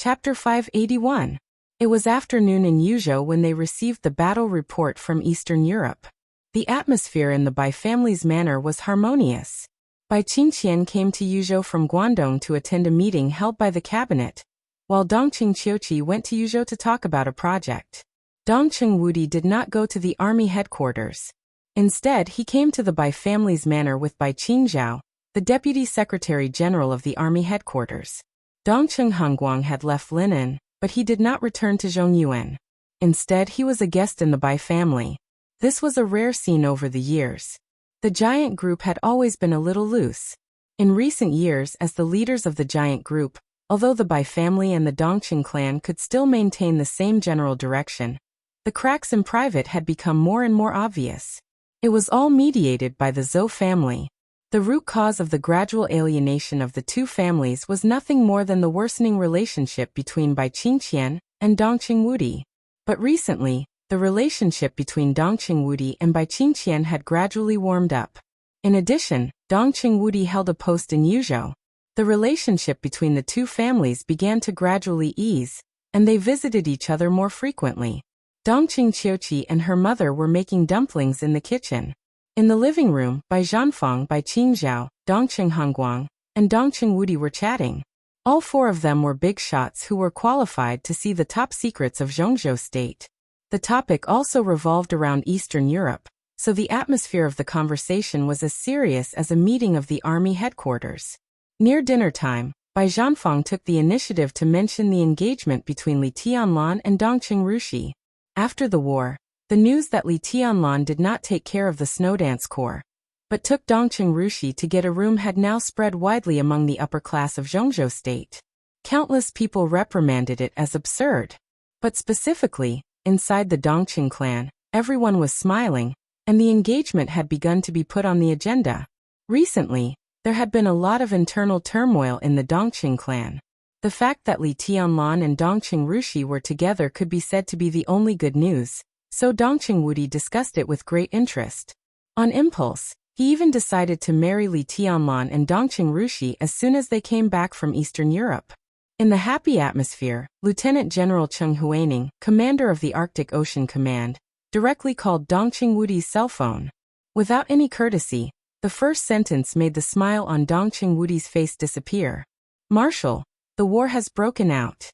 Chapter 581. It was afternoon in Yuzhou when they received the battle report from Eastern Europe. The atmosphere in the Bai family's manor was harmonious. Bai Qingqian came to Yuzhou from Guangdong to attend a meeting held by the cabinet, while Dongqing Qiuqi went to Yuzhou to talk about a project. Dongqing Wudi did not go to the army headquarters. Instead, he came to the Bai family's manor with Bai Qingzhao, the Deputy Secretary General of the army headquarters. Dongqing Hongguang had left Linen, but he did not return to Zhongyuan. Instead, he was a guest in the Bai family. This was a rare scene over the years. The giant group had always been a little loose. In recent years, as the leaders of the giant group, although the Bai family and the Dongqing clan could still maintain the same general direction, the cracks in private had become more and more obvious. It was all mediated by the Zhou family. The root cause of the gradual alienation of the two families was nothing more than the worsening relationship between Bai Qingqian and Dongqing Wudi. But recently, the relationship between Dongqing Wudi and Bai Qingqian had gradually warmed up. In addition, Dongqing Wudi held a post in Yuzhou. The relationship between the two families began to gradually ease, and they visited each other more frequently. Dongqing Qiuqi and her mother were making dumplings in the kitchen. In the living room, Bai Zhanfang, Bai Qingzhao, Dongqing Hongguang, and Dongqing Wudi were chatting. All four of them were big shots who were qualified to see the top secrets of Zhongzhou State. The topic also revolved around Eastern Europe, so the atmosphere of the conversation was as serious as a meeting of the army headquarters. Near dinner time, Bai Zhanfang took the initiative to mention the engagement between Li Tianlan and Dongqing Rushi. After the war, the news that Li Tianlan did not take care of the Snowdance Corps, but took Dongqing Rushi to get a room had now spread widely among the upper class of Zhongzhou State. Countless people reprimanded it as absurd. But specifically, inside the Dongqing clan, everyone was smiling, and the engagement had begun to be put on the agenda. Recently, there had been a lot of internal turmoil in the Dongqing clan. The fact that Li Tianlan and Dongqing Rushi were together could be said to be the only good news, so Dongqing Wudi discussed it with great interest. On impulse, he even decided to marry Li Tianlan and Dongqing Rushi as soon as they came back from Eastern Europe. In the happy atmosphere, Lieutenant General Cheng Huaining, commander of the Arctic Ocean Command, directly called Dongqing Wudi's cell phone. Without any courtesy, the first sentence made the smile on Dongqing Wudi's face disappear. "Marshal, the war has broken out."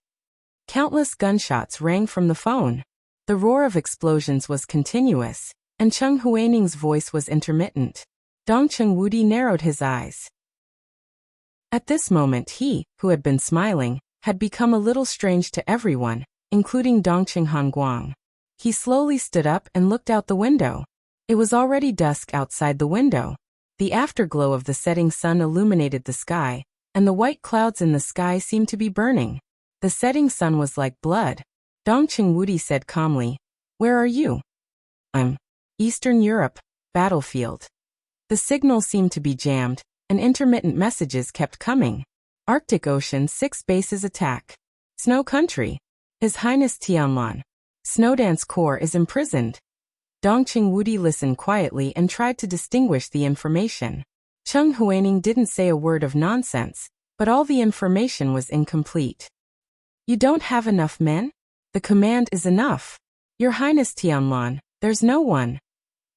Countless gunshots rang from the phone. The roar of explosions was continuous, and Cheng Huaining's voice was intermittent. Dongqing Wudi narrowed his eyes. At this moment he, who had been smiling, had become a little strange to everyone, including Dongqing Hongguang. He slowly stood up and looked out the window. It was already dusk outside the window. The afterglow of the setting sun illuminated the sky, and the white clouds in the sky seemed to be burning. The setting sun was like blood. Dongqing Wudi said calmly, "Where are you?" "I'm Eastern Europe, battlefield." The signal seemed to be jammed, and intermittent messages kept coming. "Arctic Ocean 6 bases attack. Snow Country. His Highness Tianlan. Snowdance Corps is imprisoned." Dongqing Wudi listened quietly and tried to distinguish the information. Cheng Huaining didn't say a word of nonsense, but all the information was incomplete. "You don't have enough men? The command is enough. Your Highness Tianlan, there's no one."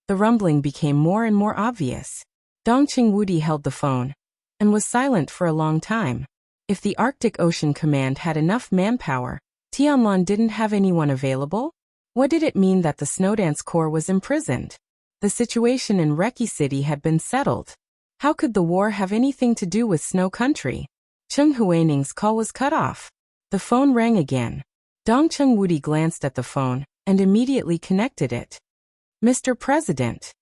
The rumbling became more and more obvious. Dongqing Wudi held the phone and was silent for a long time. If the Arctic Ocean Command had enough manpower, Tianlan didn't have anyone available? What did it mean that the Snowdance Corps was imprisoned? The situation in Reki City had been settled. How could the war have anything to do with Snow Country? Cheng Huaining's call was cut off. The phone rang again. Dongqing Wudi glanced at the phone and immediately connected it. "Mr. President."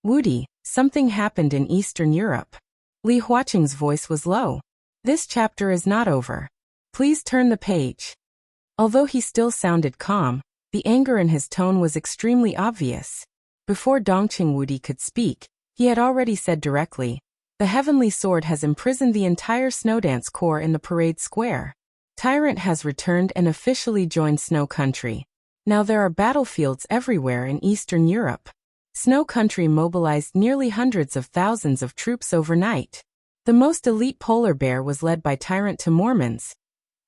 "Wudi, something happened in Eastern Europe." Li Huaqing's voice was low. "This chapter is not over. Please turn the page." Although he still sounded calm, the anger in his tone was extremely obvious. Before Dongqing Wudi could speak, he had already said directly, "The Heavenly Sword has imprisoned the entire Snowdance Corps in the parade square. Tyrant has returned and officially joined Snow Country. Now there are battlefields everywhere in Eastern Europe. Snow Country mobilized nearly hundreds of thousands of troops overnight. The most elite polar bear was led by Tyrant to Mormons.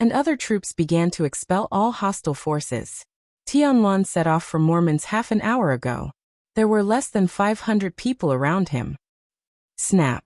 and other troops began to expel all hostile forces. Tianlan set off for Mormons half an hour ago. There were less than 500 people around him. Snap.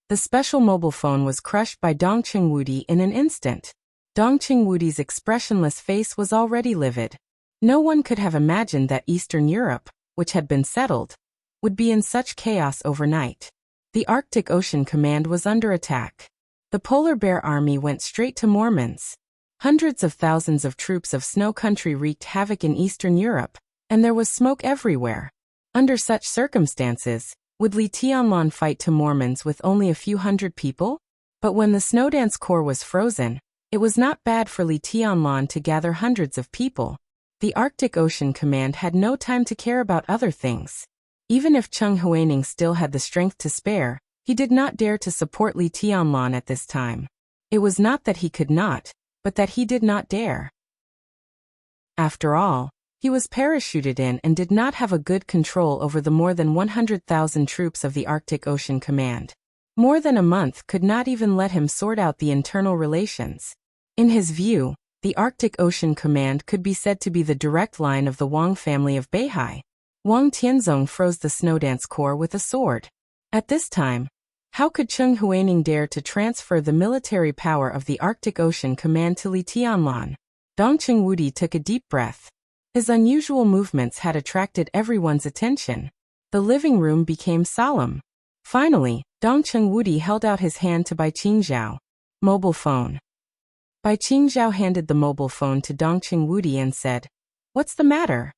The special mobile phone was crushed by Dong Chingwudi in an instant. Dong Chingwudi's expressionless face was already livid. No one could have imagined that Eastern Europe, which had been settled, would be in such chaos overnight. The Arctic Ocean Command was under attack. The Polar Bear Army went straight to Mormons. Hundreds of thousands of troops of Snow Country wreaked havoc in Eastern Europe, and there was smoke everywhere. Under such circumstances, would Li Tianlan fight to Mormons with only a few hundred people? But when the Snowdance Corps was frozen, it was not bad for Li Tianlan to gather hundreds of people. The Arctic Ocean Command had no time to care about other things. Even if Cheng Huaining still had the strength to spare, he did not dare to support Li Tianlan at this time. It was not that he could not, but that he did not dare. After all, he was parachuted in and did not have a good control over the more than 100,000 troops of the Arctic Ocean Command. More than a month could not even let him sort out the internal relations. In his view, the Arctic Ocean Command could be said to be the direct line of the Wang family of Beihai. Wang Tianzong froze the Snowdance Corps with a sword. At this time, how could Cheng Huaining dare to transfer the military power of the Arctic Ocean Command to Li Tianlan? Dong Chingwudi took a deep breath. His unusual movements had attracted everyone's attention. The living room became solemn. Finally, Dong Chingwudi held out his hand to Bai Qingzhao. Mobile phone. Bai Qingzhao handed the mobile phone to Dong Chingwudi and said, "What's the matter?"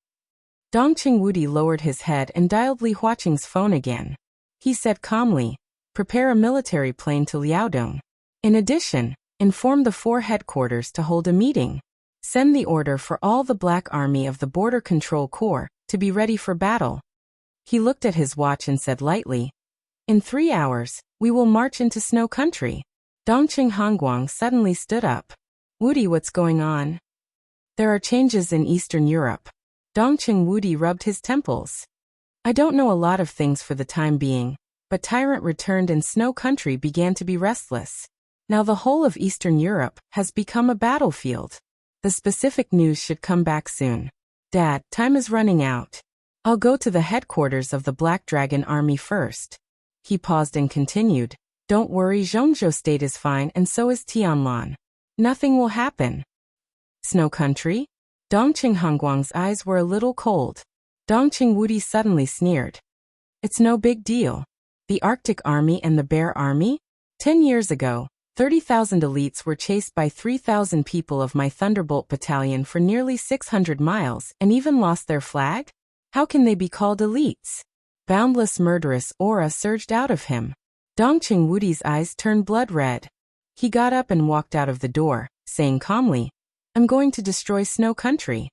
Dong Chingwudi lowered his head and dialed Li Huaqing's phone again. He said calmly, "Prepare a military plane to Liaodong. In addition, inform the 4 headquarters to hold a meeting. Send the order for all the Black Army of the Border Control Corps to be ready for battle." He looked at his watch and said lightly, "In 3 hours, we will march into Snow Country." Dongqing Hongguang suddenly stood up. "Wudi, what's going on?" "There are changes in Eastern Europe." Dongqing Wudi rubbed his temples. "I don't know a lot of things for the time being, but Tyrant returned and Snow Country began to be restless. Now the whole of Eastern Europe has become a battlefield. The specific news should come back soon. Dad, time is running out. I'll go to the headquarters of the Black Dragon Army first." He paused and continued, "Don't worry, Zhongzhou State is fine and so is Tianlan. Nothing will happen." Snow Country? Dongqing Hongguang's eyes were a little cold. Dongqing Wudi suddenly sneered. "It's no big deal. The Arctic Army and the Bear Army? 10 years ago, 30,000 elites were chased by 3,000 people of my Thunderbolt Battalion for nearly 600 miles and even lost their flag? How can they be called elites?" Boundless murderous aura surged out of him. Dongqing Wudi's eyes turned blood red. He got up and walked out of the door, saying calmly, "I'm going to destroy Snow Country."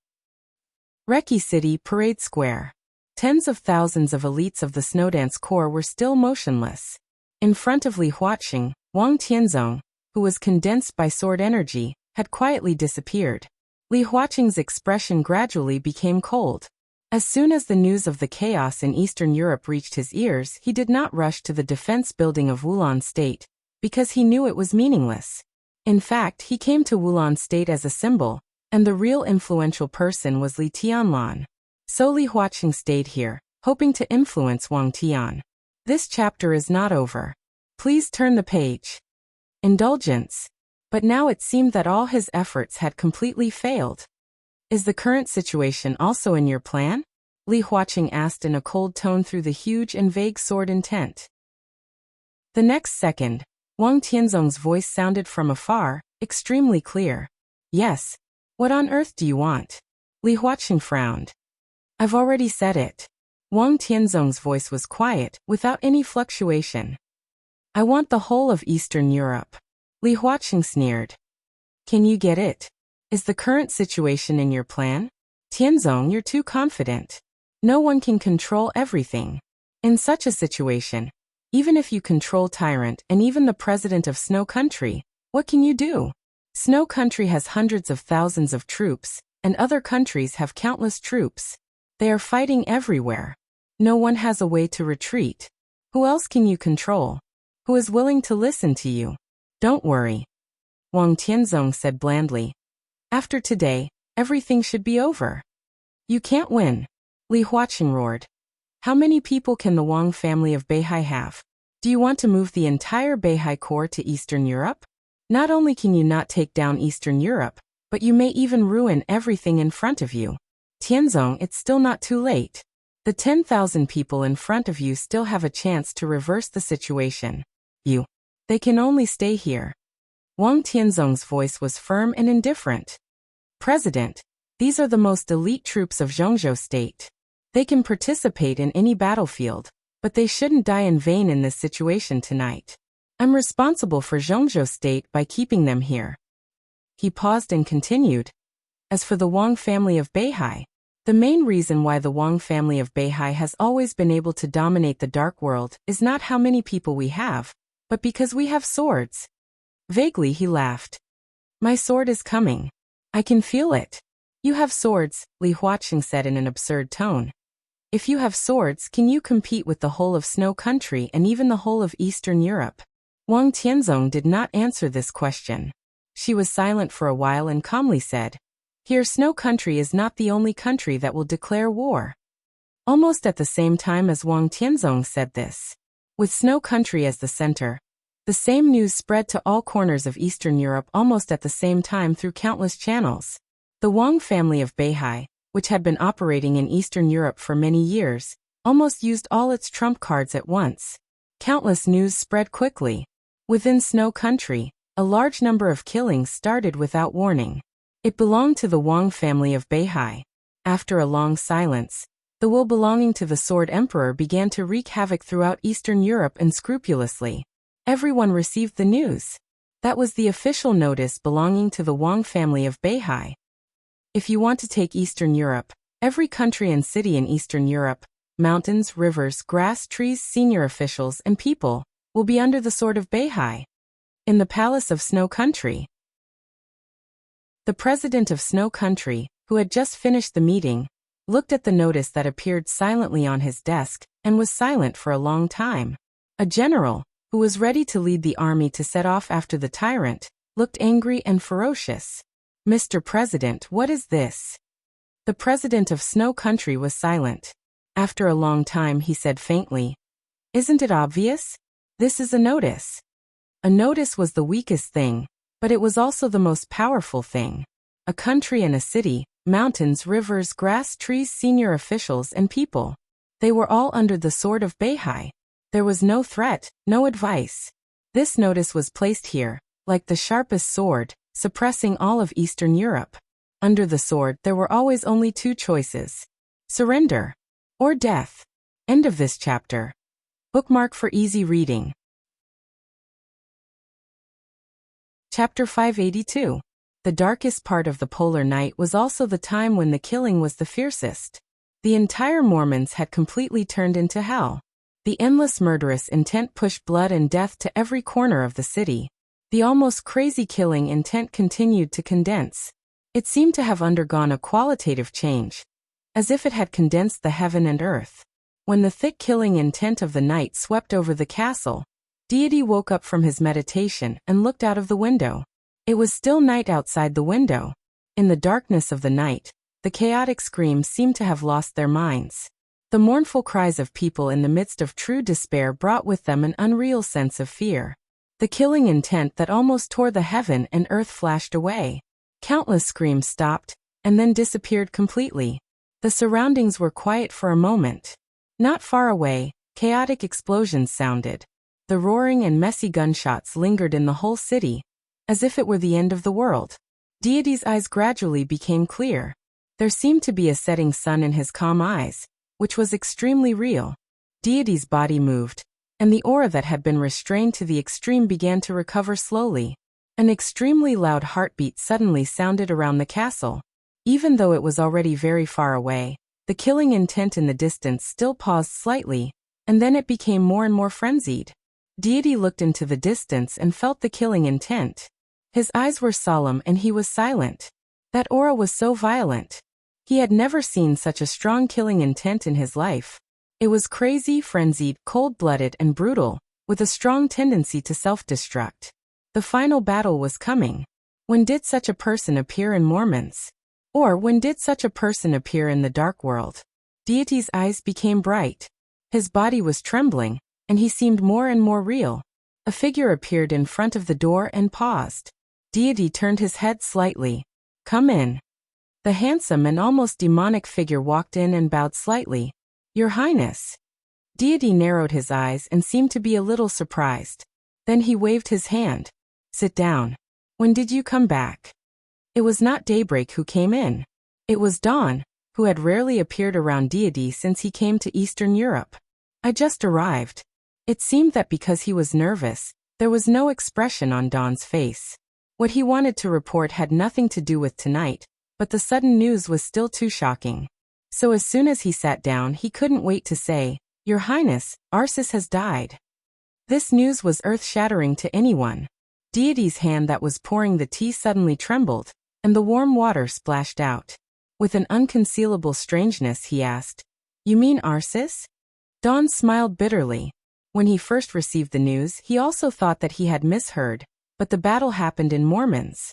Reki City Parade Square. Tens of thousands of elites of the Snowdance Corps were still motionless. In front of Li Huaqing, Wang Tianzong, who was condensed by sword energy, had quietly disappeared. Li Huaqing's expression gradually became cold. As soon as the news of the chaos in Eastern Europe reached his ears, he did not rush to the defense building of Wulon State, because he knew it was meaningless. In fact, he came to Wulon State as a symbol, and the real influential person was Li Tianlan. So Li Huaqing stayed here, hoping to influence Wang Tian. This chapter is not over. Please turn the page. Indulgence. But now it seemed that all his efforts had completely failed. "Is the current situation also in your plan?" Li Huaqing asked in a cold tone through the huge and vague sword intent. The next second, Wang Tianzong's voice sounded from afar, extremely clear. "Yes. What on earth do you want?" Li Huaqing frowned. "I've already said it." Wang Tianzong's voice was quiet, without any fluctuation. "I want the whole of Eastern Europe." Li Huaqing sneered. "Can you get it? Is the current situation in your plan?" "Tianzong, you're too confident. No one can control everything. In such a situation, even if you control Tyrant and even the president of Snow Country, what can you do? Snow Country has hundreds of thousands of troops, and other countries have countless troops. They are fighting everywhere. No one has a way to retreat. Who else can you control? Who is willing to listen to you? Don't worry. Wang Tianzong said blandly. After today, everything should be over. You can't win. Li Huaqing roared. How many people can the Wang family of Beihai have? Do you want to move the entire Beihai core to Eastern Europe? Not only can you not take down Eastern Europe, but you may even ruin everything in front of you. Tianzong, it's still not too late. The 10,000 people in front of you still have a chance to reverse the situation. They can only stay here. Wang Tianzong's voice was firm and indifferent. President, these are the most elite troops of Zhongzhou State. They can participate in any battlefield, but they shouldn't die in vain in this situation tonight. I'm responsible for Zhongzhou State by keeping them here. He paused and continued. As for the Wang family of Beihai, the main reason why the Wang family of Beihai has always been able to dominate the dark world is not how many people we have, but because we have swords. Vaguely he laughed. My sword is coming. I can feel it. You have swords, Li Huaqing said in an absurd tone. If you have swords, can you compete with the whole of Snow Country and even the whole of Eastern Europe? Wang Tianzong did not answer this question. She was silent for a while and calmly said, Here Snow Country is not the only country that will declare war. Almost at the same time as Wang Tianzong said this, with Snow Country as the center, the same news spread to all corners of Eastern Europe almost at the same time through countless channels. The Wang family of Beihai, which had been operating in Eastern Europe for many years, almost used all its trump cards at once. Countless news spread quickly. Within Snow Country, a large number of killings started without warning. It belonged to the Wang family of Beihai. After a long silence, the will belonging to the Sword Emperor began to wreak havoc throughout Eastern Europe unscrupulously. Everyone received the news. That was the official notice belonging to the Wang family of Beihai. If you want to take Eastern Europe, every country and city in Eastern Europe, mountains, rivers, grass, trees, senior officials, and people, will be under the sword of Beihai. In the palace of Snow Country. The president of Snow Country, who had just finished the meeting, looked at the notice that appeared silently on his desk, and was silent for a long time. A general, who was ready to lead the army to set off after the tyrant, looked angry and ferocious. Mr. President, what is this? The president of Snow Country was silent. After a long time he said faintly, Isn't it obvious? This is a notice. A notice was the weakest thing, but it was also the most powerful thing. A country and a city, mountains, rivers, grass, trees, senior officials, and people. They were all under the sword of Beihai. There was no threat, no advice. This notice was placed here, like the sharpest sword, suppressing all of Eastern Europe. Under the sword there were always only two choices. Surrender. Or death. End of this chapter. Bookmark for easy reading. Chapter 582. The darkest part of the polar night was also the time when the killing was the fiercest. The entire Mormons had completely turned into hell. The endless murderous intent pushed blood and death to every corner of the city. The almost crazy killing intent continued to condense. It seemed to have undergone a qualitative change, as if it had condensed the heaven and earth. When the thick killing intent of the night swept over the castle, Deity woke up from his meditation and looked out of the window. It was still night outside the window. In the darkness of the night, the chaotic screams seemed to have lost their minds. The mournful cries of people in the midst of true despair brought with them an unreal sense of fear. The killing intent that almost tore the heaven and earth flashed away. Countless screams stopped, and then disappeared completely. The surroundings were quiet for a moment. Not far away, chaotic explosions sounded. The roaring and messy gunshots lingered in the whole city, as if it were the end of the world. Deity's eyes gradually became clear. There seemed to be a setting sun in his calm eyes, which was extremely real. Deity's body moved, and the aura that had been restrained to the extreme began to recover slowly. An extremely loud heartbeat suddenly sounded around the castle. Even though it was already very far away, the killing intent in the distance still paused slightly, and then it became more and more frenzied. Deity looked into the distance and felt the killing intent. His eyes were solemn and he was silent. That aura was so violent. He had never seen such a strong killing intent in his life. It was crazy, frenzied, cold-blooded, and brutal, with a strong tendency to self-destruct. The final battle was coming. When did such a person appear in Mormons? Or when did such a person appear in the dark world? Deity's eyes became bright. His body was trembling, and he seemed more and more real. A figure appeared in front of the door and paused. Deity turned his head slightly. "Come in." The handsome and almost demonic figure walked in and bowed slightly. "Your Highness." Deity narrowed his eyes and seemed to be a little surprised. Then he waved his hand. "Sit down. When did you come back?" It was not Daybreak who came in. It was Dawn, who had rarely appeared around Deity since he came to Eastern Europe. "I just arrived." It seemed that because he was nervous, there was no expression on Dawn's face. What he wanted to report had nothing to do with tonight, but the sudden news was still too shocking. So as soon as he sat down, he couldn't wait to say, "Your Highness, Arsis has died." This news was earth-shattering to anyone. Deity's hand that was pouring the tea suddenly trembled, and the warm water splashed out. With an unconcealable strangeness, he asked, "You mean Arsis?" Dawn smiled bitterly. When he first received the news, he also thought that he had misheard, but the battle happened in Mormons.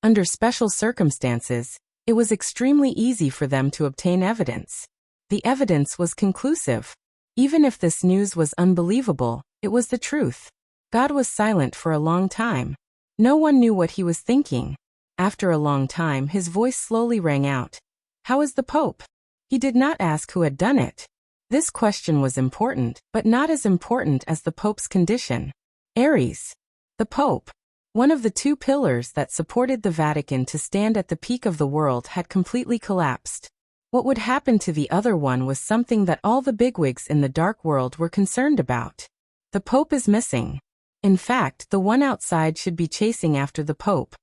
Under special circumstances, it was extremely easy for them to obtain evidence. The evidence was conclusive. Even if this news was unbelievable, it was the truth. God was silent for a long time. No one knew what he was thinking. After a long time, his voice slowly rang out. "How is the Pope?" He did not ask who had done it. This question was important, but not as important as the Pope's condition. Aries, the Pope, one of the two pillars that supported the Vatican to stand at the peak of the world, had completely collapsed. What would happen to the other one was something that all the bigwigs in the dark world were concerned about. The Pope is missing. In fact, the one outside should be chasing after the Pope.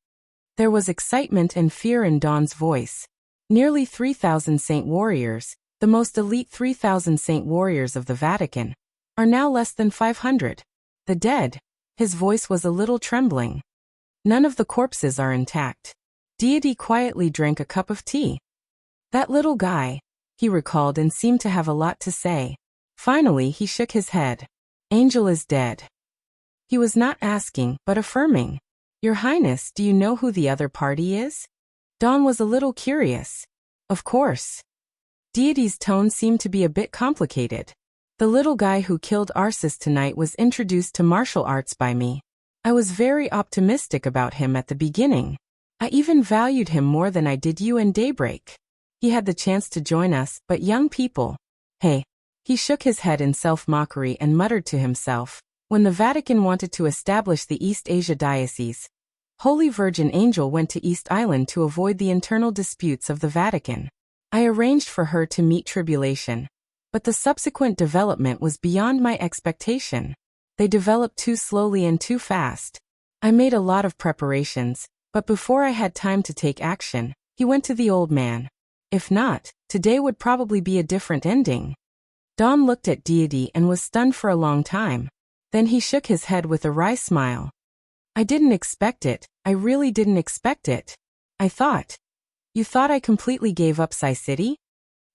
There was excitement and fear in Dawn's voice. Nearly 3,000 saint warriors, the most elite 3,000 saint warriors of the Vatican, are now less than 500. The dead. His voice was a little trembling. None of the corpses are intact. Deity quietly drank a cup of tea. That little guy, he recalled, and seemed to have a lot to say. Finally, he shook his head. Angel is dead. He was not asking, but affirming. Your Highness, do you know who the other party is? Dawn was a little curious. Of course. Deity's tone seemed to be a bit complicated. The little guy who killed Arsis tonight was introduced to martial arts by me. I was very optimistic about him at the beginning. I even valued him more than I did you and Daybreak. He had the chance to join us, but young people. Hey. He shook his head in self-mockery and muttered to himself. When the Vatican wanted to establish the East Asia Diocese, Holy Virgin Angel went to East Island to avoid the internal disputes of the Vatican. I arranged for her to meet tribulation. But the subsequent development was beyond my expectation. They developed too slowly and too fast. I made a lot of preparations, but before I had time to take action, he went to the old man. If not, today would probably be a different ending. Dawn looked at Deity and was stunned for a long time. Then he shook his head with a wry smile. I didn't expect it. I really didn't expect it. I thought. You thought I completely gave up Psi City?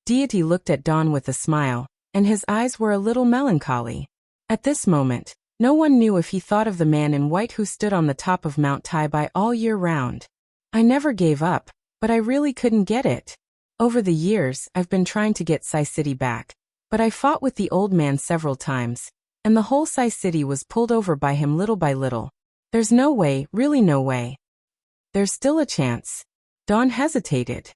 Deity looked at Dawn with a smile, and his eyes were a little melancholy. At this moment, no one knew if he thought of the man in white who stood on the top of Mount Taibai all year round. I never gave up, but I really couldn't get it. Over the years, I've been trying to get Psi City back, but I fought with the old man several times, and the whole Psi City was pulled over by him little by little. There's no way, really no way. There's still a chance. Dawn hesitated.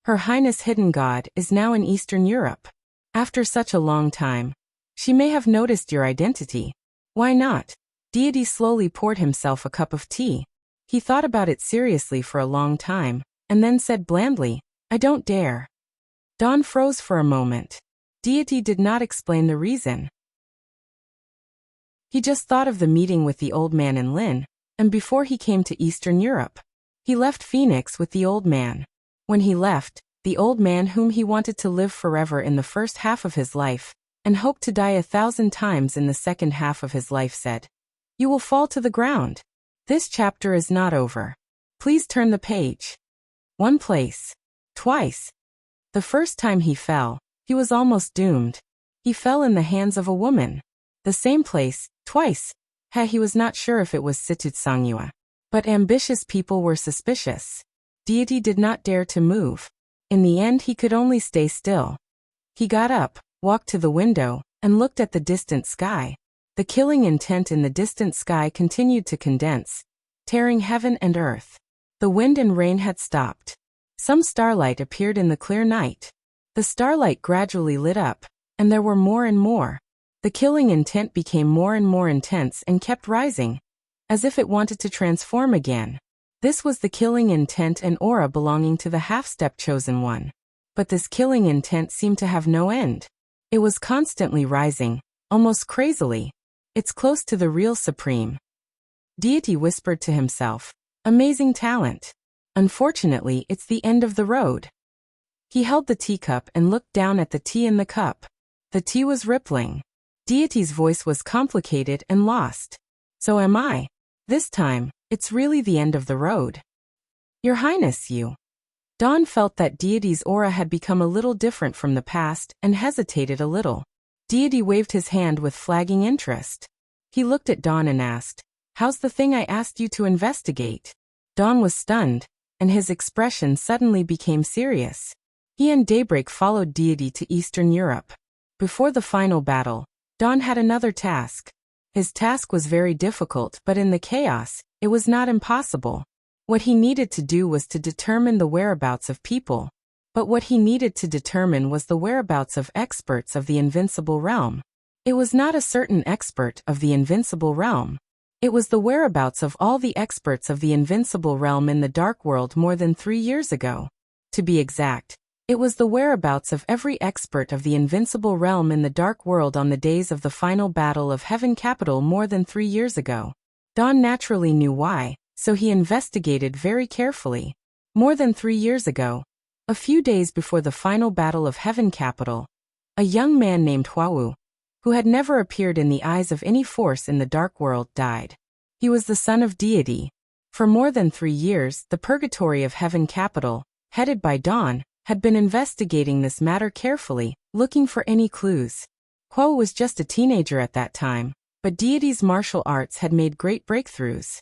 Her Highness Hidden God is now in Eastern Europe. After such a long time, she may have noticed your identity. Why not? Deity slowly poured himself a cup of tea. He thought about it seriously for a long time, and then said blandly, I don't dare. Dawn froze for a moment. Deity did not explain the reason. He just thought of the meeting with the old man in Lynn, and before he came to Eastern Europe. He left Phoenix with the old man. When he left, the old man whom he wanted to live forever in the first half of his life, and hoped to die 1,000 times in the second half of his life, said, You will fall to the ground. This chapter is not over. Please turn the page. One place. Twice. The first time he fell, he was almost doomed. He fell in the hands of a woman. The same place, twice. He was not sure if it was Situtsangyua. But ambitious people were suspicious. Deity did not dare to move. In the end he could only stay still. He got up, walked to the window, and looked at the distant sky. The killing intent in the distant sky continued to condense, tearing heaven and earth. The wind and rain had stopped. Some starlight appeared in the clear night. The starlight gradually lit up, and there were more and more. The killing intent became more and more intense and kept rising, as if it wanted to transform again. This was the killing intent and aura belonging to the half-step chosen one. But this killing intent seemed to have no end. It was constantly rising, almost crazily. It's close to the real supreme. Deity whispered to himself. Amazing talent. Unfortunately, it's the end of the road. He held the teacup and looked down at the tea in the cup. The tea was rippling. Deity's voice was complicated and lost. So am I. This time, it's really the end of the road. Your Highness, you. Dawn felt that Deity's aura had become a little different from the past and hesitated a little. Deity waved his hand with flagging interest. He looked at Dawn and asked, "How's the thing I asked you to investigate?" Dawn was stunned, and his expression suddenly became serious. He and Daybreak followed Deity to Eastern Europe. Before the final battle, Dawn had another task. His task was very difficult, but in the chaos, it was not impossible. What he needed to do was to determine the whereabouts of people. But what he needed to determine was the whereabouts of experts of the invincible realm. It was not a certain expert of the invincible realm. It was the whereabouts of all the experts of the invincible realm in the Dark World more than 3 years ago. To be exact, it was the whereabouts of every expert of the invincible realm in the Dark World on the days of the final battle of Heaven Capital more than 3 years ago. Dawn naturally knew why, so he investigated very carefully. More than 3 years ago, a few days before the final battle of Heaven Capital, a young man named Huawu, who had never appeared in the eyes of any force in the Dark World, died. He was the son of Deity. For more than 3 years, the Purgatory of Heaven Capital, headed by Dawn, had been investigating this matter carefully, looking for any clues. Huawu was just a teenager at that time, but Deity's martial arts had made great breakthroughs.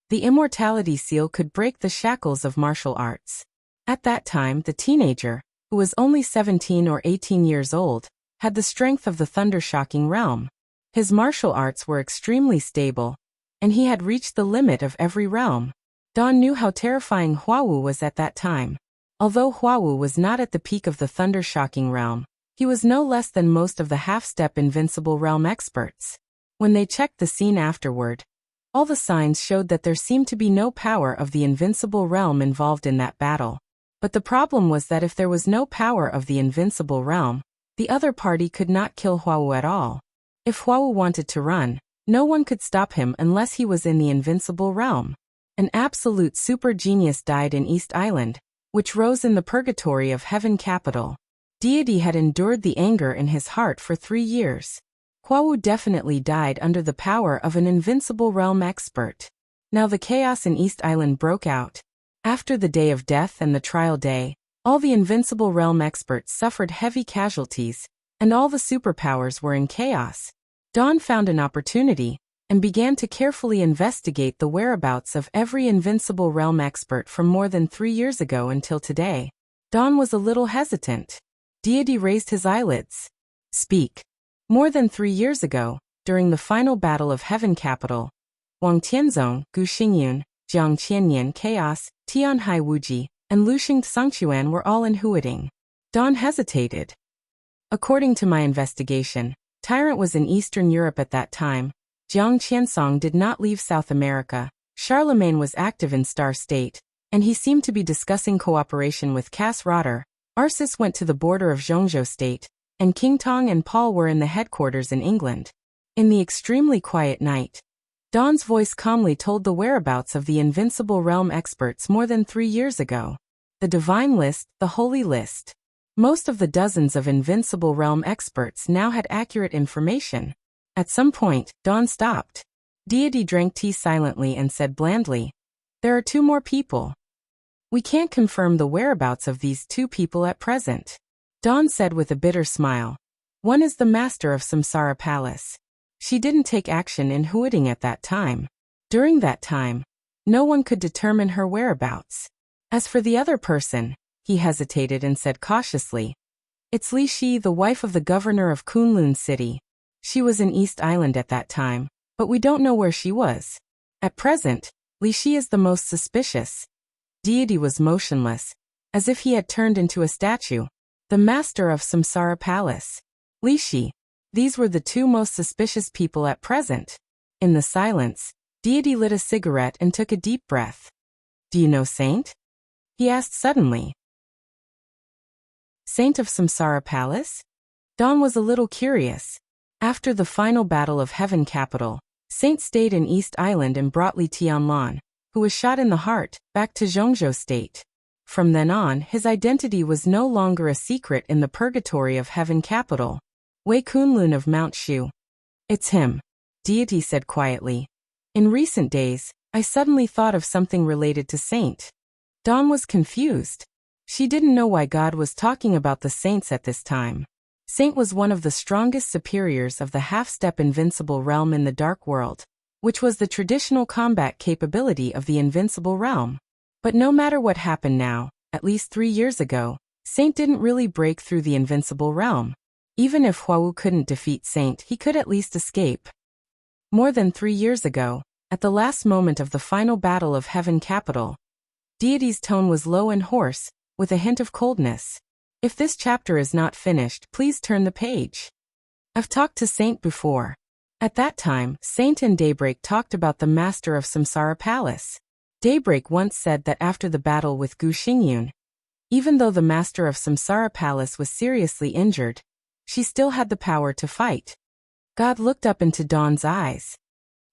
The immortality seal could break the shackles of martial arts. At that time, the teenager, who was only 17 or 18 years old, had the strength of the thunder-shocking realm. His martial arts were extremely stable, and he had reached the limit of every realm. Dawn knew how terrifying Huawu was at that time. Although Huawu was not at the peak of the thunder-shocking realm, he was no less than most of the half-step invincible realm experts. When they checked the scene afterward, all the signs showed that there seemed to be no power of the invincible realm involved in that battle. But the problem was that if there was no power of the invincible realm, the other party could not kill Huawu at all. If Huawu wanted to run, no one could stop him unless he was in the invincible realm. An absolute super genius died in East Island, which rose in the Purgatory of Heaven Capital. Deity had endured the anger in his heart for 3 years. Huawu definitely died under the power of an invincible realm expert. Now the chaos in East Island broke out. After the day of death and the trial day, all the invincible realm experts suffered heavy casualties, and all the superpowers were in chaos. Dawn found an opportunity, and began to carefully investigate the whereabouts of every invincible realm expert from more than 3 years ago until today. Dawn was a little hesitant. Deity raised his eyelids. Speak. More than 3 years ago, during the final battle of Heaven Capital, Wang Tianzong, Gu Xingyun, Jiang Qianyan Chaos, Tianhai Wuji, and Luxing Sangchuan were all in Huading. Dawn hesitated. According to my investigation, Tyrant was in Eastern Europe at that time. Jiang Qiansong did not leave South America. Charlemagne was active in Star State, and he seemed to be discussing cooperation with Cass Rotter. Arsis went to the border of Zhongzhou State, and King Tong and Paul were in the headquarters in England. In the extremely quiet night, Dawn's voice calmly told the whereabouts of the invincible realm experts more than 3 years ago. The divine list, the holy list. Most of the dozens of invincible realm experts now had accurate information. At some point, Dawn stopped. Deity drank tea silently and said blandly, "There are 2 more people. We can't confirm the whereabouts of these 2 people at present." Dawn said with a bitter smile, "One is the master of Samsara Palace. She didn't take action in Huiting at that time. During that time, no one could determine her whereabouts. As for the other person, he hesitated and said cautiously, "It's Li Shi, the wife of the governor of Kunlun City. She was in East Island at that time, but we don't know where she was. At present, Li Shi is the most suspicious." Deity was motionless, as if he had turned into a statue. The master of Samsara Palace. Li Shi. These were the two most suspicious people at present. In the silence, Deity lit a cigarette and took a deep breath. "Do you know Saint?" he asked suddenly. Saint of Samsara Palace? Dawn was a little curious. After the final battle of Heaven Capital, Saint stayed in East Island and brought Li Tianlan, who was shot in the heart, back to Zhongzhou State. From then on, his identity was no longer a secret in the purgatory of Heaven Capital. Wei Kunlun of Mount Shu. "It's him," Deity said quietly. "In recent days, I suddenly thought of something related to Saint." Dawn was confused. She didn't know why God was talking about the saints at this time. Saint was one of the strongest superiors of the half-step invincible realm in the Dark World, which was the traditional combat capability of the invincible realm. But no matter what happened now, at least 3 years ago, Saint didn't really break through the invincible realm. Even if Huawu couldn't defeat Saint, he could at least escape. More than 3 years ago, at the last moment of the final battle of Heaven Capital, Deity's tone was low and hoarse, with a hint of coldness. "If this chapter is not finished, please turn the page. I've talked to Saint before." At that time, Saint and Daybreak talked about the master of Samsara Palace. Daybreak once said that after the battle with Gu Xingyun, even though the master of Samsara Palace was seriously injured, she still had the power to fight. God looked up into Dawn's eyes.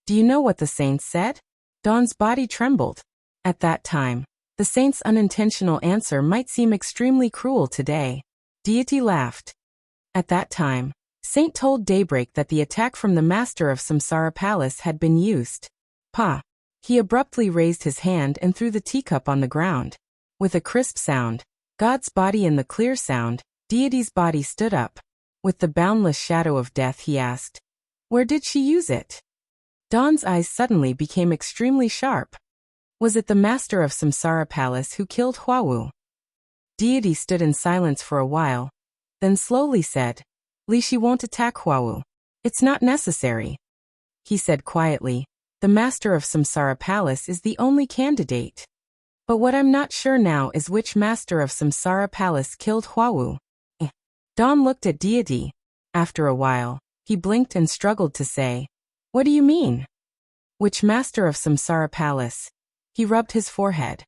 "Do you know what the saints said?" Dawn's body trembled. At that time, the saint's unintentional answer might seem extremely cruel today. Deity laughed. At that time, Saint told Daybreak that the attack from the master of Samsara Palace had been used. Pa. He abruptly raised his hand and threw the teacup on the ground. With a crisp sound, God's body and the clear sound, Deity's body stood up. With the boundless shadow of death, he asked, "Where did she use it?" Dawn's eyes suddenly became extremely sharp. Was it the master of Samsara Palace who killed Huawu? Deity stood in silence for a while, then slowly said, "Li Shi won't attack Huawu. It's not necessary." He said quietly, "The master of Samsara Palace is the only candidate. But what I'm not sure now is which master of Samsara Palace killed Huawu." Dawn looked at Deity. After a while, he blinked and struggled to say, "What do you mean? Which master of Samsara Palace?" He rubbed his forehead.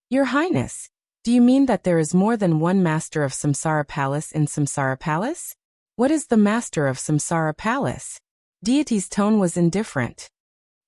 "Your Highness, do you mean that there is more than one master of Samsara Palace in Samsara Palace? What is the master of Samsara Palace?" Deity's tone was indifferent.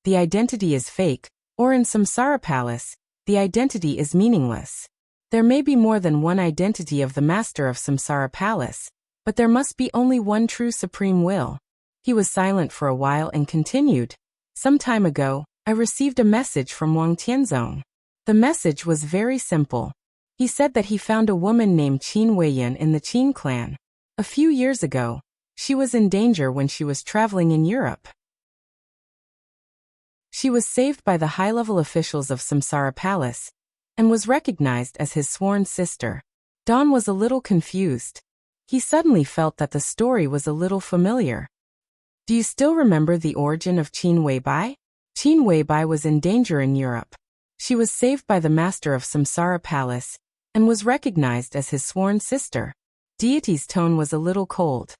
"The identity is fake, or in Samsara Palace, the identity is meaningless. There may be more than one identity of the master of Samsara Palace, but there must be only one true supreme will." He was silent for a while and continued, "Some time ago, I received a message from Wang Tianzong. The message was very simple. He said that he found a woman named Qin Weiyan in the Qin clan. A few years ago, she was in danger when she was traveling in Europe. She was saved by the high-level officials of Samsara Palace, and was recognized as his sworn sister." Dawn was a little confused. He suddenly felt that the story was a little familiar. "Do you still remember the origin of Qin Weibai?" Qin Weibai was in danger in Europe. She was saved by the master of Samsara Palace, and was recognized as his sworn sister. Deity's tone was a little cold.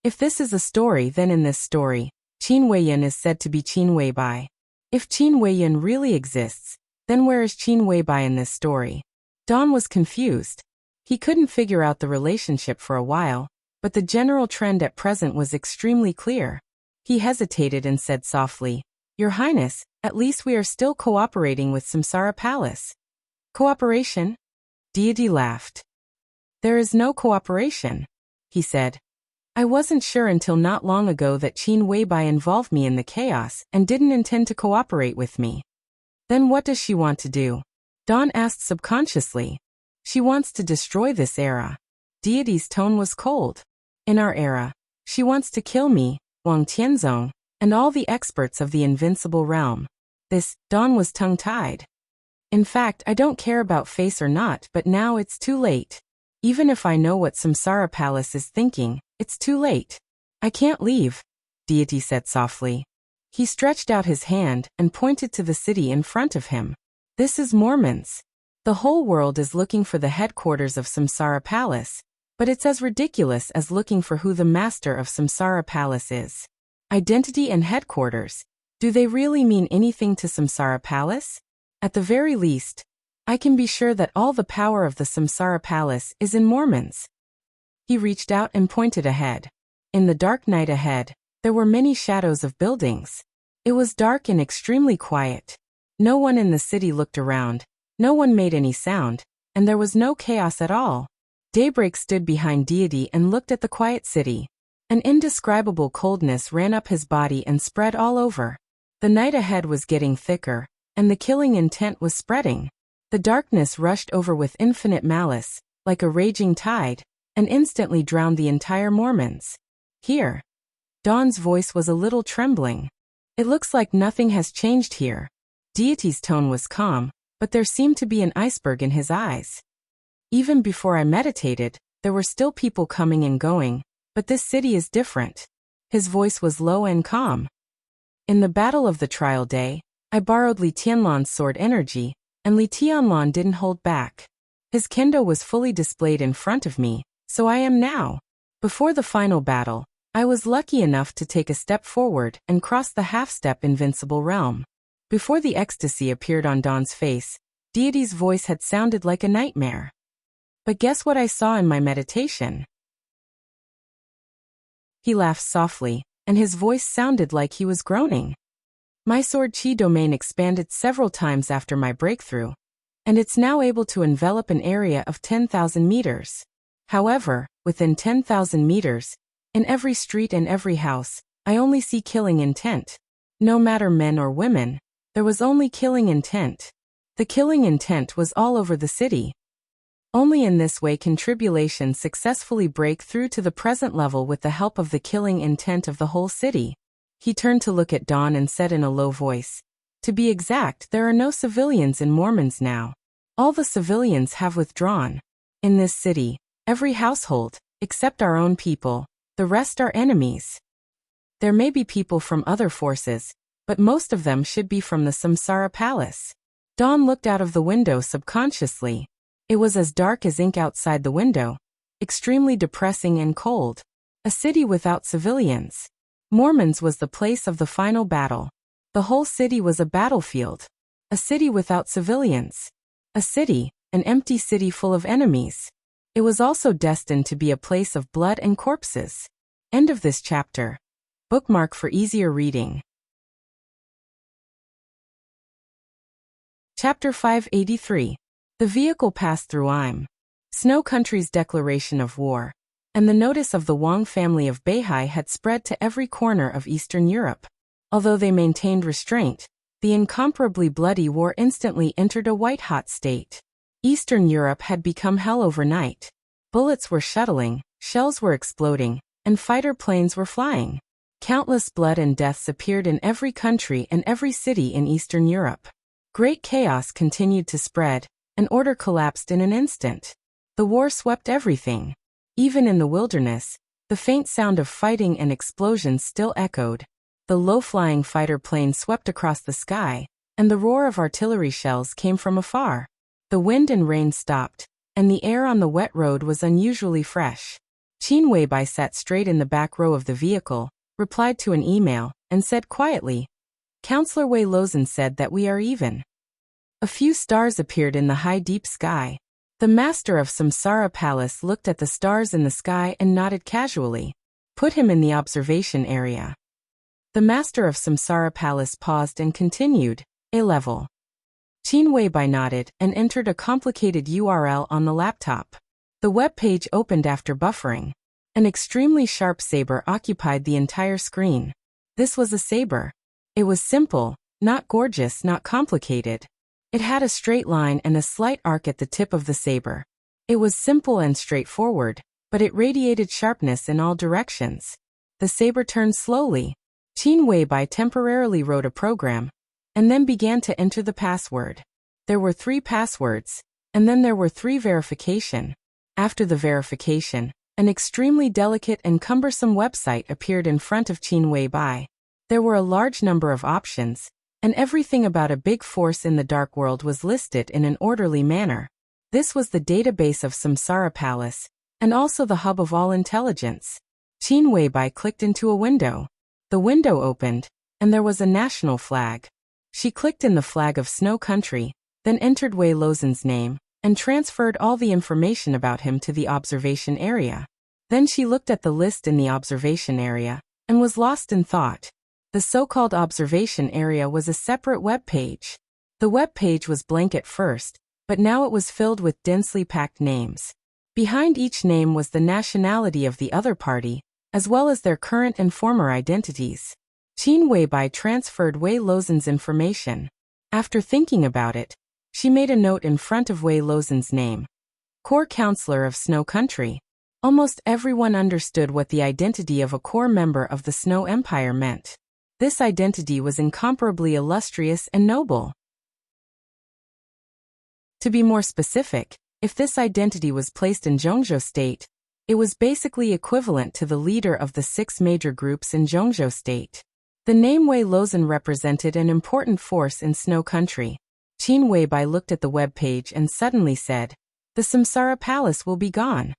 "If this is a story, then in this story, Qin Weiyan is said to be Qin Weibai. If Qin Weiyan really exists, then where is Qin Weibai in this story?" Dawn was confused. He couldn't figure out the relationship for a while, but the general trend at present was extremely clear. He hesitated and said softly, "Your Highness, at least we are still cooperating with Samsara Palace." "Cooperation?" Deity laughed. "There is no cooperation," he said. "I wasn't sure until not long ago that Qin Weibai involved me in the chaos and didn't intend to cooperate with me." "Then what does she want to do?" Dawn asked subconsciously. "She wants to destroy this era." Deity's tone was cold. "In our era, she wants to kill me, Wang Tianzong, and all the experts of the invincible realm. Dawn was tongue-tied. In fact, I don't care about face or not, but now it's too late. Even if I know what Samsara Palace is thinking, it's too late. I can't leave, Deity said softly. He stretched out his hand and pointed to the city in front of him. This is Mormons. The whole world is looking for the headquarters of Samsara Palace, but it's as ridiculous as looking for who the master of Samsara Palace is. Identity and headquarters. Do they really mean anything to Samsara Palace? At the very least, I can be sure that all the power of the Samsara Palace is in Mormons. He reached out and pointed ahead. In the dark night ahead, there were many shadows of buildings. It was dark and extremely quiet. No one in the city looked around, no one made any sound, and there was no chaos at all. Daybreak stood behind Deity and looked at the quiet city. An indescribable coldness ran up his body and spread all over. The night ahead was getting thicker, and the killing intent was spreading. The darkness rushed over with infinite malice, like a raging tide, and instantly drowned the entire Mormons. Here. Dawn's voice was a little trembling. It looks like nothing has changed here. Deity's tone was calm, but there seemed to be an iceberg in his eyes. Even before I meditated, there were still people coming and going, but this city is different. His voice was low and calm. In the battle of the trial day, I borrowed Li Tianlan's sword energy, and Li Tianlan didn't hold back. His kendo was fully displayed in front of me, so I am now. Before the final battle, I was lucky enough to take a step forward and cross the half-step invincible realm. Before the ecstasy appeared on Dawn's face, Deity's voice had sounded like a nightmare. But guess what I saw in my meditation? He laughed softly, and his voice sounded like he was groaning. My sword chi domain expanded several times after my breakthrough, and it's now able to envelop an area of 10,000 meters. However, within 10,000 meters, in every street and every house, I only see killing intent. No matter men or women, there was only killing intent. The killing intent was all over the city. Only in this way can tribulation successfully break through to the present level with the help of the killing intent of the whole city. He turned to look at Dawn and said in a low voice, "To be exact, there are no civilians in Mormons now. All the civilians have withdrawn. In this city, every household, except our own people, the rest are enemies. There may be people from other forces, but most of them should be from the Samsara Palace." Dawn looked out of the window subconsciously. It was as dark as ink outside the window, extremely depressing and cold. A city without civilians. Mormons was the place of the final battle. The whole city was a battlefield. A city without civilians. A city, an empty city full of enemies. It was also destined to be a place of blood and corpses. End of this chapter. Bookmark for easier reading. Chapter 583. The vehicle passed through Snow Country's declaration of war, and the notice of the Wang family of Beihai had spread to every corner of Eastern Europe. Although they maintained restraint, the incomparably bloody war instantly entered a white-hot state. Eastern Europe had become hell overnight. Bullets were shuttling, shells were exploding, and fighter planes were flying. Countless blood and deaths appeared in every country and every city in Eastern Europe. Great chaos continued to spread, and order collapsed in an instant. The war swept everything. Even in the wilderness, the faint sound of fighting and explosions still echoed. The low-flying fighter planes swept across the sky, and the roar of artillery shells came from afar. The wind and rain stopped, and the air on the wet road was unusually fresh. Qin Weibai sat straight in the back row of the vehicle, replied to an email, and said quietly, "Counselor Wei Lozen said that we are even." A few stars appeared in the high deep sky. The master of Samsara Palace looked at the stars in the sky and nodded casually. Put him in the observation area. The master of Samsara Palace paused and continued, "A level." Qin Weibai nodded and entered a complicated URL on the laptop. The web page opened after buffering. An extremely sharp saber occupied the entire screen. This was a saber. It was simple, not gorgeous, not complicated. It had a straight line and a slight arc at the tip of the saber. It was simple and straightforward, but it radiated sharpness in all directions. The saber turned slowly. Qin Weibai temporarily wrote a program, and then began to enter the password. There were 3 passwords, and then there were 3 verification. After the verification, an extremely delicate and cumbersome website appeared in front of Qin Weibai. There were a large number of options, and everything about a big force in the dark world was listed in an orderly manner. This was the database of Samsara Palace, and also the hub of all intelligence. Qin Weibai clicked into a window. The window opened, and there was a national flag. She clicked in the flag of Snow Country, then entered Wei Lozen's name, and transferred all the information about him to the observation area. Then she looked at the list in the observation area, and was lost in thought. The so-called observation area was a separate web page. The web page was blank at first, but now it was filled with densely packed names. Behind each name was the nationality of the other party, as well as their current and former identities. Qin Weibai transferred Wei Lozen's information. After thinking about it, she made a note in front of Wei Lozen's name. Core Counselor of Snow Country. Almost everyone understood what the identity of a core member of the Snow Empire meant. This identity was incomparably illustrious and noble. To be more specific, if this identity was placed in Zhongzhou State, it was basically equivalent to the leader of the 6 major groups in Zhongzhou State. The name Wei Lozen represented an important force in Snow Country. Qin Weibai looked at the web page and suddenly said, "The Samsara Palace will be gone.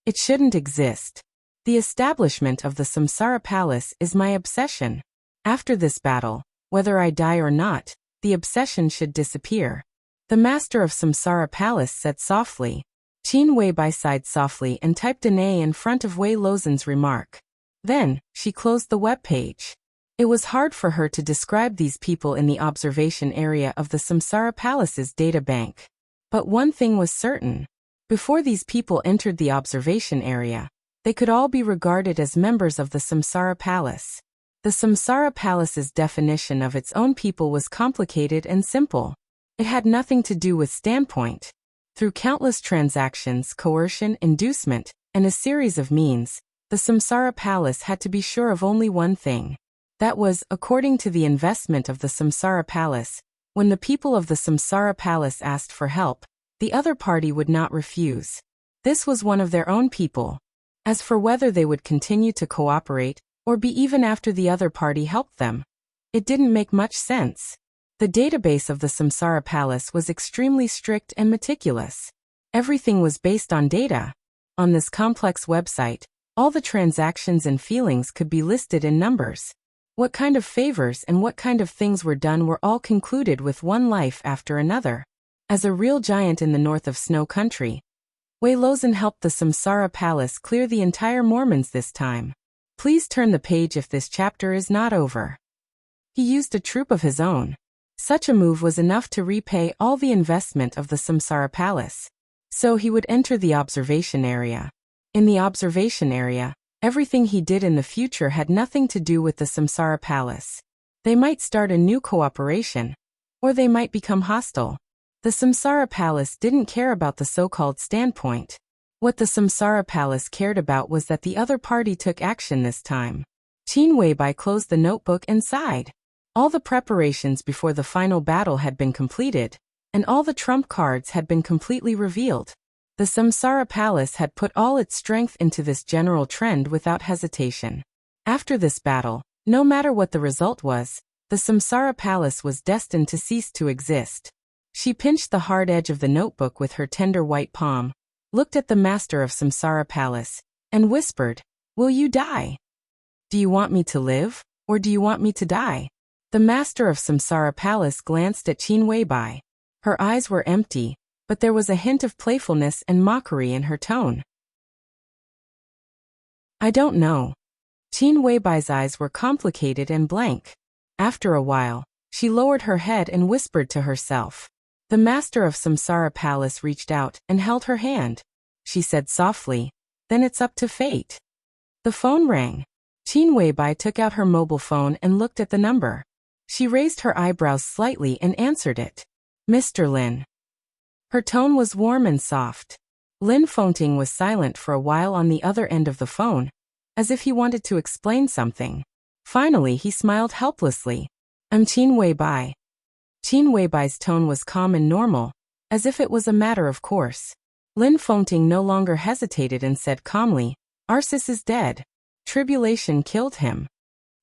It shouldn't exist. The establishment of the Samsara Palace is my obsession. After this battle, whether I die or not, the obsession should disappear." The master of Samsara Palace said softly. Qin Weibai sighed softly and typed an A in front of Wei Lozen's remark. Then, she closed the web page. It was hard for her to describe these people in the observation area of the Samsara Palace's data bank. But one thing was certain. Before these people entered the observation area, they could all be regarded as members of the Samsara Palace. The Samsara Palace's definition of its own people was complicated and simple. It had nothing to do with standpoint. Through countless transactions, coercion, inducement, and a series of means, the Samsara Palace had to be sure of only one thing. That was, according to the investment of the Samsara Palace, when the people of the Samsara Palace asked for help, the other party would not refuse. This was one of their own people. As for whether they would continue to cooperate, or be even after the other party helped them, it didn't make much sense. The database of the Samsara Palace was extremely strict and meticulous. Everything was based on data. On this complex website, all the transactions and feelings could be listed in numbers. What kind of favors and what kind of things were done were all concluded with one life after another. As a real giant in the north of Snow Country, Wei Lozen helped the Samsara Palace clear the entire Mormons this time. Please turn the page if this chapter is not over. He used a troop of his own. Such a move was enough to repay all the investment of the Samsara Palace. So he would enter the observation area. In the observation area, everything he did in the future had nothing to do with the Samsara Palace. They might start a new cooperation, or they might become hostile. The Samsara Palace didn't care about the so-called standpoint. What the Samsara Palace cared about was that the other party took action this time. Qin Weibai closed the notebook and sighed. All the preparations before the final battle had been completed, and all the trump cards had been completely revealed. The Samsara Palace had put all its strength into this general trend without hesitation. After this battle, no matter what the result was, the Samsara Palace was destined to cease to exist. She pinched the hard edge of the notebook with her tender white palm, looked at the master of Samsara Palace, and whispered, "Will you die? Do you want me to live, or do you want me to die?" The master of Samsara Palace glanced at Qin Weibai. Her eyes were empty, but there was a hint of playfulness and mockery in her tone. "I don't know." Qin Weibai's eyes were complicated and blank. After a while, she lowered her head and whispered to herself. The master of Samsara Palace reached out and held her hand. She said softly, "Then it's up to fate." The phone rang. Qin Weibai took out her mobile phone and looked at the number. She raised her eyebrows slightly and answered it. "Mr. Lin." Her tone was warm and soft. Lin Fengting was silent for a while on the other end of the phone, as if he wanted to explain something. Finally, he smiled helplessly. I'm Qin Weibai. Qin Weibai's tone was calm and normal, as if it was a matter of course. Lin Fengting no longer hesitated and said calmly, Arsis is dead. Tribulation killed him.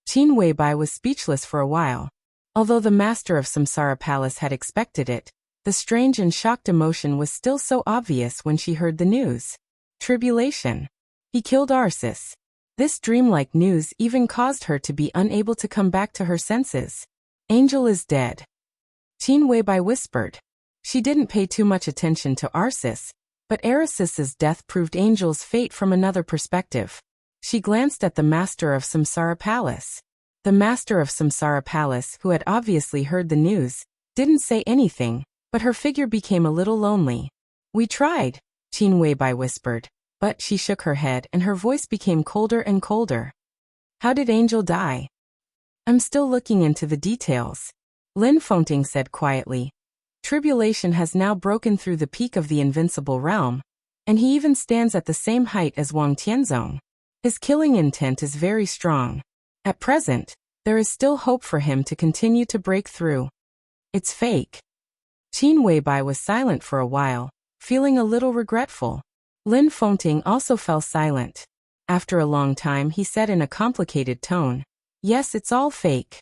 Qin Weibai was speechless for a while. Although the master of Samsara Palace had expected it, the strange and shocked emotion was still so obvious when she heard the news. Tribulation. He killed Arsis. This dreamlike news even caused her to be unable to come back to her senses. Angel is dead. Qin Weibai whispered. She didn't pay too much attention to Arsis, but Arisis's death proved Angel's fate from another perspective. She glanced at the master of Samsara Palace. The master of Samsara Palace, who had obviously heard the news, didn't say anything, but her figure became a little lonely. We tried, Qin Weibai whispered, but she shook her head and her voice became colder and colder. How did Angel die? I'm still looking into the details. Lin Fengting said quietly. Tribulation has now broken through the peak of the invincible realm, and he even stands at the same height as Wang Tianzong. His killing intent is very strong. At present, there is still hope for him to continue to break through. It's fake. Qin Weibai was silent for a while, feeling a little regretful. Lin Fengting also fell silent. After a long time he said in a complicated tone, Yes, it's all fake.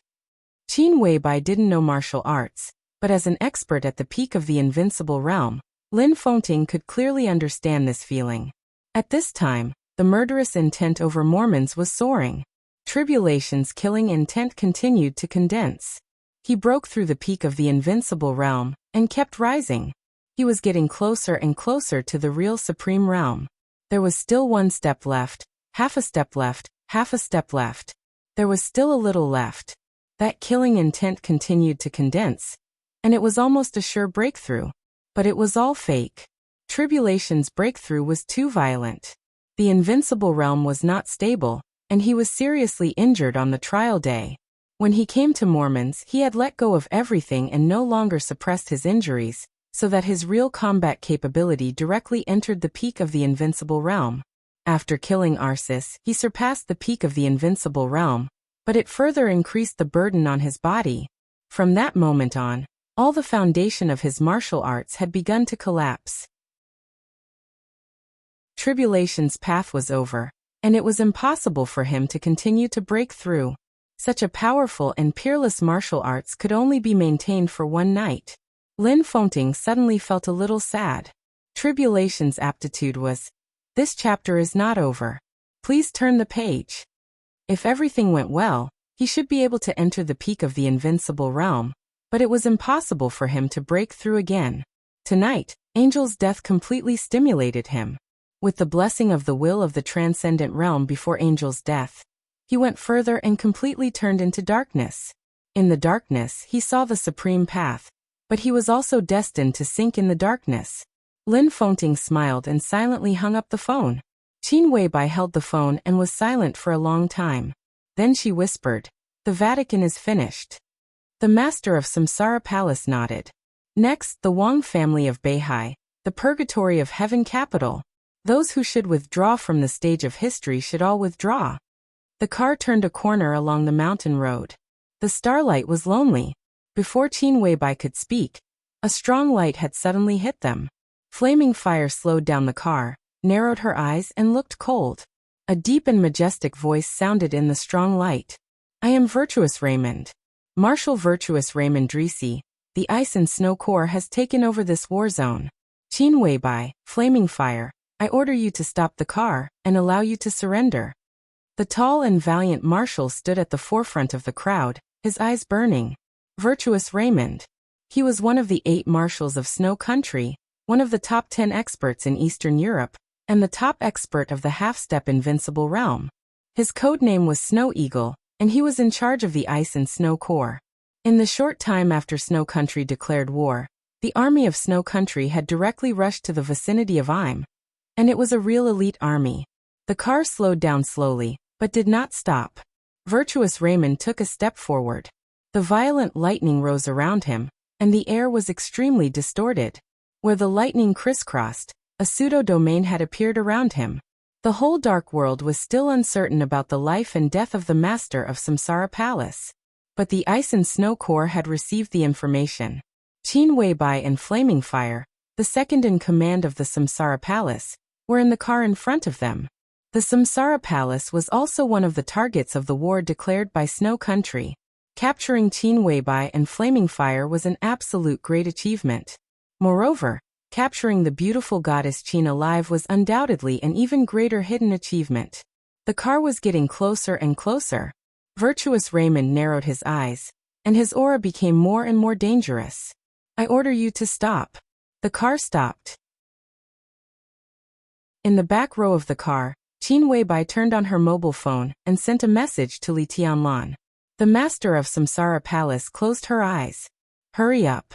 Qin Weibai didn't know martial arts, but as an expert at the peak of the invincible realm, Lin Fengting could clearly understand this feeling. At this time, the murderous intent over Mormons was soaring. Tribulation's killing intent continued to condense. He broke through the peak of the invincible realm and kept rising. He was getting closer and closer to the real supreme realm. There was still one step left, half a step left, half a step left. There was still a little left. That killing intent continued to condense, and it was almost a sure breakthrough. But it was all fake. Tribulation's breakthrough was too violent. The invincible realm was not stable, and he was seriously injured on the trial day. When he came to Mormons, he had let go of everything and no longer suppressed his injuries, so that his real combat capability directly entered the peak of the invincible realm. After killing Arsis, he surpassed the peak of the invincible realm, but it further increased the burden on his body. From that moment on, all the foundation of his martial arts had begun to collapse. Tribulation's path was over, and it was impossible for him to continue to break through. Such a powerful and peerless martial arts could only be maintained for one night. Lin Fengting suddenly felt a little sad. Tribulation's aptitude was, This chapter is not over. Please turn the page. If everything went well, he should be able to enter the peak of the invincible realm, but it was impossible for him to break through again. Tonight, Angel's death completely stimulated him. With the blessing of the will of the transcendent realm before Angel's death, he went further and completely turned into darkness. In the darkness, he saw the supreme path, but he was also destined to sink in the darkness. Lin Fengting smiled and silently hung up the phone. Qin Weibai held the phone and was silent for a long time. Then she whispered, The Vatican is finished. The master of Samsara Palace nodded. Next, the Wang family of Beihai, the purgatory of heaven capital. Those who should withdraw from the stage of history should all withdraw. The car turned a corner along the mountain road. The starlight was lonely. Before Qin Weibai could speak, a strong light had suddenly hit them. Flaming fire slowed down the car, narrowed her eyes and looked cold. A deep and majestic voice sounded in the strong light. I am Virtuous Raymond. Marshal Virtuous Raymond Drisi, the Ice and Snow Corps has taken over this war zone. Qin Weibai, Flaming Fire, I order you to stop the car and allow you to surrender. The tall and valiant marshal stood at the forefront of the crowd, his eyes burning. Virtuous Raymond. He was one of the 8 marshals of Snow Country, one of the top 10 experts in Eastern Europe, and the top expert of the half-step invincible realm. His code name was Snow Eagle, and he was in charge of the Ice and Snow Corps. In the short time after Snow Country declared war, the army of Snow Country had directly rushed to the vicinity of Im, and it was a real elite army. The car slowed down slowly, but did not stop. Virtuous Raymond took a step forward. The violent lightning rose around him, and the air was extremely distorted. Where the lightning crisscrossed, a pseudo-domain had appeared around him. The whole dark world was still uncertain about the life and death of the master of Samsara Palace. But the Ice and Snow Corps had received the information. Qin Weibai and Flaming Fire, the second in command of the Samsara Palace, were in the car in front of them. The Samsara Palace was also one of the targets of the war declared by Snow Country. Capturing Qin Weibai and Flaming Fire was an absolute great achievement. Moreover, capturing the beautiful goddess Qin alive was undoubtedly an even greater hidden achievement. The car was getting closer and closer. Virtuous Raymond narrowed his eyes, and his aura became more and more dangerous. "I order you to stop." The car stopped. In the back row of the car, Qin Weibai turned on her mobile phone and sent a message to Li Tianlan. The master of Samsara Palace closed her eyes. "Hurry up,"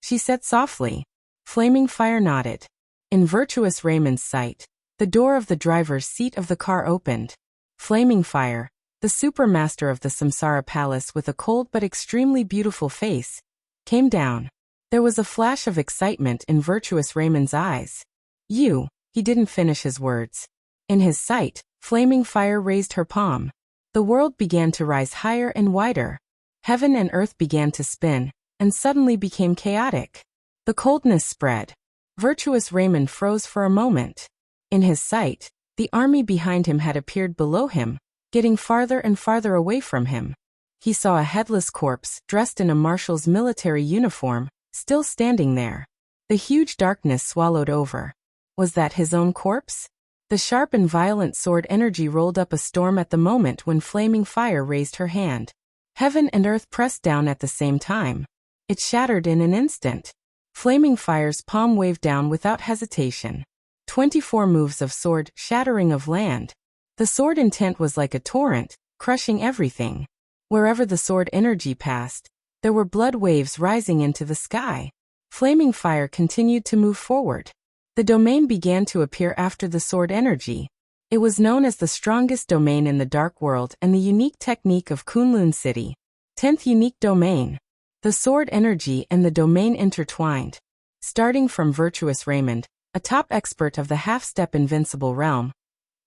she said softly. Flaming Fire nodded. In Virtuous Raymond's sight, the door of the driver's seat of the car opened. Flaming Fire, the supermaster of the Samsara Palace with a cold but extremely beautiful face, came down. There was a flash of excitement in Virtuous Raymond's eyes. "You," he didn't finish his words. In his sight, Flaming Fire raised her palm. The world began to rise higher and wider. Heaven and earth began to spin, and suddenly became chaotic. The coldness spread. Virtuous Raymond froze for a moment. In his sight, the army behind him had appeared below him, getting farther and farther away from him. He saw a headless corpse, dressed in a marshal's military uniform, still standing there. The huge darkness swallowed over. Was that his own corpse? The sharp and violent sword energy rolled up a storm at the moment when Flaming Fire raised her hand. Heaven and earth pressed down at the same time. It shattered in an instant. Flaming Fire's palm waved down without hesitation. 24 moves of sword, shattering of land. The sword intent was like a torrent, crushing everything. Wherever the sword energy passed, there were blood waves rising into the sky. Flaming Fire continued to move forward. The domain began to appear after the sword energy. It was known as the strongest domain in the dark world and the unique technique of Kunlun City. 10th unique domain. The sword energy and the domain intertwined. Starting from Virtuous Raymond, a top expert of the half-step invincible realm,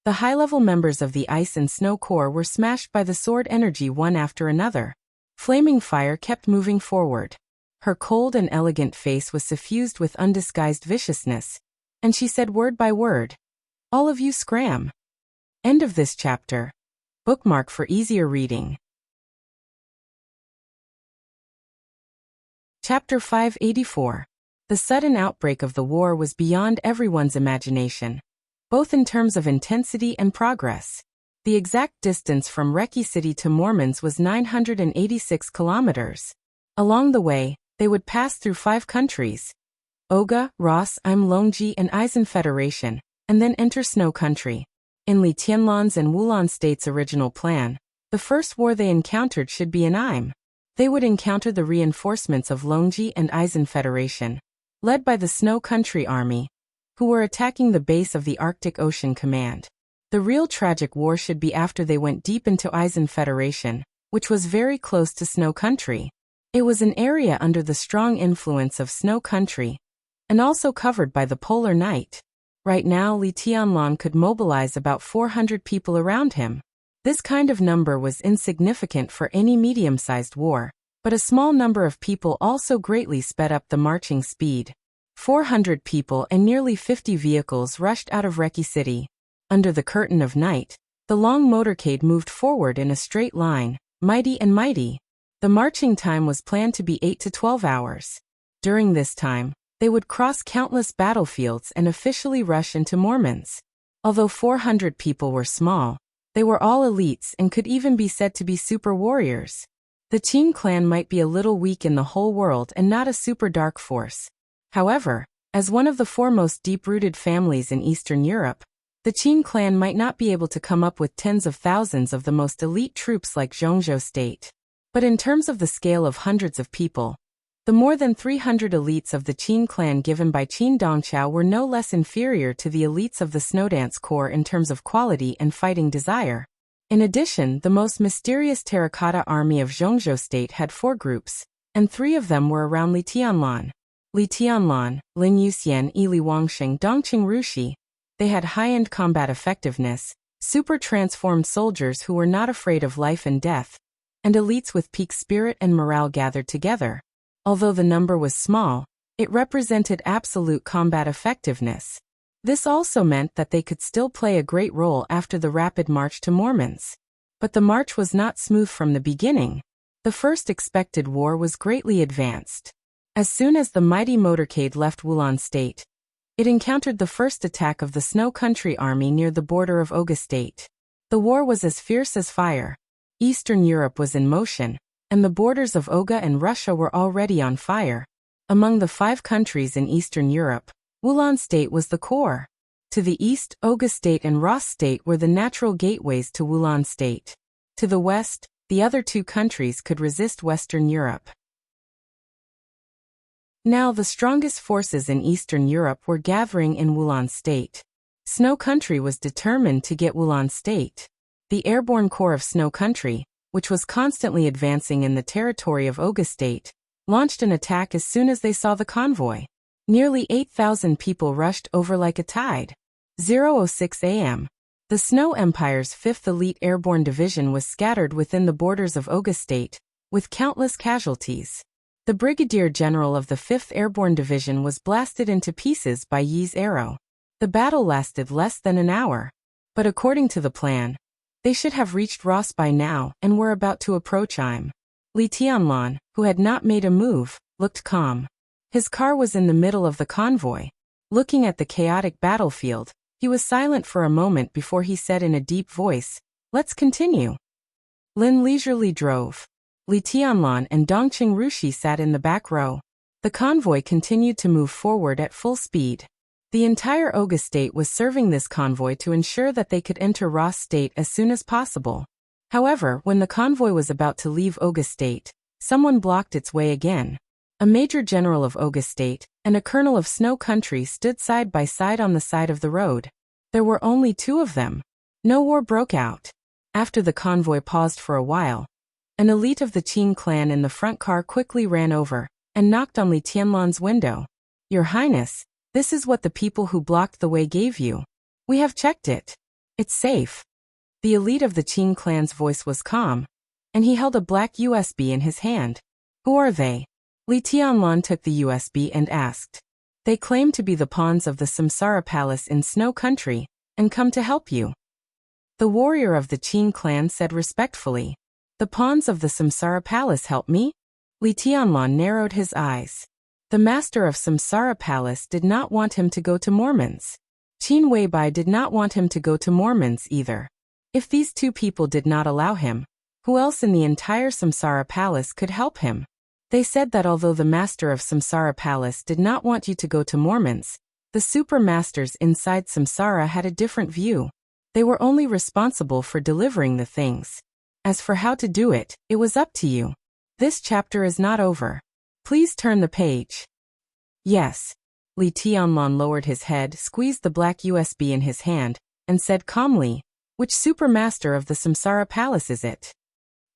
the high-level members of the Ice and Snow Corps were smashed by the sword energy one after another. Flaming Fire kept moving forward. Her cold and elegant face was suffused with undisguised viciousness, and she said word by word, "All of you scram." End of this chapter. Bookmark for easier reading. Chapter 584. The sudden outbreak of the war was beyond everyone's imagination, both in terms of intensity and progress. The exact distance from Reki City to Mormons was 986 kilometers. Along the way, they would pass through 5 countries: Oga, Ross, Longji, and Eisen Federation, and then enter Snow Country. In Li Tianlan's and Wulan State's original plan, the first war they encountered should be in Im. They would encounter the reinforcements of Longji and Eisen Federation, led by the Snow Country Army, who were attacking the base of the Arctic Ocean Command. The real tragic war should be after they went deep into Eisen Federation, which was very close to Snow Country. It was an area under the strong influence of Snow Country, and also covered by the polar night. Right now Li Tianlan could mobilize about 400 people around him. This kind of number was insignificant for any medium-sized war, but a small number of people also greatly sped up the marching speed. 400 people and nearly 50 vehicles rushed out of Reki City. Under the curtain of night, the long motorcade moved forward in a straight line, mighty and mighty. The marching time was planned to be 8 to 12 hours. During this time, they would cross countless battlefields and officially rush into Mormons. Although 400 people were small, they were all elites and could even be said to be super warriors. The Qin clan might be a little weak in the whole world and not a super dark force. However, as one of the foremost deep-rooted families in Eastern Europe, the Qin clan might not be able to come up with tens of thousands of the most elite troops like Zhongzhou State. But in terms of the scale of hundreds of people, the more than 300 elites of the Qin clan given by Qin Dongqiao were no less inferior to the elites of the Snowdance Corps in terms of quality and fighting desire. In addition, the most mysterious terracotta army of Zhongzhou State had 4 groups, and 3 of them were around Li Tianlan. Li Tianlan, Lin Yuxian, Li Wangsheng, Dongqing Rushi, They had high-end combat effectiveness, super transformed soldiers who were not afraid of life and death, and elites with peak spirit and morale gathered together. Although the number was small, it represented absolute combat effectiveness. This also meant that they could still play a great role after the rapid march to Mormons. But the march was not smooth from the beginning. The first expected war was greatly advanced. As soon as the mighty motorcade left Wulon State, it encountered the first attack of the Snow Country army near the border of Oga State. The war was as fierce as fire. Eastern Europe was in motion, and the borders of Oga and Russia were already on fire. Among the 5 countries in Eastern Europe, Wulon State was the core. To the east, Oga State and Ross State were the natural gateways to Wulon State. To the west, the other 2 countries could resist Western Europe. Now the strongest forces in Eastern Europe were gathering in Wulon State. Snow Country was determined to get Wulon State. The airborne corps of Snow Country, which was constantly advancing in the territory of Oga State, launched an attack as soon as they saw the convoy. Nearly 8,000 people rushed over like a tide. 06 a.m. The Snow Empire's 5th Elite Airborne Division was scattered within the borders of Oga State, with countless casualties. The Brigadier General of the 5th Airborne Division was blasted into pieces by Yi's arrow. The battle lasted less than an hour. But according to the plan, they should have reached Ross by now and were about to approach Im. Li Tianlan, who had not made a move, looked calm. His car was in the middle of the convoy. Looking at the chaotic battlefield, he was silent for a moment before he said in a deep voice, "Let's continue." Lin leisurely drove. Li Tianlan and Dongqing Rushi sat in the back row. The convoy continued to move forward at full speed. The entire Oga State was serving this convoy to ensure that they could enter Ross State as soon as possible. However, when the convoy was about to leave Oga State, someone blocked its way again. A major general of Oga State and a colonel of Snow Country stood side by side on the side of the road. There were only 2 of them. No war broke out. After the convoy paused for a while, an elite of the Qing clan in the front car quickly ran over and knocked on Li Tianlan's window. "Your Highness, this is what the people who blocked the way gave you. We have checked it. It's safe." The elite of the Qing clan's voice was calm, and he held a black USB in his hand. "Who are they?" Li Tianlan took the USB and asked. "They claim to be the pawns of the Samsara Palace in Snow Country, and come to help you." The warrior of the Qing clan said respectfully. "The pawns of the Samsara Palace help me?" Li Tianlan narrowed his eyes. The master of Samsara Palace did not want him to go to Mormons. Qin Weibai did not want him to go to Mormons either. If these 2 people did not allow him, who else in the entire Samsara Palace could help him? They said that although the master of Samsara Palace did not want you to go to Mormons, the super masters inside Samsara had a different view. They were only responsible for delivering the things. As for how to do it, it was up to you. This chapter is not over. Please turn the page. Yes. Li Tianlan lowered his head, squeezed the black USB in his hand, and said calmly, "Which supermaster of the Samsara Palace is it?"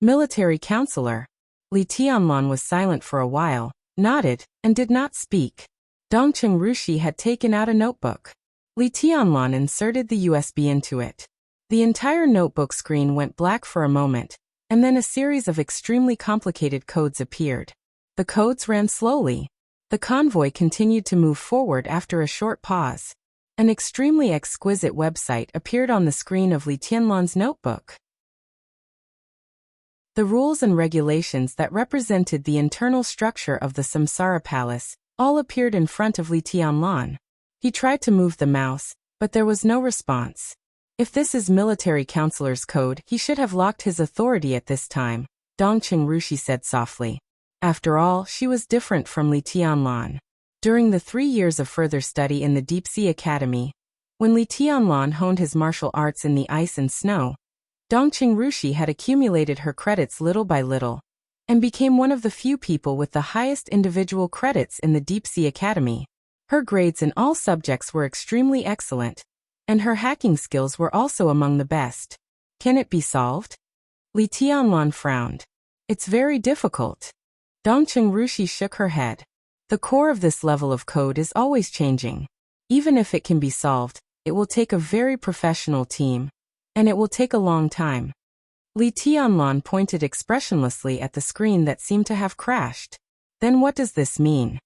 "Military counselor." Li Tianlan was silent for a while, nodded, and did not speak. Dongqing Rushi had taken out a notebook. Li Tianlan inserted the USB into it. The entire notebook screen went black for a moment, and then a series of extremely complicated codes appeared. The codes ran slowly. The convoy continued to move forward after a short pause. An extremely exquisite website appeared on the screen of Li Tianlan's notebook. The rules and regulations that represented the internal structure of the Samsara Palace all appeared in front of Li Tianlan. He tried to move the mouse, but there was no response. If this is military counselor's code, he should have locked his authority at this time, Dongqing Rushi said softly. After all, she was different from Li Tianlan. During the 3 years of further study in the Deep Sea Academy, when Li Tianlan honed his martial arts in the ice and snow, Dongqing Rushi had accumulated her credits little by little, and became one of the few people with the highest individual credits in the Deep Sea Academy. Her grades in all subjects were extremely excellent, and her hacking skills were also among the best. Can it be solved? Li Tianlan frowned. It's very difficult. Dongqing Rushi shook her head. The core of this level of code is always changing. Even if it can be solved, It will take a very professional team. And it will take a long time. Li Tianlan pointed expressionlessly at the screen that seemed to have crashed. Then what does this mean?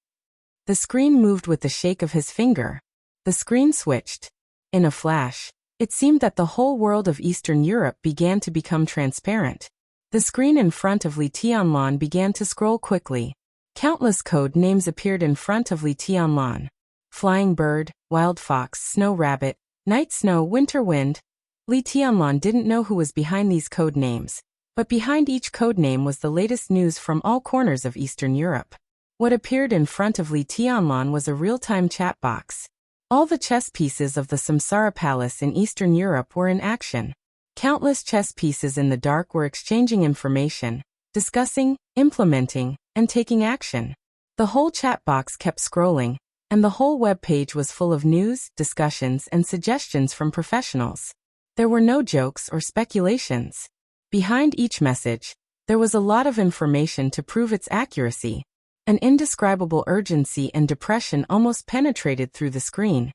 The screen moved with the shake of his finger. The screen switched. In a flash, it seemed that the whole world of Eastern Europe began to become transparent. The screen in front of Li Tianlan began to scroll quickly. Countless code names appeared in front of Li Tianlan. Flying bird, wild fox, snow rabbit, night snow, winter wind. Li Tianlan didn't know who was behind these code names, but behind each code name was the latest news from all corners of Eastern Europe. What appeared in front of Li Tianlan was a real-time chat box. All the chess pieces of the Samsara Palace in Eastern Europe were in action. Countless chess pieces in the dark were exchanging information, discussing, implementing, and taking action. The whole chat box kept scrolling, and the whole web page was full of news, discussions, and suggestions from professionals. There were no jokes or speculations. Behind each message, there was a lot of information to prove its accuracy. An indescribable urgency and depression almost penetrated through the screen,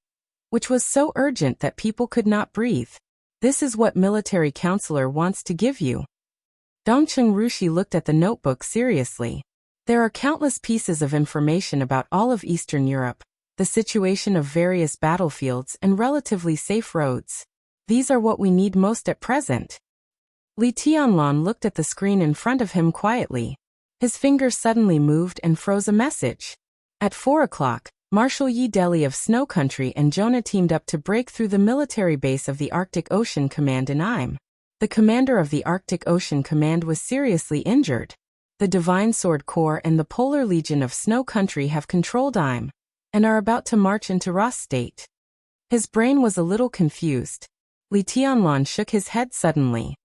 which was so urgent that people could not breathe. This is what military counselor wants to give you. Dongcheng Rushi looked at the notebook seriously. There are countless pieces of information about all of Eastern Europe, the situation of various battlefields and relatively safe roads. These are what we need most at present. Li Tianlan looked at the screen in front of him quietly. His fingers suddenly moved and froze a message. At 4 o'clock, Marshal Yi Deli of Snow Country and Jonah teamed up to break through the military base of the Arctic Ocean Command in Im. The commander of the Arctic Ocean Command was seriously injured. The Divine Sword Corps and the Polar Legion of Snow Country have controlled Im, and are about to march into Ross State. His brain was a little confused. Li Tianlan shook his head suddenly.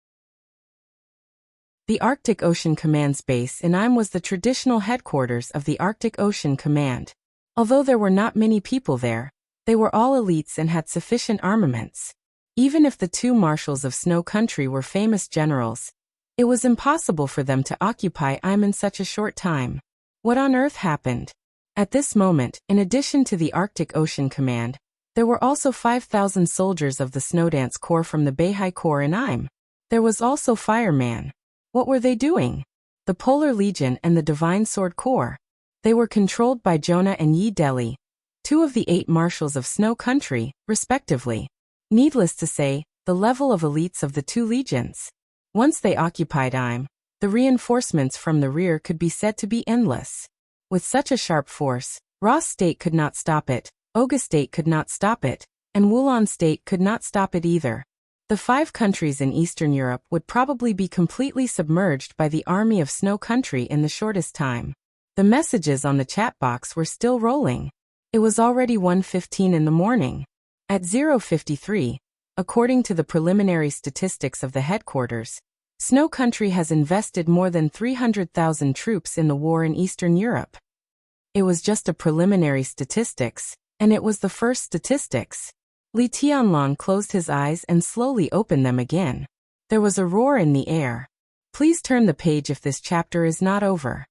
The Arctic Ocean Command's base in Im was the traditional headquarters of the Arctic Ocean Command. Although there were not many people there, they were all elites and had sufficient armaments. Even if the two marshals of Snow Country were famous generals, it was impossible for them to occupy Im in such a short time. What on earth happened? At this moment, in addition to the Arctic Ocean Command, there were also 5,000 soldiers of the Snowdance Corps from the Beihai Corps in Im. There was also Fireman. What were they doing? The Polar Legion and the Divine Sword Corps. They were controlled by Jonah and Yi Deli, 2 of the 8 marshals of Snow Country, respectively. Needless to say, the level of elites of the 2 legions. Once they occupied Im, the reinforcements from the rear could be said to be endless. With such a sharp force, Ross State could not stop it, Oga State could not stop it, and Wulon State could not stop it either. The 5 countries in Eastern Europe would probably be completely submerged by the army of Snow Country in the shortest time. The messages on the chat box were still rolling. It was already 1:15 in the morning. At 0:53, according to the preliminary statistics of the headquarters, Snow Country has invested more than 300,000 troops in the war in Eastern Europe. It was just a preliminary statistics, and it was the first statistics. Li Tianlan closed his eyes and slowly opened them again. There was a roar in the air. Please turn the page if this chapter is not over.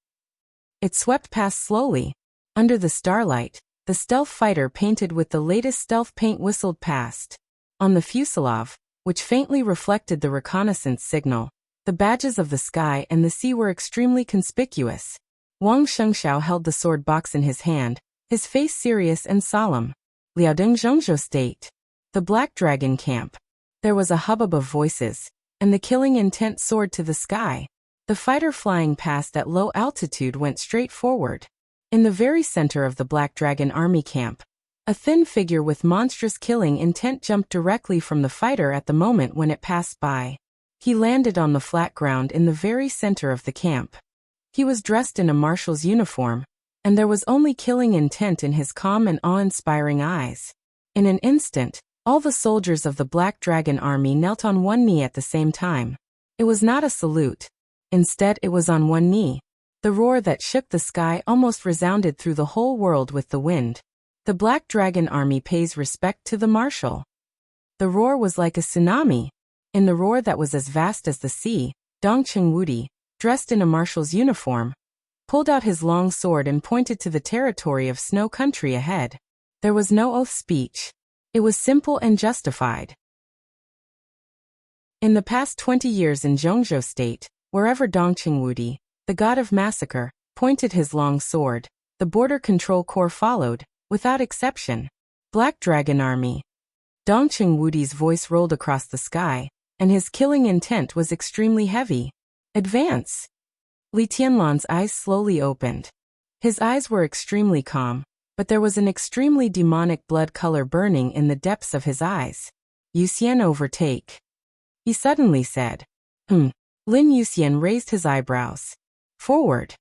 It swept past slowly. Under the starlight, the stealth fighter painted with the latest stealth paint whistled past. On the fuselage, which faintly reflected the reconnaissance signal, the badges of the sky and the sea were extremely conspicuous. Wang Shengxiao held the sword box in his hand, his face serious and solemn. Liaodong Zhongzhou State. The Black Dragon Camp. There was a hubbub of voices, and the killing intent soared to the sky. The fighter flying past at low altitude went straight forward. In the very center of the Black Dragon Army camp, a thin figure with monstrous killing intent jumped directly from the fighter at the moment when it passed by. He landed on the flat ground in the very center of the camp. He was dressed in a marshal's uniform, and there was only killing intent in his calm and awe-inspiring eyes. In an instant, all the soldiers of the Black Dragon Army knelt on one knee at the same time. It was not a salute. Instead, it was on one knee. The roar that shook the sky almost resounded through the whole world with the wind. The Black Dragon Army pays respect to the marshal. The roar was like a tsunami. In the roar that was as vast as the sea, Dongcheng Wudi, dressed in a marshal's uniform, pulled out his long sword and pointed to the territory of Snow Country ahead. There was no oath speech. It was simple and justified. In the past 20 years in Zhongzhou State, wherever Dongqingwudi, the god of massacre, pointed his long sword, the Border Control Corps followed, without exception. Black Dragon Army. Dongqingwudi's voice rolled across the sky, and his killing intent was extremely heavy. Advance! Li Tianlan's eyes slowly opened. His eyes were extremely calm, but there was an extremely demonic blood color burning in the depths of his eyes. Yuxian overtake. He suddenly said. Lin Yuxian raised his eyebrows. Forward.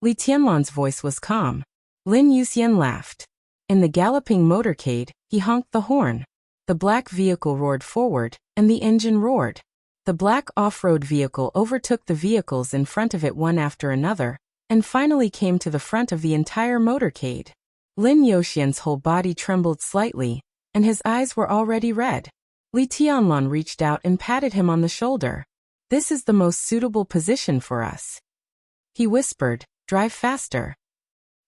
Li Tianlan's voice was calm. Lin Yuxian laughed. In the galloping motorcade, he honked the horn. The black vehicle roared forward, and the engine roared. The black off-road vehicle overtook the vehicles in front of it one after another, and finally came to the front of the entire motorcade. Lin Yuxian's whole body trembled slightly, and his eyes were already red. Li Tianlan reached out and patted him on the shoulder. This is the most suitable position for us. He whispered, drive faster.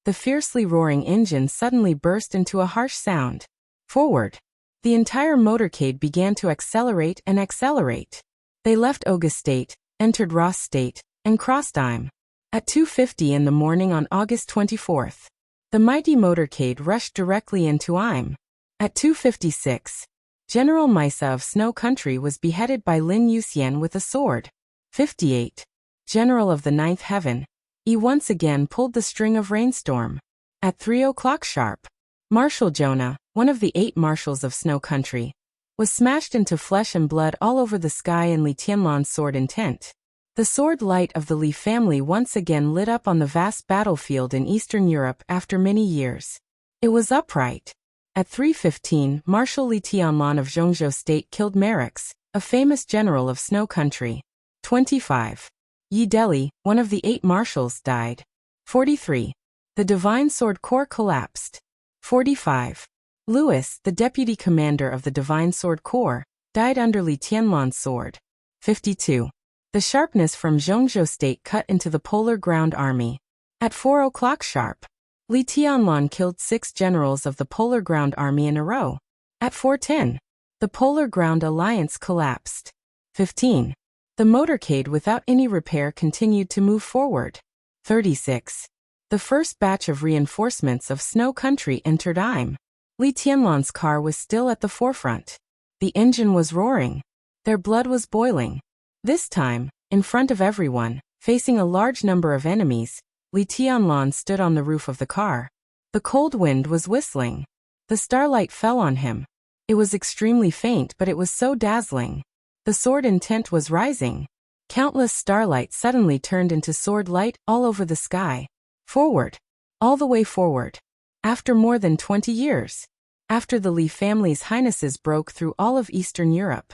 The fiercely roaring engine suddenly burst into a harsh sound. Forward. The entire motorcade began to accelerate and accelerate. They left Oga State, entered Ross State, and crossed Ime. At 2:50 in the morning on August 24th, the mighty motorcade rushed directly into Ime. At 2:56, General Misa of Snow Country was beheaded by Lin Yuxian with a sword. 58. General of the Ninth Heaven. He once again pulled the string of rainstorm. At 3 o'clock sharp, Marshal Jonah, one of the 8 marshals of Snow Country, was smashed into flesh and blood all over the sky in Li Tianlan's sword intent. The sword light of the Li family once again lit up on the vast battlefield in Eastern Europe after many years. It was upright. At 3:15, Marshal Li Tianlan of Zhongzhou State killed Merix, a famous general of Snow Country. 25. Yi Deli, one of the 8 marshals, died. 43. The Divine Sword Corps collapsed. 45. Louis, the deputy commander of the Divine Sword Corps, died under Li Tianlan's sword. 52. The sharpness from Zhongzhou State cut into the Polar Ground Army. At 4 o'clock sharp, Li Tianlan killed 6 generals of the Polar Ground Army in a row. At 4:10, the Polar Ground Alliance collapsed. 15. The motorcade without any repair continued to move forward. 36. The first batch of reinforcements of Snow Country entered Ime. Li Tianlan's car was still at the forefront. The engine was roaring. Their blood was boiling. This time, in front of everyone, facing a large number of enemies, Li Tianlan stood on the roof of the car. The cold wind was whistling. The starlight fell on him. It was extremely faint, but it was so dazzling. The sword intent was rising. Countless starlight suddenly turned into sword light all over the sky. Forward. All the way forward. After more than 20 years. After the Li family's highnesses broke through all of Eastern Europe.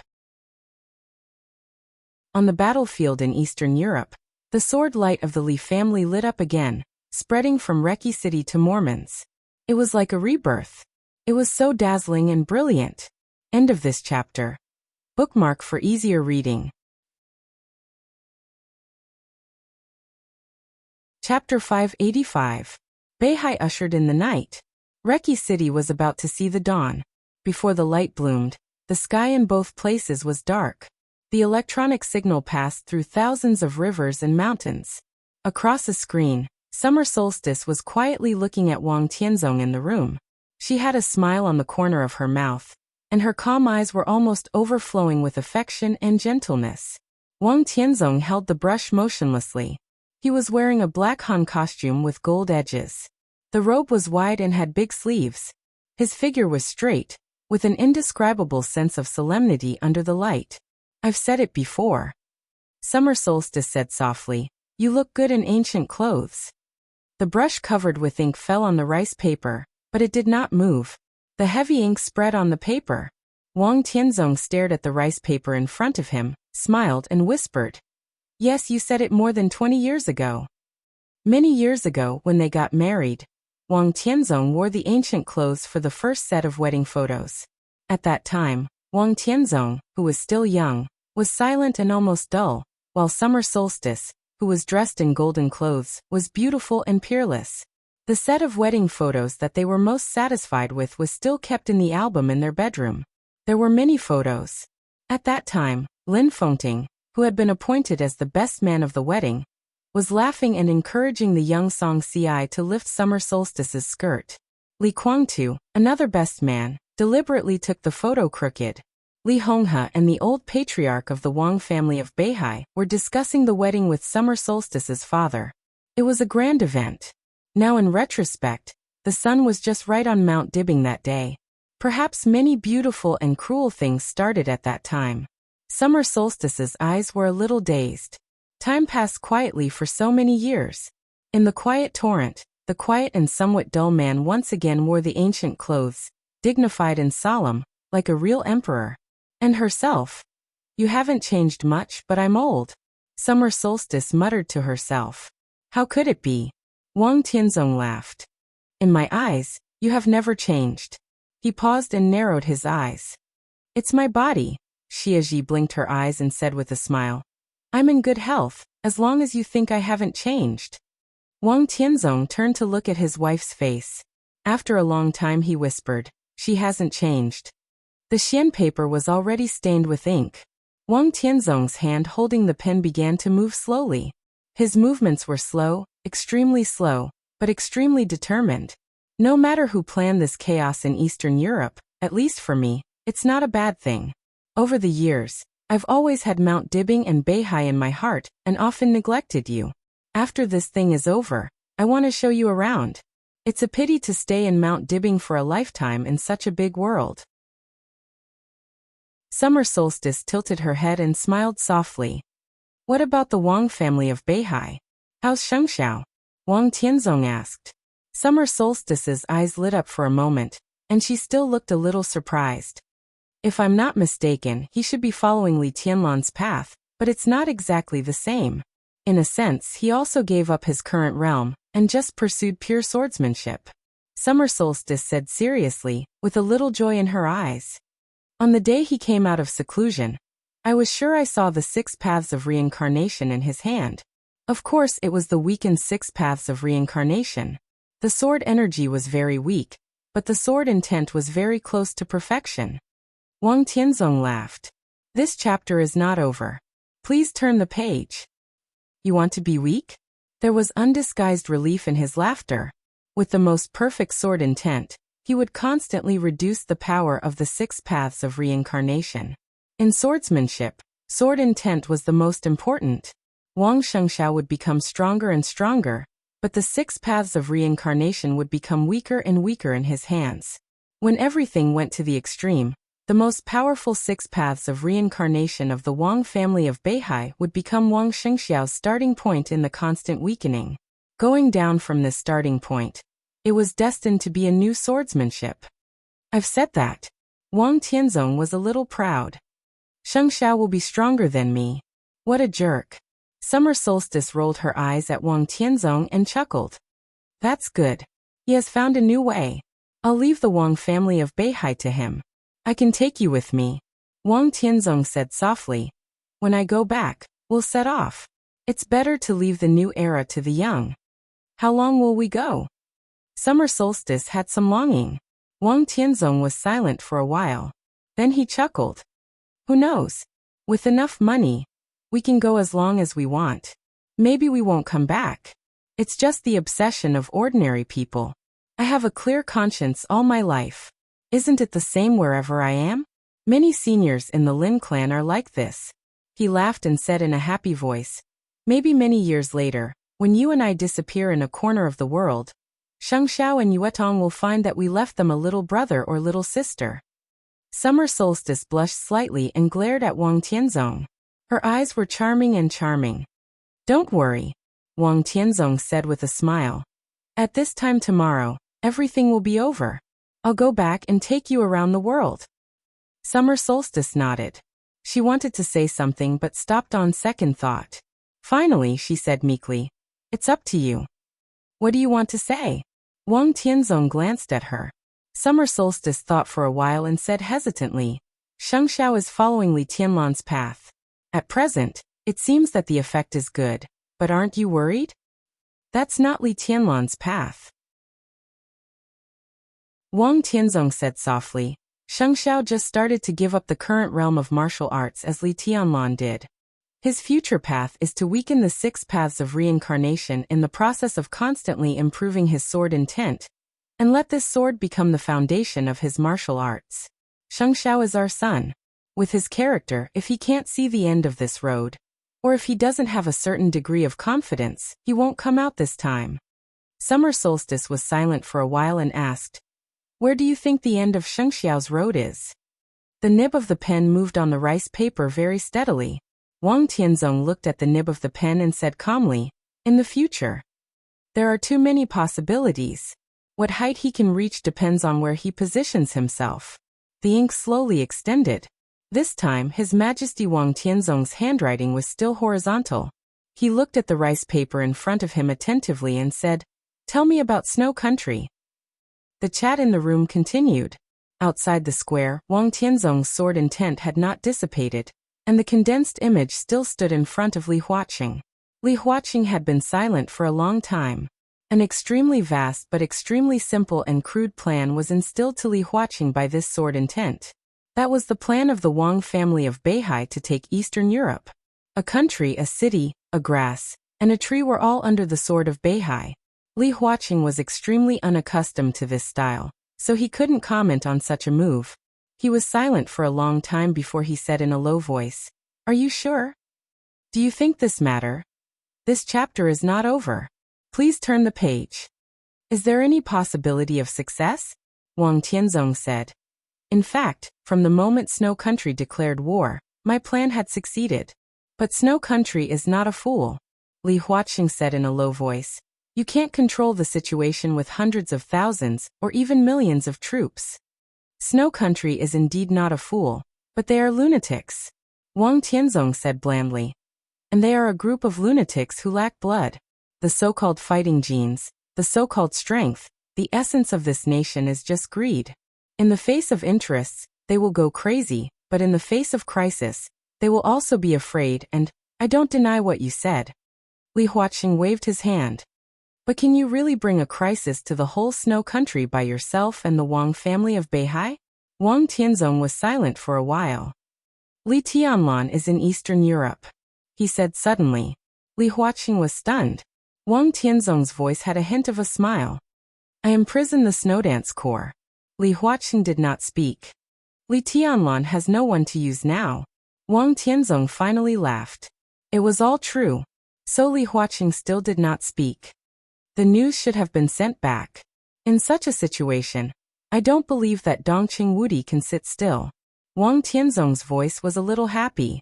On the battlefield in Eastern Europe, the sword light of the Li family lit up again, spreading from Reki City to Mormons. It was like a rebirth. It was so dazzling and brilliant. End of this chapter. Bookmark for easier reading. Chapter 585. Beihai ushered in the night. Reki City was about to see the dawn. Before the light bloomed, the sky in both places was dark. The electronic signal passed through thousands of rivers and mountains. Across a screen, Summer Solstice was quietly looking at Wang Tianzong in the room. She had a smile on the corner of her mouth, and her calm eyes were almost overflowing with affection and gentleness. Wang Tianzong held the brush motionlessly. He was wearing a black Han costume with gold edges. The robe was wide and had big sleeves. His figure was straight, with an indescribable sense of solemnity under the light. I've said it before. Summer Solstice said softly, you look good in ancient clothes. The brush covered with ink fell on the rice paper, but it did not move. The heavy ink spread on the paper. Wang Tianzong stared at the rice paper in front of him, smiled and whispered. Yes, you said it more than 20 years ago. Many years ago, when they got married, Wang Tianzong wore the ancient clothes for the first set of wedding photos. At that time, Wang Tianzong, who was still young, was silent and almost dull, while Summer Solstice, who was dressed in golden clothes, was beautiful and peerless. The set of wedding photos that they were most satisfied with was still kept in the album in their bedroom. There were many photos. At that time, Lin Fengting, who had been appointed as the best man of the wedding, was laughing and encouraging the young Song Si to lift Summer Solstice's skirt. Li Guangtu, another best man, deliberately took the photo crooked. Li Honghe and the old patriarch of the Wang family of Beihai were discussing the wedding with Summer Solstice's father. It was a grand event. Now in retrospect, the sun was just right on Mount Dibbing that day. Perhaps many beautiful and cruel things started at that time. Summer Solstice's eyes were a little dazed. Time passed quietly for so many years. In the quiet torrent, the quiet and somewhat dull man once again wore the ancient clothes, dignified and solemn, like a real emperor. And herself? You haven't changed much, but I'm old. Summer Solstice muttered to herself. How could it be? Wang Tianzong laughed. In my eyes, you have never changed. He paused and narrowed his eyes. It's my body. Xie Ji blinked her eyes and said with a smile. I'm in good health, as long as you think I haven't changed. Wang Tianzong turned to look at his wife's face. After a long time he whispered, she hasn't changed. The xian paper was already stained with ink. Wang Tianzong's hand holding the pen began to move slowly. His movements were slow, extremely slow, but extremely determined. No matter who planned this chaos in Eastern Europe, at least for me, it's not a bad thing. Over the years, I've always had Mount Dibbing and Beihai in my heart and often neglected you. After this thing is over, I want to show you around. It's a pity to stay in Mount Dibbing for a lifetime in such a big world. Summer Solstice tilted her head and smiled softly. What about the Wang family of Beihai? How's Shengxiao? Wang Tianzong asked. Summer Solstice's eyes lit up for a moment, and she still looked a little surprised. If I'm not mistaken, he should be following Li Tianlan's path, but it's not exactly the same. In a sense, he also gave up his current realm, and just pursued pure swordsmanship. Summer Solstice said seriously, with a little joy in her eyes. On the day he came out of seclusion, I was sure I saw the 6 paths of reincarnation in his hand. Of course it was the weakened 6 paths of reincarnation. The sword energy was very weak, but the sword intent was very close to perfection. Wang Tianzong laughed. This chapter is not over. Please turn the page. You want to be weak? There was undisguised relief in his laughter. With the most perfect sword intent, he would constantly reduce the power of the 6 paths of reincarnation. In swordsmanship, sword intent was the most important. Wang Shengxiao would become stronger and stronger, but the 6 paths of reincarnation would become weaker and weaker in his hands. When everything went to the extreme, the most powerful 6 paths of reincarnation of the Wang family of Beihai would become Wang Shengxiao's starting point in the constant weakening. Going down from this starting point, it was destined to be a new swordsmanship. I've said that. Wang Tianzong was a little proud. Shengxiao will be stronger than me. What a jerk. Summer Solstice rolled her eyes at Wang Tianzong and chuckled. That's good. He has found a new way. I'll leave the Wang family of Beihai to him. I can take you with me. Wang Tianzong said softly. When I go back, we'll set off. It's better to leave the new era to the young. How long will we go? Summer Solstice had some longing. Wang Tianzong was silent for a while. Then he chuckled. Who knows? With enough money, we can go as long as we want. Maybe we won't come back. It's just the obsession of ordinary people. I have a clear conscience all my life. Isn't it the same wherever I am? Many seniors in the Lin clan are like this. He laughed and said in a happy voice, maybe many years later, when you and I disappear in a corner of the world, Shengxiao and Yuetong will find that we left them a little brother or little sister. Summer Solstice blushed slightly and glared at Wang Tianzong. Her eyes were charming and charming. Don't worry, Wang Tianzong said with a smile. At this time tomorrow, everything will be over. I'll go back and take you around the world. Summer Solstice nodded. She wanted to say something but stopped on second thought. Finally, she said meekly, it's up to you. What do you want to say? Wang Tianzong glanced at her. Summer Solstice thought for a while and said hesitantly, Shengxiao is following Li Tianlan's path. At present, it seems that the effect is good, but aren't you worried? That's not Li Tianlan's path. Wang Tianzong said softly. Sheng Xiao just started to give up the current realm of martial arts as Li Tianlan did. His future path is to weaken the 6 paths of reincarnation in the process of constantly improving his sword intent, and let this sword become the foundation of his martial arts. Sheng Xiao is our son. With his character, if he can't see the end of this road, or if he doesn't have a certain degree of confidence, he won't come out this time. Summer Solstice was silent for a while and asked, "Where do you think the end of Sheng Xiao's road is?" The nib of the pen moved on the rice paper very steadily. Wang Tianzong looked at the nib of the pen and said calmly, "In the future. There are too many possibilities. What height he can reach depends on where he positions himself." The ink slowly extended. This time, His Majesty Wang Tianzong's handwriting was still horizontal. He looked at the rice paper in front of him attentively and said, "Tell me about Snow Country." The chat in the room continued. Outside the square, Wang Tianzong's sword intent had not dissipated, and the condensed image still stood in front of Li Huaqing. Li Huaqing had been silent for a long time. An extremely vast but extremely simple and crude plan was instilled to Li Huaqing by this sword intent. That was the plan of the Wang family of Beihai to take Eastern Europe. A country, a city, a grass, and a tree were all under the sword of Beihai. Li Huaqing was extremely unaccustomed to this style, so he couldn't comment on such a move. He was silent for a long time before he said in a low voice, "Are you sure? Do you think this matter? This chapter is not over. Please turn the page." "Is there any possibility of success?" Wang Tianzong said. "In fact, from the moment Snow Country declared war, my plan had succeeded. But Snow Country is not a fool," Li Huaqing said in a low voice. "You can't control the situation with hundreds of thousands or even millions of troops. Snow Country is indeed not a fool, but they are lunatics," Wang Tianzong said blandly. "And they are a group of lunatics who lack blood. The so-called fighting genes, the so-called strength, the essence of this nation is just greed. In the face of interests, they will go crazy, but in the face of crisis, they will also be afraid and, I don't deny what you said." Li Huaqing waved his hand. "But can you really bring a crisis to the whole Snow Country by yourself and the Wang family of Beihai?" Wang Tianzong was silent for a while. "Li Tianlan is in Eastern Europe," he said suddenly. Li Huaqing was stunned. Wang Tianzong's voice had a hint of a smile. "I imprison the Snowdance Corps." Li Huaqing did not speak. "Li Tianlan has no one to use now." Wang Tianzong finally laughed. It was all true. So Li Huaqing still did not speak. The news should have been sent back. In such a situation, I don't believe that Dongqing Wudi can sit still. Wang Tianzong's voice was a little happy.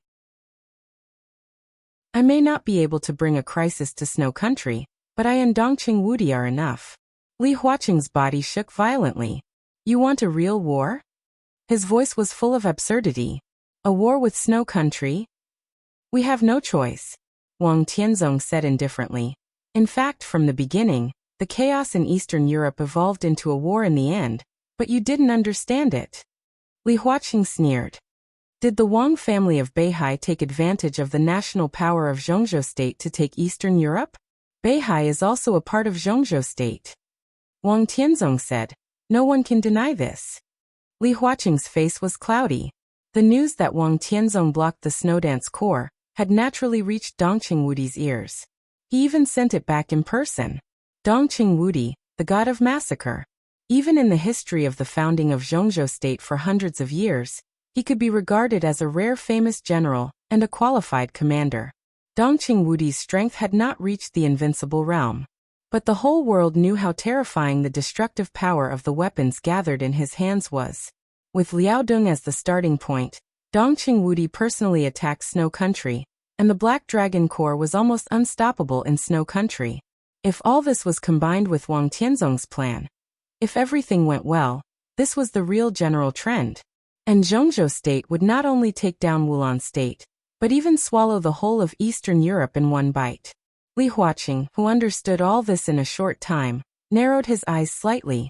"I may not be able to bring a crisis to Snow Country, but I and Dongqing Wudi are enough." Li Huaqing's body shook violently. "You want a real war?" His voice was full of absurdity. "A war with Snow Country? We have no choice," Wang Tianzong said indifferently. "In fact, from the beginning, the chaos in Eastern Europe evolved into a war in the end, but you didn't understand it." Li Huaqing sneered. "Did the Wang family of Beihai take advantage of the national power of Zhongzhou State to take Eastern Europe? Beihai is also a part of Zhongzhou State." Wang Tianzong said. "No one can deny this." Li Huaqing's face was cloudy. The news that Wang Tianzong blocked the Snowdance Corps had naturally reached Dongqing Wudi's ears. He even sent it back in person. Dongqing Wudi, the god of massacre. Even in the history of the founding of Zhongzhou State for hundreds of years, he could be regarded as a rare famous general and a qualified commander. Dongqing Wudi's strength had not reached the invincible realm. But the whole world knew how terrifying the destructive power of the weapons gathered in his hands was. With Liaodong as the starting point, Dongqing Wudi personally attacked Snow Country, and the Black Dragon Corps was almost unstoppable in Snow Country. If all this was combined with Wang Tianzong's plan, if everything went well, this was the real general trend. And Zhongzhou State would not only take down Wulan State, but even swallow the whole of Eastern Europe in one bite. Li Huaqing, who understood all this in a short time, narrowed his eyes slightly.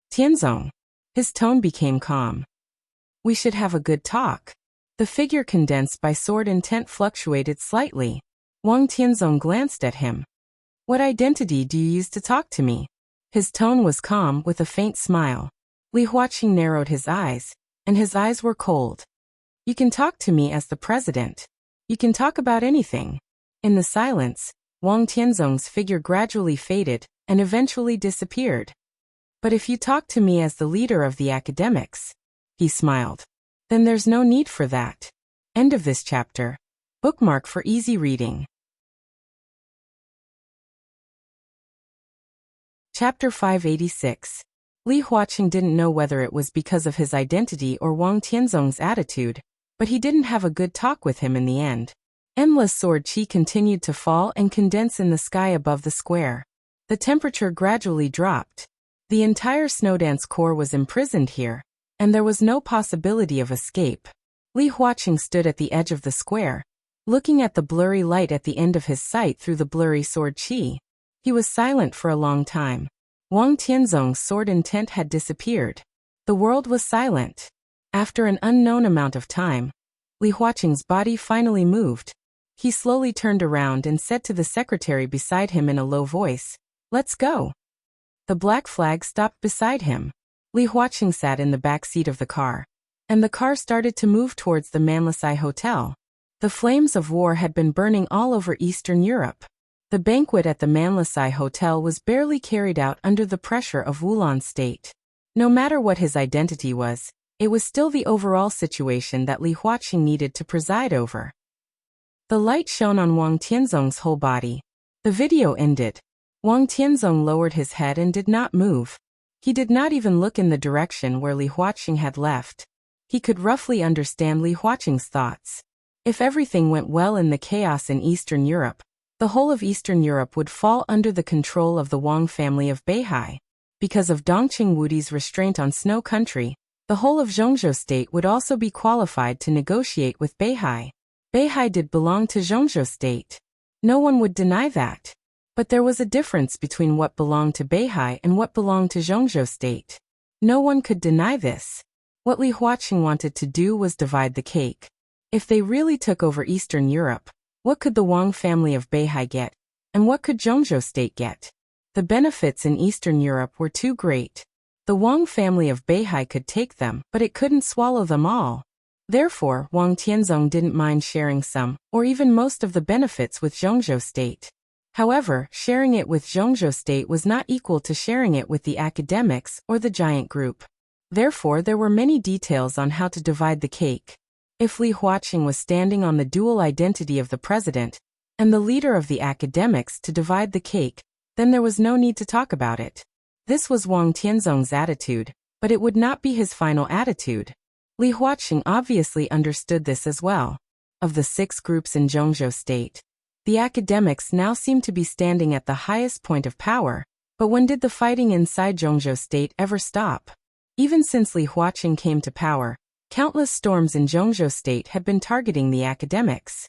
"Tianzong." His tone became calm. "We should have a good talk." The figure condensed by sword intent fluctuated slightly. Wang Tianzong glanced at him. "What identity do you use to talk to me?" His tone was calm with a faint smile. Li Huaqing narrowed his eyes, and his eyes were cold. You can talk to me as the president. You can talk about anything. In the silence, Wang Tianzong's figure gradually faded and eventually disappeared. But if you talk to me as the leader of the academics, he smiled, then there's no need for that. End of this chapter. Bookmark for easy reading. Chapter 586. Li Huaqing didn't know whether it was because of his identity or Wang Tianzong's attitude, but he didn't have a good talk with him in the end. Endless sword qi continued to fall and condense in the sky above the square. The temperature gradually dropped. The entire Snowdance Corps was imprisoned here, and there was no possibility of escape. Li Huaqing stood at the edge of the square, looking at the blurry light at the end of his sight through the blurry sword qi. He was silent for a long time. Wang Tianzong's sword intent had disappeared. The world was silent. After an unknown amount of time, Li Huaqing's body finally moved. He slowly turned around and said to the secretary beside him in a low voice, "Let's go." The black flag stopped beside him. Li Huaqing sat in the back seat of the car, and the car started to move towards the Manlisai Hotel. The flames of war had been burning all over Eastern Europe. The banquet at the Manlisai Hotel was barely carried out under the pressure of Wulan's state. No matter what his identity was, it was still the overall situation that Li Huaqing needed to preside over. The light shone on Wang Tianzong's whole body. The video ended. Wang Tianzong lowered his head and did not move. He did not even look in the direction where Li Huaqing had left. He could roughly understand Li Huaqing's thoughts. If everything went well in the chaos in Eastern Europe, the whole of Eastern Europe would fall under the control of the Wang family of Beihai. Because of Dongqing Wudi's restraint on Snow Country, the whole of Zhongzhou state would also be qualified to negotiate with Beihai. Beihai did belong to Zhongzhou state. No one would deny that. But there was a difference between what belonged to Beihai and what belonged to Zhongzhou state. No one could deny this. What Li Huaqing wanted to do was divide the cake. If they really took over Eastern Europe, what could the Wang family of Beihai get, and what could Zhongzhou state get? The benefits in Eastern Europe were too great. The Wang family of Beihai could take them, but it couldn't swallow them all. Therefore, Wang Tianzong didn't mind sharing some, or even most of the benefits with Zhongzhou state. However, sharing it with Zhongzhou state was not equal to sharing it with the academics or the giant group. Therefore, there were many details on how to divide the cake. If Li Huaqing was standing on the dual identity of the president and the leader of the academics to divide the cake, then there was no need to talk about it. This was Wang Tianzong's attitude, but it would not be his final attitude. Li Huaqing obviously understood this as well. Of the 6 groups in Zhongzhou state, the academics now seemed to be standing at the highest point of power, but when did the fighting inside Zhongzhou state ever stop? Even since Li Huaqing came to power, countless storms in Zhongzhou state had been targeting the academics.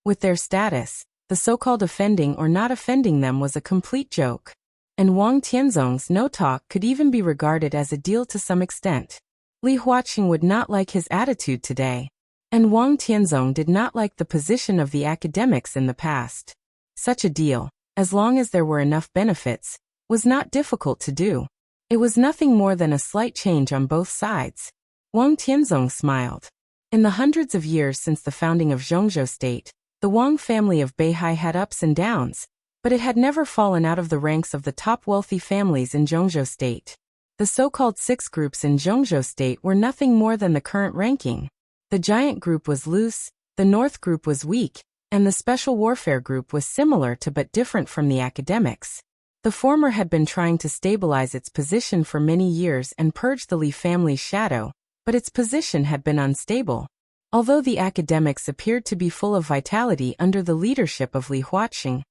With their status, the so-called offending or not offending them was a complete joke. And Wang Tianzong's no talk could even be regarded as a deal to some extent. Li Huaqing would not like his attitude today. And Wang Tianzong did not like the position of the academics in the past. Such a deal, as long as there were enough benefits, was not difficult to do. It was nothing more than a slight change on both sides. Wang Tianzong smiled. In the hundreds of years since the founding of Zhongzhou state, the Wang family of Beihai had ups and downs, but it had never fallen out of the ranks of the top wealthy families in Zhongzhou state. The so-called 6 groups in Zhongzhou state were nothing more than the current ranking. The giant group was loose, the North group was weak, and the special warfare group was similar to but different from the academics. The former had been trying to stabilize its position for many years and purge the Li family's shadow, but its position had been unstable. Although the academics appeared to be full of vitality under the leadership of Li Huaqing,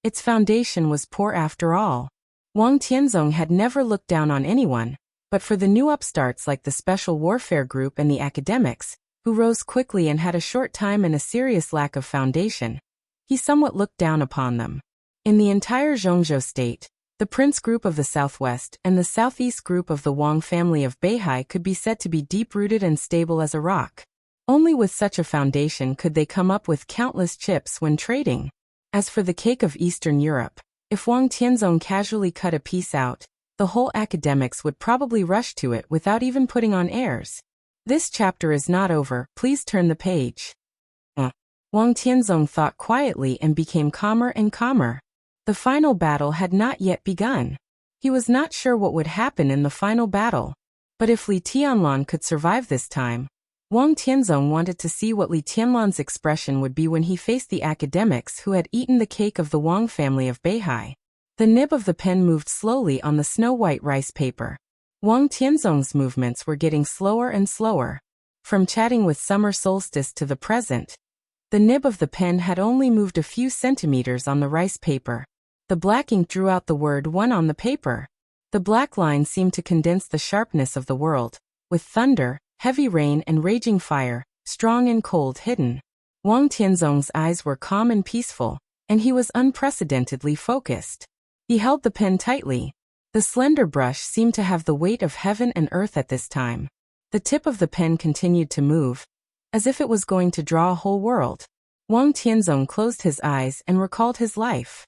its foundation was poor after all. Wang Tianzong had never looked down on anyone, but for the new upstarts like the Special Warfare Group and the academics, who rose quickly and had a short time and a serious lack of foundation, he somewhat looked down upon them. In the entire Zhongzhou state, the Prince Group of the Southwest and the Southeast Group of the Wang family of Beihai could be said to be deep-rooted and stable as a rock. Only with such a foundation could they come up with countless chips when trading. As for the cake of Eastern Europe, if Wang Tianzong casually cut a piece out, the whole academics would probably rush to it without even putting on airs. This chapter is not over, please turn the page. Wang Tianzong thought quietly and became calmer and calmer. The final battle had not yet begun. He was not sure what would happen in the final battle. But if Li Tianlan could survive this time, Wang Tianzong wanted to see what Li Tianlan's expression would be when he faced the academics who had eaten the cake of the Wang family of Beihai. The nib of the pen moved slowly on the snow-white rice paper. Wang Tianzong's movements were getting slower and slower. From chatting with summer solstice to the present, the nib of the pen had only moved a few centimeters on the rice paper. The black ink drew out the word one on the paper. The black line seemed to condense the sharpness of the world, with thunder, heavy rain and raging fire, strong and cold hidden. Wang Tianzong's eyes were calm and peaceful, and he was unprecedentedly focused. He held the pen tightly. The slender brush seemed to have the weight of heaven and earth at this time. The tip of the pen continued to move, as if it was going to draw a whole world. Wang Tianzong closed his eyes and recalled his life.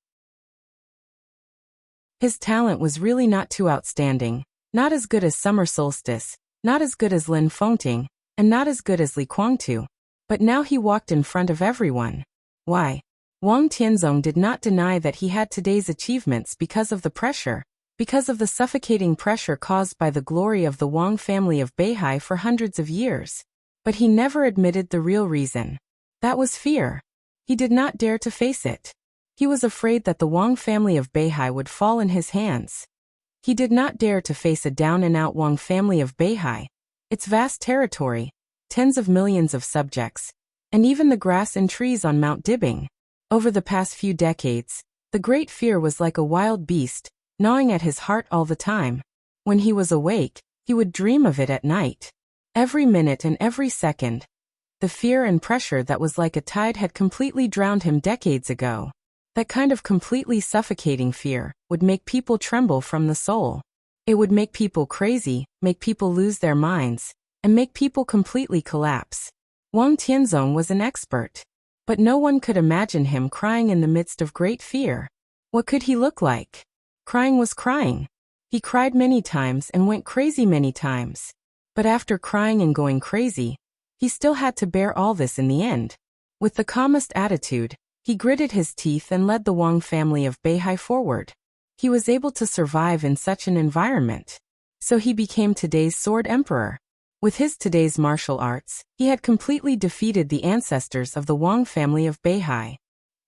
His talent was really not too outstanding, not as good as Summer Solstice, not as good as Lin Fengting, and not as good as Li Guangtu. But now he walked in front of everyone. Why? Wang Tianzong did not deny that he had today's achievements because of the pressure, because of the suffocating pressure caused by the glory of the Wang family of Beihai for hundreds of years. But he never admitted the real reason. That was fear. He did not dare to face it. He was afraid that the Wang family of Beihai would fall in his hands. He did not dare to face a down-and-out Wang family of Beihai, its vast territory, tens of millions of subjects, and even the grass and trees on Mount Dibing. Over the past few decades, the great fear was like a wild beast, gnawing at his heart all the time. When he was awake, he would dream of it at night. Every minute and every second, the fear and pressure that was like a tide had completely drowned him decades ago. That kind of completely suffocating fear would make people tremble from the soul. It would make people crazy, make people lose their minds, and make people completely collapse. Wang Tianzong was an expert. But no one could imagine him crying in the midst of great fear. What could he look like? Crying was crying. He cried many times and went crazy many times. But after crying and going crazy, he still had to bear all this in the end. With the calmest attitude, he gritted his teeth and led the Wang family of Beihai forward. He was able to survive in such an environment. So he became today's Sword Emperor. With his today's martial arts, he had completely defeated the ancestors of the Wang family of Beihai.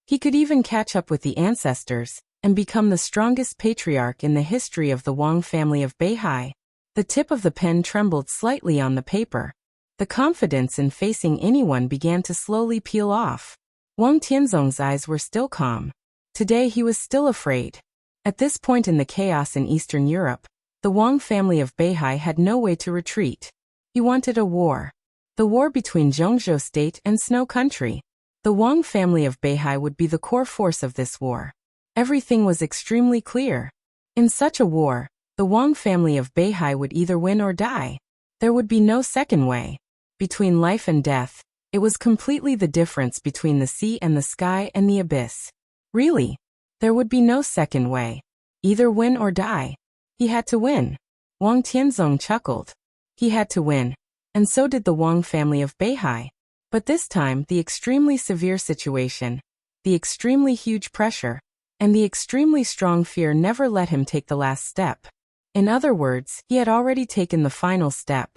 He could even catch up with the ancestors and become the strongest patriarch in the history of the Wang family of Beihai. The tip of the pen trembled slightly on the paper. The confidence in facing anyone began to slowly peel off. Wang Tianzong's eyes were still calm. Today he was still afraid. At this point in the chaos in Eastern Europe, the Wang family of Beihai had no way to retreat. He wanted a war. The war between Zhongzhou State and Snow Country. The Wang family of Beihai would be the core force of this war. Everything was extremely clear. In such a war, the Wang family of Beihai would either win or die. There would be no second way. Between life and death, it was completely the difference between the sea and the sky and the abyss. Really, there would be no second way. Either win or die. He had to win. Wang Tianzong chuckled. He had to win, and so did the Wang family of Beihai. But this time the extremely severe situation, the extremely huge pressure, and the extremely strong fear never let him take the last step. In other words, he had already taken the final step.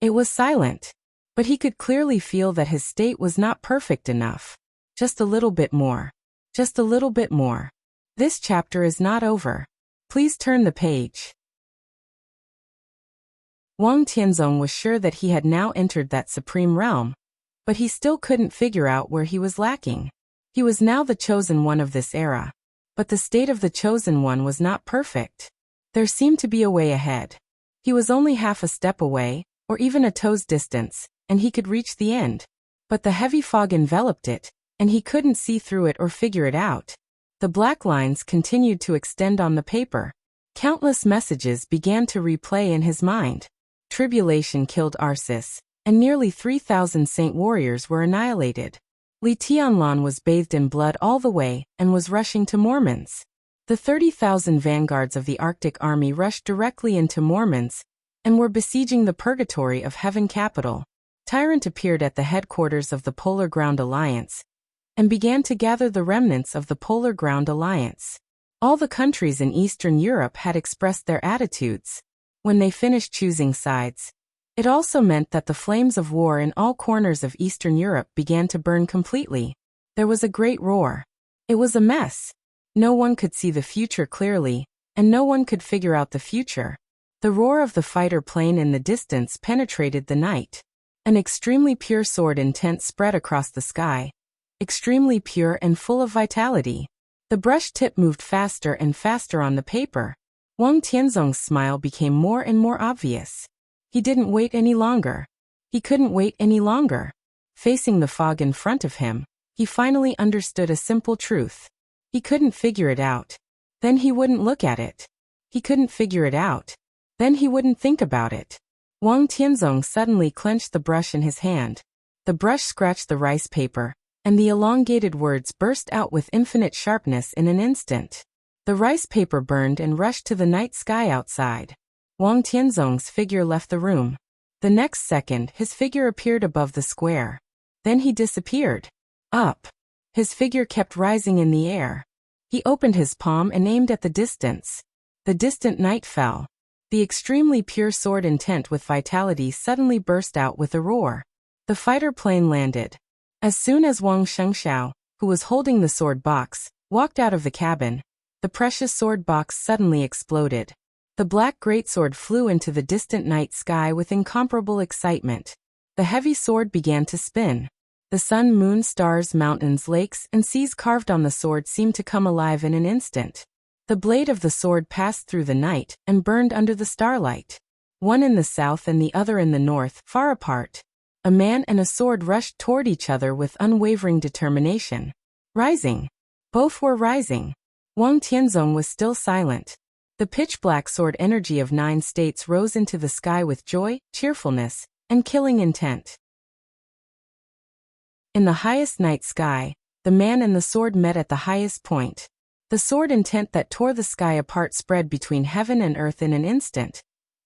It was silent. But he could clearly feel that his state was not perfect enough. Just a little bit more. Just a little bit more. This chapter is not over. Please turn the page. Wang Tianzong was sure that he had now entered that supreme realm, but he still couldn't figure out where he was lacking. He was now the chosen one of this era. But the state of the chosen one was not perfect. There seemed to be a way ahead. He was only half a step away, or even a toe's distance, and he could reach the end. But the heavy fog enveloped it, and he couldn't see through it or figure it out. The black lines continued to extend on the paper. Countless messages began to replay in his mind. Tribulation killed Arceus, and nearly 3,000 saint warriors were annihilated. Li Tianlan was bathed in blood all the way and was rushing to Mormon's. The 30,000 vanguards of the Arctic army rushed directly into Mormons and were besieging the purgatory of Heaven capital. Tyrant appeared at the headquarters of the Polar Ground Alliance and began to gather the remnants of the Polar Ground Alliance. All the countries in Eastern Europe had expressed their attitudes when they finished choosing sides. It also meant that the flames of war in all corners of Eastern Europe began to burn completely. There was a great roar. It was a mess. No one could see the future clearly, and no one could figure out the future. The roar of the fighter plane in the distance penetrated the night. An extremely pure sword intent spread across the sky. Extremely pure and full of vitality. The brush tip moved faster and faster on the paper. Wang Tianzong's smile became more and more obvious. He didn't wait any longer. He couldn't wait any longer. Facing the fog in front of him, he finally understood a simple truth. He couldn't figure it out. Then he wouldn't look at it. He couldn't figure it out. Then he wouldn't think about it. Wang Tianzong suddenly clenched the brush in his hand. The brush scratched the rice paper, and the elongated words burst out with infinite sharpness in an instant. The rice paper burned and rushed to the night sky outside. Wang Tianzong's figure left the room. The next second, his figure appeared above the square. Then he disappeared. Up. His figure kept rising in the air. He opened his palm and aimed at the distance. The distant night fell. The extremely pure sword intent with vitality suddenly burst out with a roar. The fighter plane landed. As soon as Wang Shengxiao, who was holding the sword box, walked out of the cabin, the precious sword box suddenly exploded. The black greatsword flew into the distant night sky with incomparable excitement. The heavy sword began to spin. The sun, moon, stars, mountains, lakes, and seas carved on the sword seemed to come alive in an instant. The blade of the sword passed through the night and burned under the starlight. One in the south and the other in the north, far apart. A man and a sword rushed toward each other with unwavering determination. Rising. Both were rising. Wang Tianzong was still silent. The pitch-black sword energy of 9 states rose into the sky with joy, cheerfulness, and killing intent. In the highest night sky, the man and the sword met at the highest point. The sword intent that tore the sky apart spread between heaven and earth in an instant,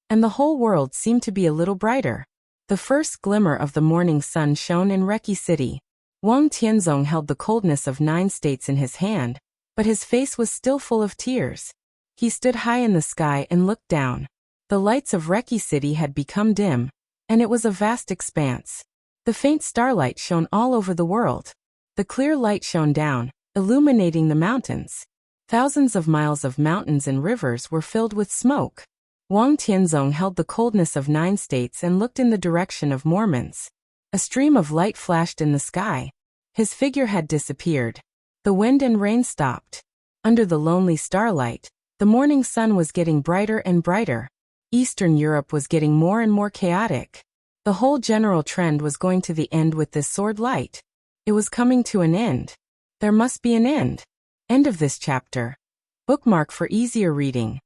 and the whole world seemed to be a little brighter. The first glimmer of the morning sun shone in Reki City. Wang Tianzong held the coldness of 9 states in his hand, but his face was still full of tears. He stood high in the sky and looked down. The lights of Reki City had become dim, and it was a vast expanse. The faint starlight shone all over the world. The clear light shone down, illuminating the mountains. Thousands of miles of mountains and rivers were filled with smoke. Wang Tianzong held the coldness of 9 states and looked in the direction of Mormons. A stream of light flashed in the sky. His figure had disappeared. The wind and rain stopped. Under the lonely starlight, the morning sun was getting brighter and brighter. Eastern Europe was getting more and more chaotic. The whole general trend was going to the end with this sword light. It was coming to an end. There must be an end. End of this chapter. Bookmark for easier reading.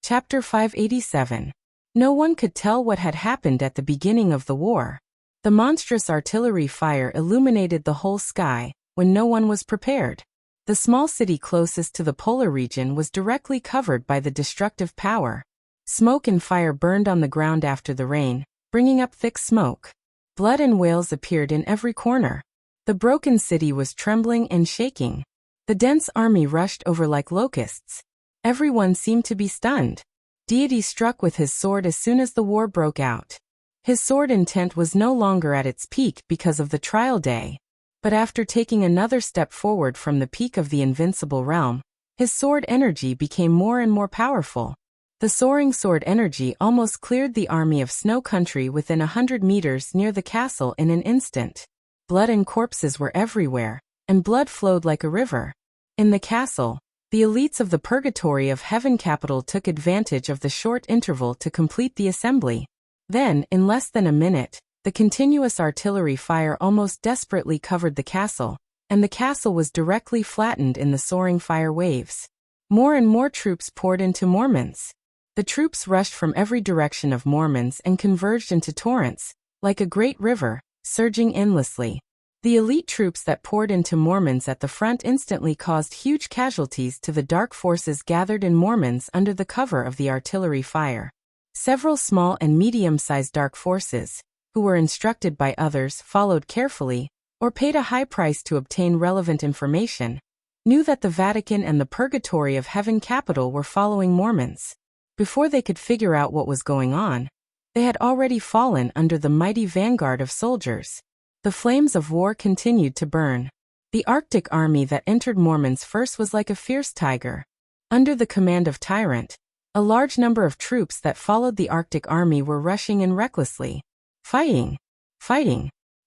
Chapter 587. No one could tell what had happened at the beginning of the war. The monstrous artillery fire illuminated the whole sky when no one was prepared. The small city closest to the polar region was directly covered by the destructive power. Smoke and fire burned on the ground after the rain, bringing up thick smoke. Blood and wails appeared in every corner. The broken city was trembling and shaking. The dense army rushed over like locusts. Everyone seemed to be stunned. Deity struck with his sword as soon as the war broke out. His sword intent was no longer at its peak because of the trial day. But after taking another step forward from the peak of the invincible realm, his sword energy became more and more powerful. The soaring sword energy almost cleared the army of Snow Country within 100 meters near the castle in an instant. Blood and corpses were everywhere, and blood flowed like a river. In the castle, the elites of the Purgatory of Heaven capital took advantage of the short interval to complete the assembly. Then, in less than a minute, the continuous artillery fire almost desperately covered the castle, and the castle was directly flattened in the soaring fire waves. More and more troops poured into Mormons. The troops rushed from every direction of Mormons and converged into torrents, like a great river, surging endlessly. The elite troops that poured into Mormons at the front instantly caused huge casualties to the dark forces gathered in Mormons under the cover of the artillery fire. Several small and medium-sized dark forces, who were instructed by others, followed carefully, or paid a high price to obtain relevant information, knew that the Vatican and the Purgatory of Heaven capital were following Mormons. Before they could figure out what was going on, they had already fallen under the mighty vanguard of soldiers. The flames of war continued to burn. The Arctic army that entered Mormons first was like a fierce tiger. Under the command of Tyrant, a large number of troops that followed the Arctic army were rushing in recklessly. Fighting,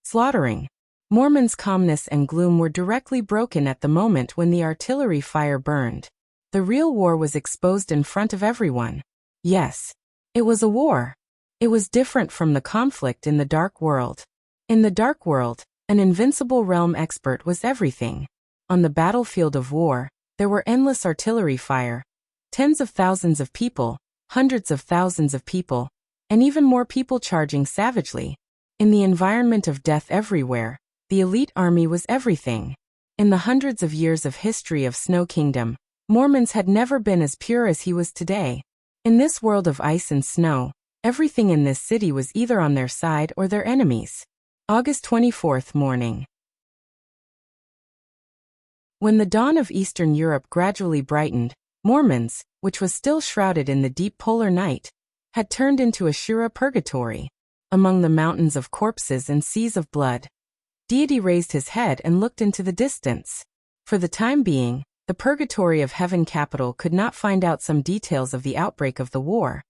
slaughtering. Mormons' calmness and gloom were directly broken at the moment when the artillery fire burned. The real war was exposed in front of everyone. Yes, it was a war. It was different from the conflict in the Dark World. In the Dark World, an invincible realm expert was everything. On the battlefield of war, there were endless artillery fire, tens of thousands of people, hundreds of thousands of people, and even more people charging savagely. In the environment of death everywhere, the elite army was everything. In the hundreds of years of history of Snow Kingdom, Mormons had never been as pure as he was today. In this world of ice and snow, everything in this city was either on their side or their enemies. August 24th morning. When the dawn of Eastern Europe gradually brightened, Mormons, which was still shrouded in the deep polar night, had turned into a Shura purgatory. Among the mountains of corpses and seas of blood, Deity raised his head and looked into the distance. For the time being, the Purgatory of Heaven capital could not find out some details of the outbreak of the war,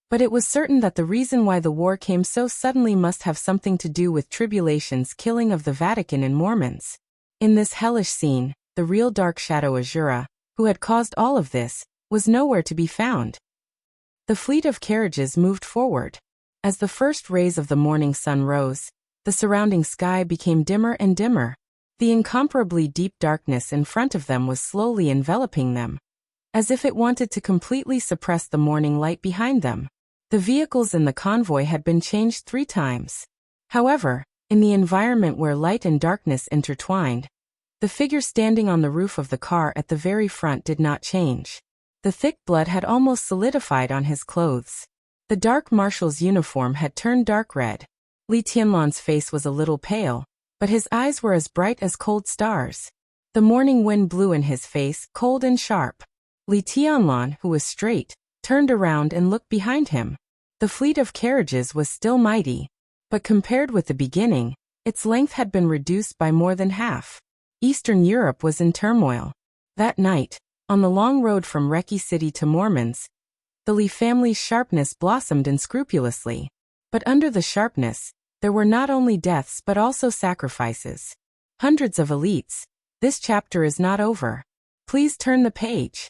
but it was certain that the reason why the war came so suddenly must have something to do with Tribulation's killing of the Vatican and Mormons. In this hellish scene, the real dark shadow Azura, who had caused all of this, was nowhere to be found. The fleet of carriages moved forward. As the first rays of the morning sun rose, the surrounding sky became dimmer and dimmer. The incomparably deep darkness in front of them was slowly enveloping them, as if it wanted to completely suppress the morning light behind them. The vehicles in the convoy had been changed 3 times. However, in the environment where light and darkness intertwined, the figure standing on the roof of the car at the very front did not change. The thick blood had almost solidified on his clothes. The dark marshal's uniform had turned dark red. Li Tianlan's face was a little pale, but his eyes were as bright as cold stars. The morning wind blew in his face, cold and sharp. Li Tianlan, who was straight, turned around and looked behind him. The fleet of carriages was still mighty, but compared with the beginning, its length had been reduced by more than half. Eastern Europe was in turmoil. That night, on the long road from Reki City to Mormons, the Li family's sharpness blossomed unscrupulously. But under the sharpness, there were not only deaths but also sacrifices. Hundreds of elites. This chapter is not over. Please turn the page.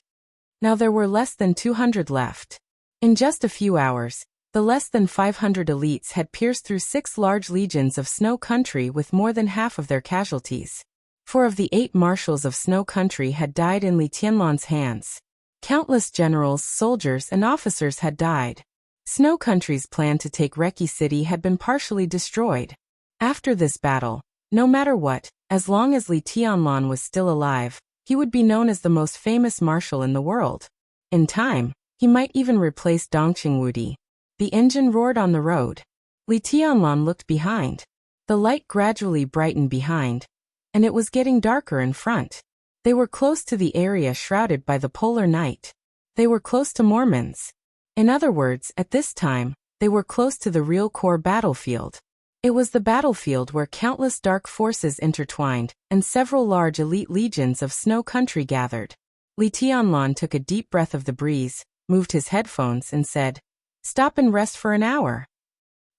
Now there were less than 200 left. In just a few hours, the less than 500 elites had pierced through 6 large legions of Snow Country with more than half of their casualties. 4 of the 8 marshals of Snow Country had died in Li Tianlan's hands. Countless generals, soldiers, and officers had died. Snow Country's plan to take Reki City had been partially destroyed. After this battle, no matter what, as long as Li Tianlan was still alive, he would be known as the most famous marshal in the world. In time, he might even replace Dongqing Wudi. The engine roared on the road. Li Tianlan looked behind. The light gradually brightened behind, and it was getting darker in front. They were close to the area shrouded by the polar night. They were close to Mormons. In other words, at this time, they were close to the real core battlefield. It was the battlefield where countless dark forces intertwined, and several large elite legions of Snow Country gathered. Li Tianlan took a deep breath of the breeze, moved his headphones and said, "Stop and rest for an hour."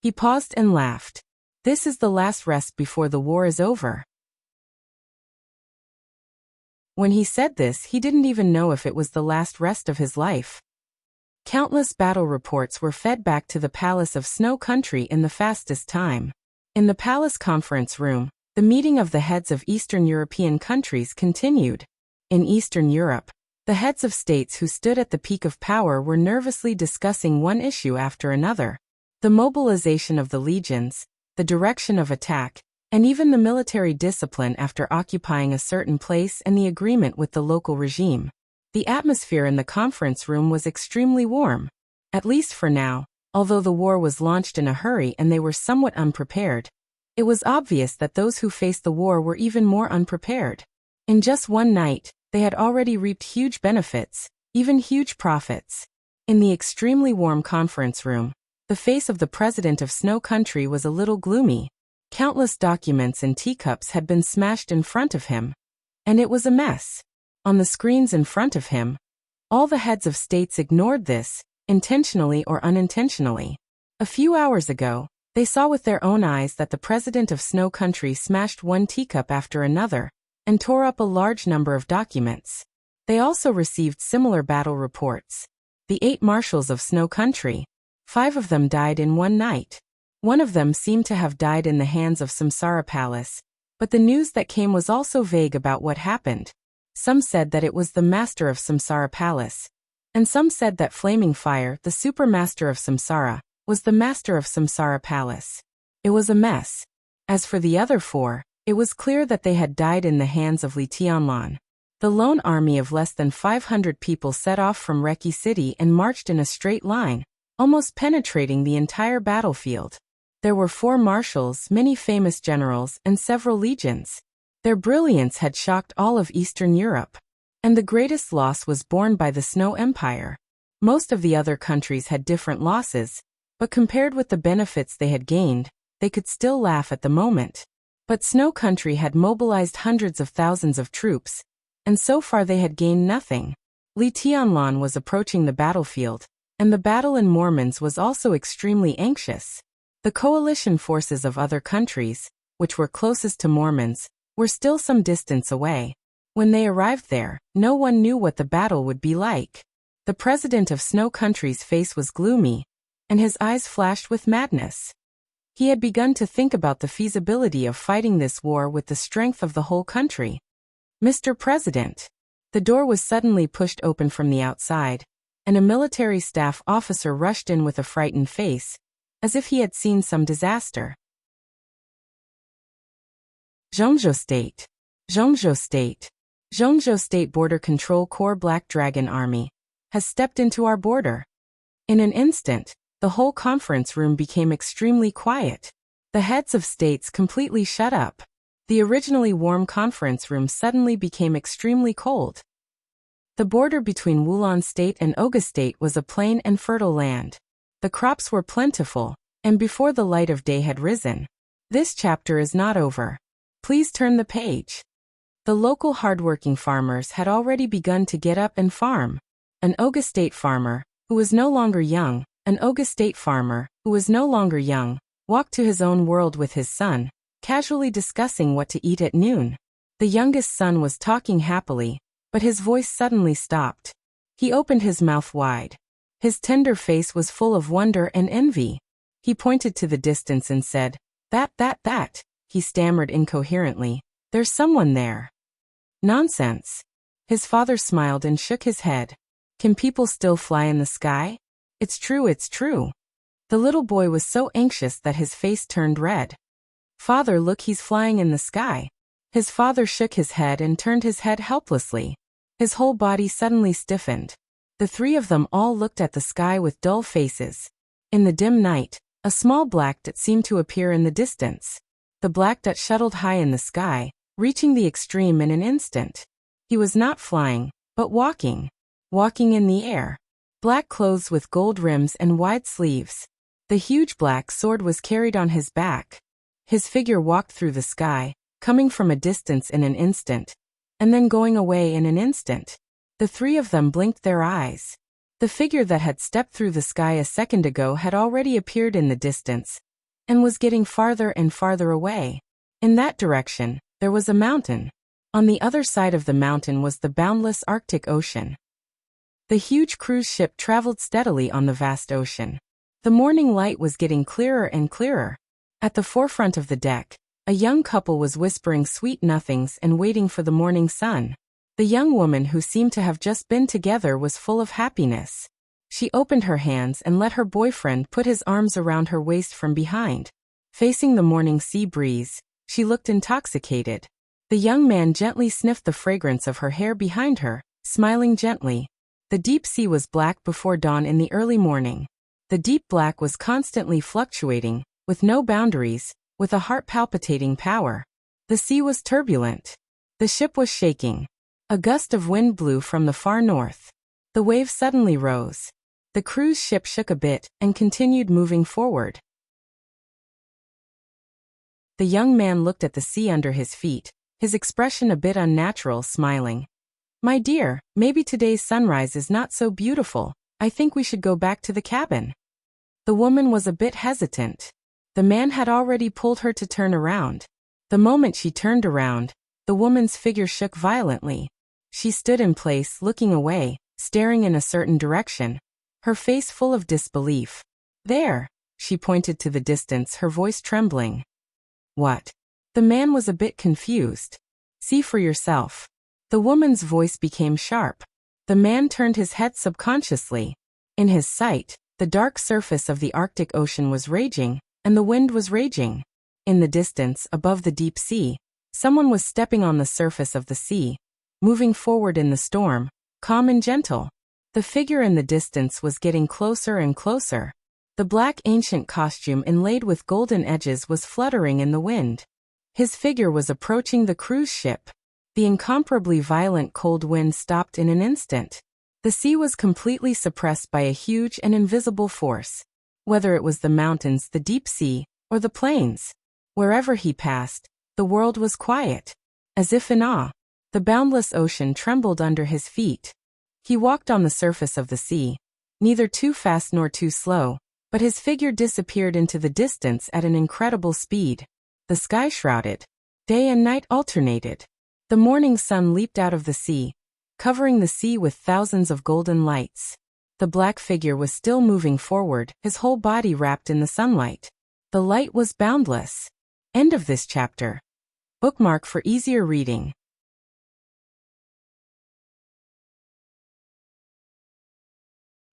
He paused and laughed. This is the last rest before the war is over. When he said this, he didn't even know if it was the last rest of his life. Countless battle reports were fed back to the palace of Snow Country in the fastest time. In the palace conference room, the meeting of the heads of Eastern European countries continued. In Eastern Europe, the heads of states who stood at the peak of power were nervously discussing one issue after another. The mobilization of the legions, the direction of attack, and even the military discipline after occupying a certain place and the agreement with the local regime. The atmosphere in the conference room was extremely warm. At least for now, although the war was launched in a hurry and they were somewhat unprepared. It was obvious that those who faced the war were even more unprepared. In just one night, they had already reaped huge benefits, even huge profits. In the extremely warm conference room, the face of the president of Snow Country was a little gloomy. Countless documents and teacups had been smashed in front of him. And it was a mess. On the screens in front of him, all the heads of states ignored this, intentionally or unintentionally. A few hours ago, they saw with their own eyes that the president of Snow Country smashed one teacup after another, and tore up a large number of documents. They also received similar battle reports. The 8 marshals of Snow Country, 5 of them died in one night. One of them seemed to have died in the hands of Samsara Palace, but the news that came was also vague about what happened. Some said that it was the master of Samsara Palace, and some said that Flaming Fire, the super master of Samsara, was the master of Samsara Palace. It was a mess. As for the other 4, it was clear that they had died in the hands of Li Tianlan. The lone army of less than 500 people set off from Reki City and marched in a straight line, almost penetrating the entire battlefield. There were 4 marshals, many famous generals, and several legions. Their brilliance had shocked all of Eastern Europe. And the greatest loss was borne by the Snow Empire. Most of the other countries had different losses, but compared with the benefits they had gained, they could still laugh at the moment. But Snow Country had mobilized hundreds of thousands of troops, and so far they had gained nothing. Li Tianlan was approaching the battlefield, and the battle in Mormons was also extremely anxious. The coalition forces of other countries, which were closest to Mormons, were still some distance away. When they arrived there, no one knew what the battle would be like. The president of Snow Country's face was gloomy, and his eyes flashed with madness. He had begun to think about the feasibility of fighting this war with the strength of the whole country. Mr. President. The door was suddenly pushed open from the outside, and a military staff officer rushed in with a frightened face, as if he had seen some disaster. Zhongzhou State. Zhongzhou State. Zhongzhou State Border Control Corps Black Dragon Army has stepped into our border. In an instant, the whole conference room became extremely quiet. The heads of states completely shut up. The originally warm conference room suddenly became extremely cold. The border between Wulan State and Oga State was a plain and fertile land. The crops were plentiful, and before the light of day had risen. This chapter is not over. Please turn the page. The local hardworking farmers had already begun to get up and farm. An Oga State farmer, who was no longer young, walked to his own world with his son, casually discussing what to eat at noon. The youngest son was talking happily, but his voice suddenly stopped. He opened his mouth wide. His tender face was full of wonder and envy. He pointed to the distance and said, that, he stammered incoherently. There's someone there. Nonsense. His father smiled and shook his head. Can people still fly in the sky? It's true. The little boy was so anxious that his face turned red. Father, look, he's flying in the sky. His father shook his head and turned his head helplessly. His whole body suddenly stiffened. The 3 of them all looked at the sky with dull faces. In the dim night, a small black dot seemed to appear in the distance. The black dot shuttled high in the sky, reaching the extreme in an instant. He was not flying, but walking in the air. Black clothes with gold rims and wide sleeves. The huge black sword was carried on his back. His figure walked through the sky, coming from a distance in an instant, and then going away in an instant. The 3 of them blinked their eyes. The figure that had stepped through the sky a second ago had already appeared in the distance, and was getting farther and farther away. In that direction, there was a mountain. On the other side of the mountain was the boundless Arctic Ocean. The huge cruise ship traveled steadily on the vast ocean. The morning light was getting clearer and clearer. At the forefront of the deck, a young couple was whispering sweet nothings and waiting for the morning sun. The young woman, who seemed to have just been together, was full of happiness. She opened her hands and let her boyfriend put his arms around her waist from behind. Facing the morning sea breeze, She looked intoxicated. The young man gently sniffed the fragrance of her hair behind her, smiling gently. The deep sea was black before dawn in the early morning. The deep black was constantly fluctuating, with no boundaries, with a heart-palpitating power. The sea was turbulent. The ship was shaking. A gust of wind blew from the far north. The waves suddenly rose. The cruise ship shook a bit and continued moving forward. The young man looked at the sea under his feet, his expression a bit unnatural, smiling. "My dear, maybe today's sunrise is not so beautiful. I think we should go back to the cabin." The woman was a bit hesitant. The man had already pulled her to turn around. The moment she turned around, the woman's figure shook violently. She stood in place, looking away, staring in a certain direction, her face full of disbelief. "There," she pointed to the distance, her voice trembling. "What?" The man was a bit confused. "See for yourself." The woman's voice became sharp. The man turned his head subconsciously. In his sight, the dark surface of the Arctic Ocean was raging, and the wind was raging. In the distance, above the deep sea, someone was stepping on the surface of the sea, moving forward in the storm, calm and gentle. The figure in the distance was getting closer and closer. The black ancient costume inlaid with golden edges was fluttering in the wind. His figure was approaching the cruise ship. The incomparably violent cold wind stopped in an instant. The sea was completely suppressed by a huge and invisible force. Whether it was the mountains, the deep sea, or the plains, wherever he passed, the world was quiet. As if in awe, the boundless ocean trembled under his feet. He walked on the surface of the sea, neither too fast nor too slow, but his figure disappeared into the distance at an incredible speed. The sky shrouded. Day and night alternated. The morning sun leaped out of the sea, covering the sea with thousands of golden lights. The black figure was still moving forward, his whole body wrapped in the sunlight. The light was boundless. End of this chapter. Bookmark for easier reading.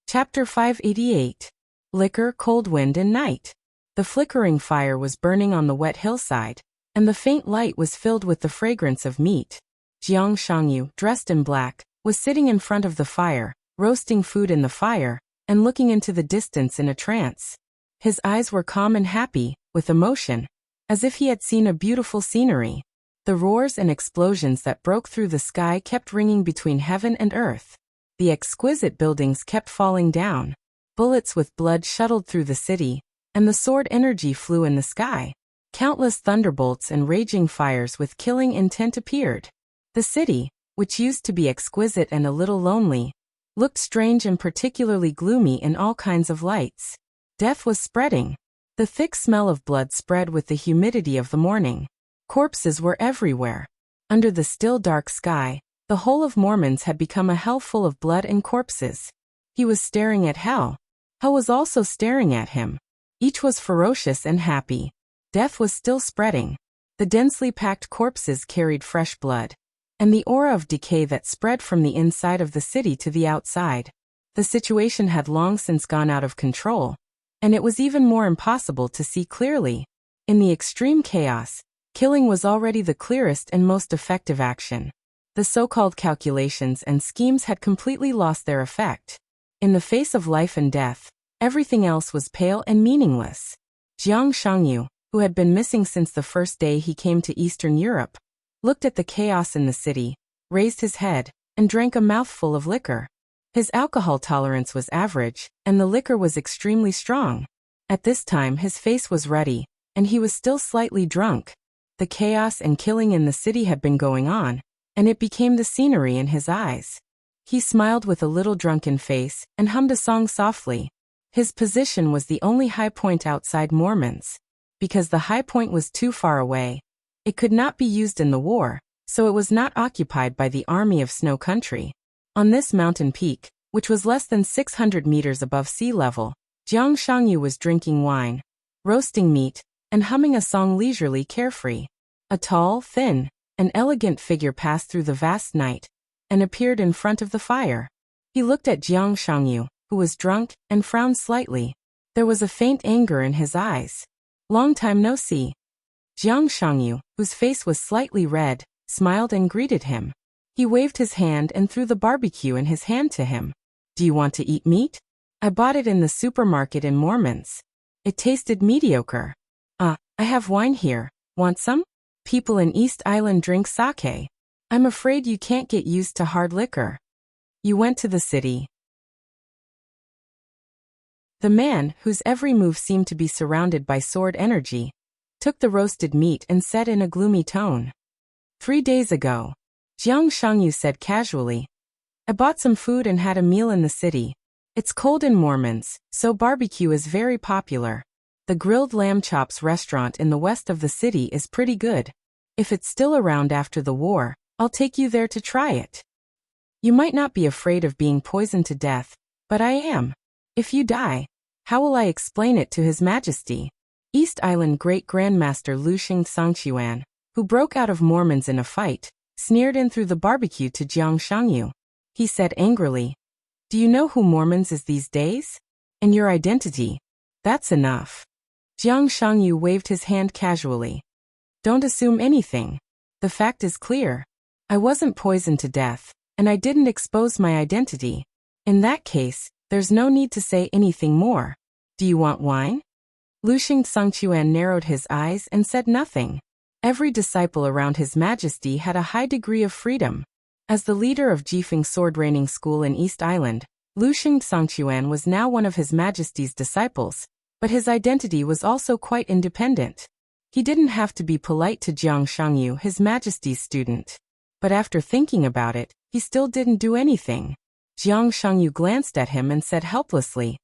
Chapter 588. Liquor, Cold Wind and Night. The flickering fire was burning on the wet hillside, and the faint light was filled with the fragrance of meat. Jiang Shangyu, dressed in black, was sitting in front of the fire, roasting food in the fire, and looking into the distance in a trance. His eyes were calm and happy, with emotion, as if he had seen a beautiful scenery. The roars and explosions that broke through the sky kept ringing between heaven and earth. The exquisite buildings kept falling down. Bullets with blood shuttled through the city, and the sword energy flew in the sky. Countless thunderbolts and raging fires with killing intent appeared. The city, which used to be exquisite and a little lonely, looked strange and particularly gloomy in all kinds of lights. Death was spreading. The thick smell of blood spread with the humidity of the morning. Corpses were everywhere. Under the still dark sky, the whole of Mormons had become a hell full of blood and corpses. He was staring at hell. Hell was also staring at him. Each was ferocious and happy. Death was still spreading. The densely packed corpses carried fresh blood, and the aura of decay that spread from the inside of the city to the outside. The situation had long since gone out of control, and it was even more impossible to see clearly. In the extreme chaos, killing was already the clearest and most effective action. The so-called calculations and schemes had completely lost their effect. In the face of life and death, everything else was pale and meaningless. Jiang Shangyu, who had been missing since the first day he came to Eastern Europe, looked at the chaos in the city, raised his head, and drank a mouthful of liquor. His alcohol tolerance was average, and the liquor was extremely strong. At this time his face was ruddy, and he was still slightly drunk. The chaos and killing in the city had been going on, and it became the scenery in his eyes. He smiled with a little drunken face, and hummed a song softly. His position was the only high point outside Mormons. Because the high point was too far away, it could not be used in the war, so it was not occupied by the army of Snow Country. On this mountain peak, which was less than 600 meters above sea level, Jiang Shangyu was drinking wine, roasting meat, and humming a song leisurely carefree. A tall, thin, and elegant figure passed through the vast night, and appeared in front of the fire. He looked at Jiang Shangyu, who was drunk, and frowned slightly. There was a faint anger in his eyes. "Long time no see." Jiang Shangyu, whose face was slightly red, smiled and greeted him. He waved his hand and threw the barbecue in his hand to him. Do you want to eat meat? I bought it in the supermarket in Mormons. It tasted mediocre. I have wine here. Want some? People in East Island drink sake. I'm afraid you can't get used to hard liquor. You went to the city. The man, whose every move seemed to be surrounded by sword energy, took the roasted meat and said in a gloomy tone. 3 days ago. Jiang Shangyu said casually. I bought some food and had a meal in the city. It's cold in Mormons, so barbecue is very popular. The grilled lamb chops restaurant in the west of the city is pretty good. If it's still around after the war, I'll take you there to try it. You might not be afraid of being poisoned to death, but I am. If you die, how will I explain it to His Majesty? East Island Great Grandmaster Lushing Sangchuan, who broke out of Mormons in a fight, sneered in through the barbecue to Jiang Shangyu. He said angrily, Do you know who Mormons is these days? And your identity? That's enough. Jiang Shangyu waved his hand casually. Don't assume anything. The fact is clear. I wasn't poisoned to death, and I didn't expose my identity. In that case, there's no need to say anything more. Do you want wine? Lushing Sangchuan narrowed his eyes and said nothing. Every disciple around His Majesty had a high degree of freedom. As the leader of Jifeng Sword Training School in East Island, Lushing Sangchuan was now one of His Majesty's disciples, but his identity was also quite independent. He didn't have to be polite to Jiang Shangyu, His Majesty's student. But after thinking about it, he still didn't do anything. Jiang Shangyu glanced at him and said helplessly,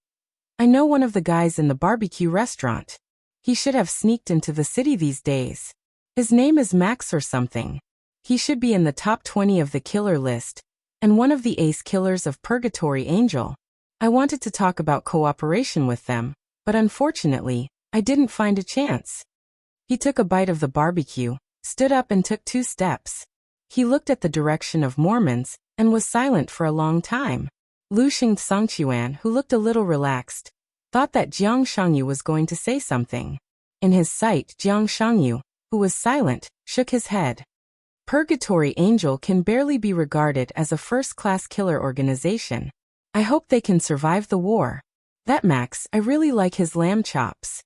I know one of the guys in the barbecue restaurant. He should have sneaked into the city these days. His name is Max or something. He should be in the top 20 of the killer list, and one of the ace killers of Purgatory Angel. I wanted to talk about cooperation with them, but unfortunately, I didn't find a chance. He took a bite of the barbecue, stood up and took 2 steps. He looked at the direction of Mormons, and was silent for a long time. Lushing Sangchuan, who looked a little relaxed, thought that Jiang Shangyu was going to say something. In his sight, Jiang Shangyu, who was silent, shook his head. Purgatory Angel can barely be regarded as a first-class killer organization. I hope they can survive the war. That Max, I really like his lamb chops.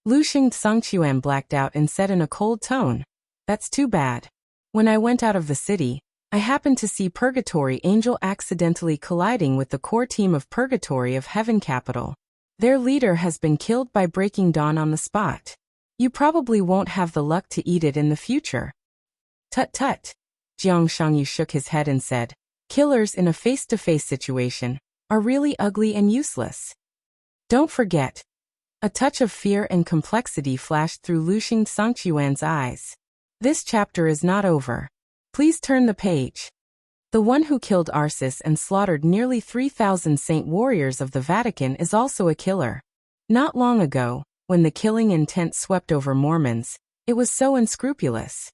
Lushing Sangchuan blacked out and said in a cold tone, That's too bad. When I went out of the city, I happened to see Purgatory Angel accidentally colliding with the core team of Purgatory of Heaven Capital. Their leader has been killed by Breaking Dawn on the spot. You probably won't have the luck to eat it in the future. Tut tut. Jiang Shangyu shook his head and said, Killers in a face-to-face situation are really ugly and useless. Don't forget. A touch of fear and complexity flashed through Lushing Sangchuan's eyes. This chapter is not over. Please turn the page. The one who killed Arsis and slaughtered nearly 3,000 saint warriors of the Vatican is also a killer. Not long ago, when the killing intent swept over Mormons, it was so unscrupulous.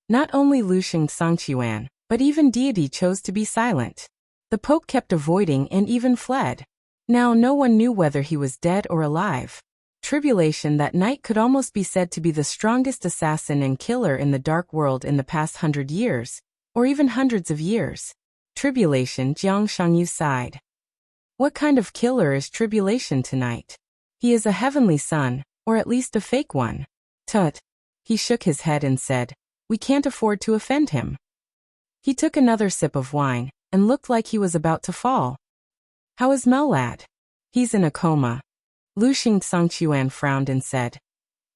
Not only Lushing Sangchuan, but even deity chose to be silent. The Pope kept avoiding and even fled. Now no one knew whether he was dead or alive. Tribulation that night could almost be said to be the strongest assassin and killer in the dark world in the past 100 years, or even hundreds of years. Tribulation, Jiang Shangyu sighed. What kind of killer is Tribulation tonight? He is a heavenly son, or at least a fake one. Tut. He shook his head and said, We can't afford to offend him. He took another sip of wine, and looked like he was about to fall. How is Mellad? He's in a coma. Lushing Sangchuan frowned and said,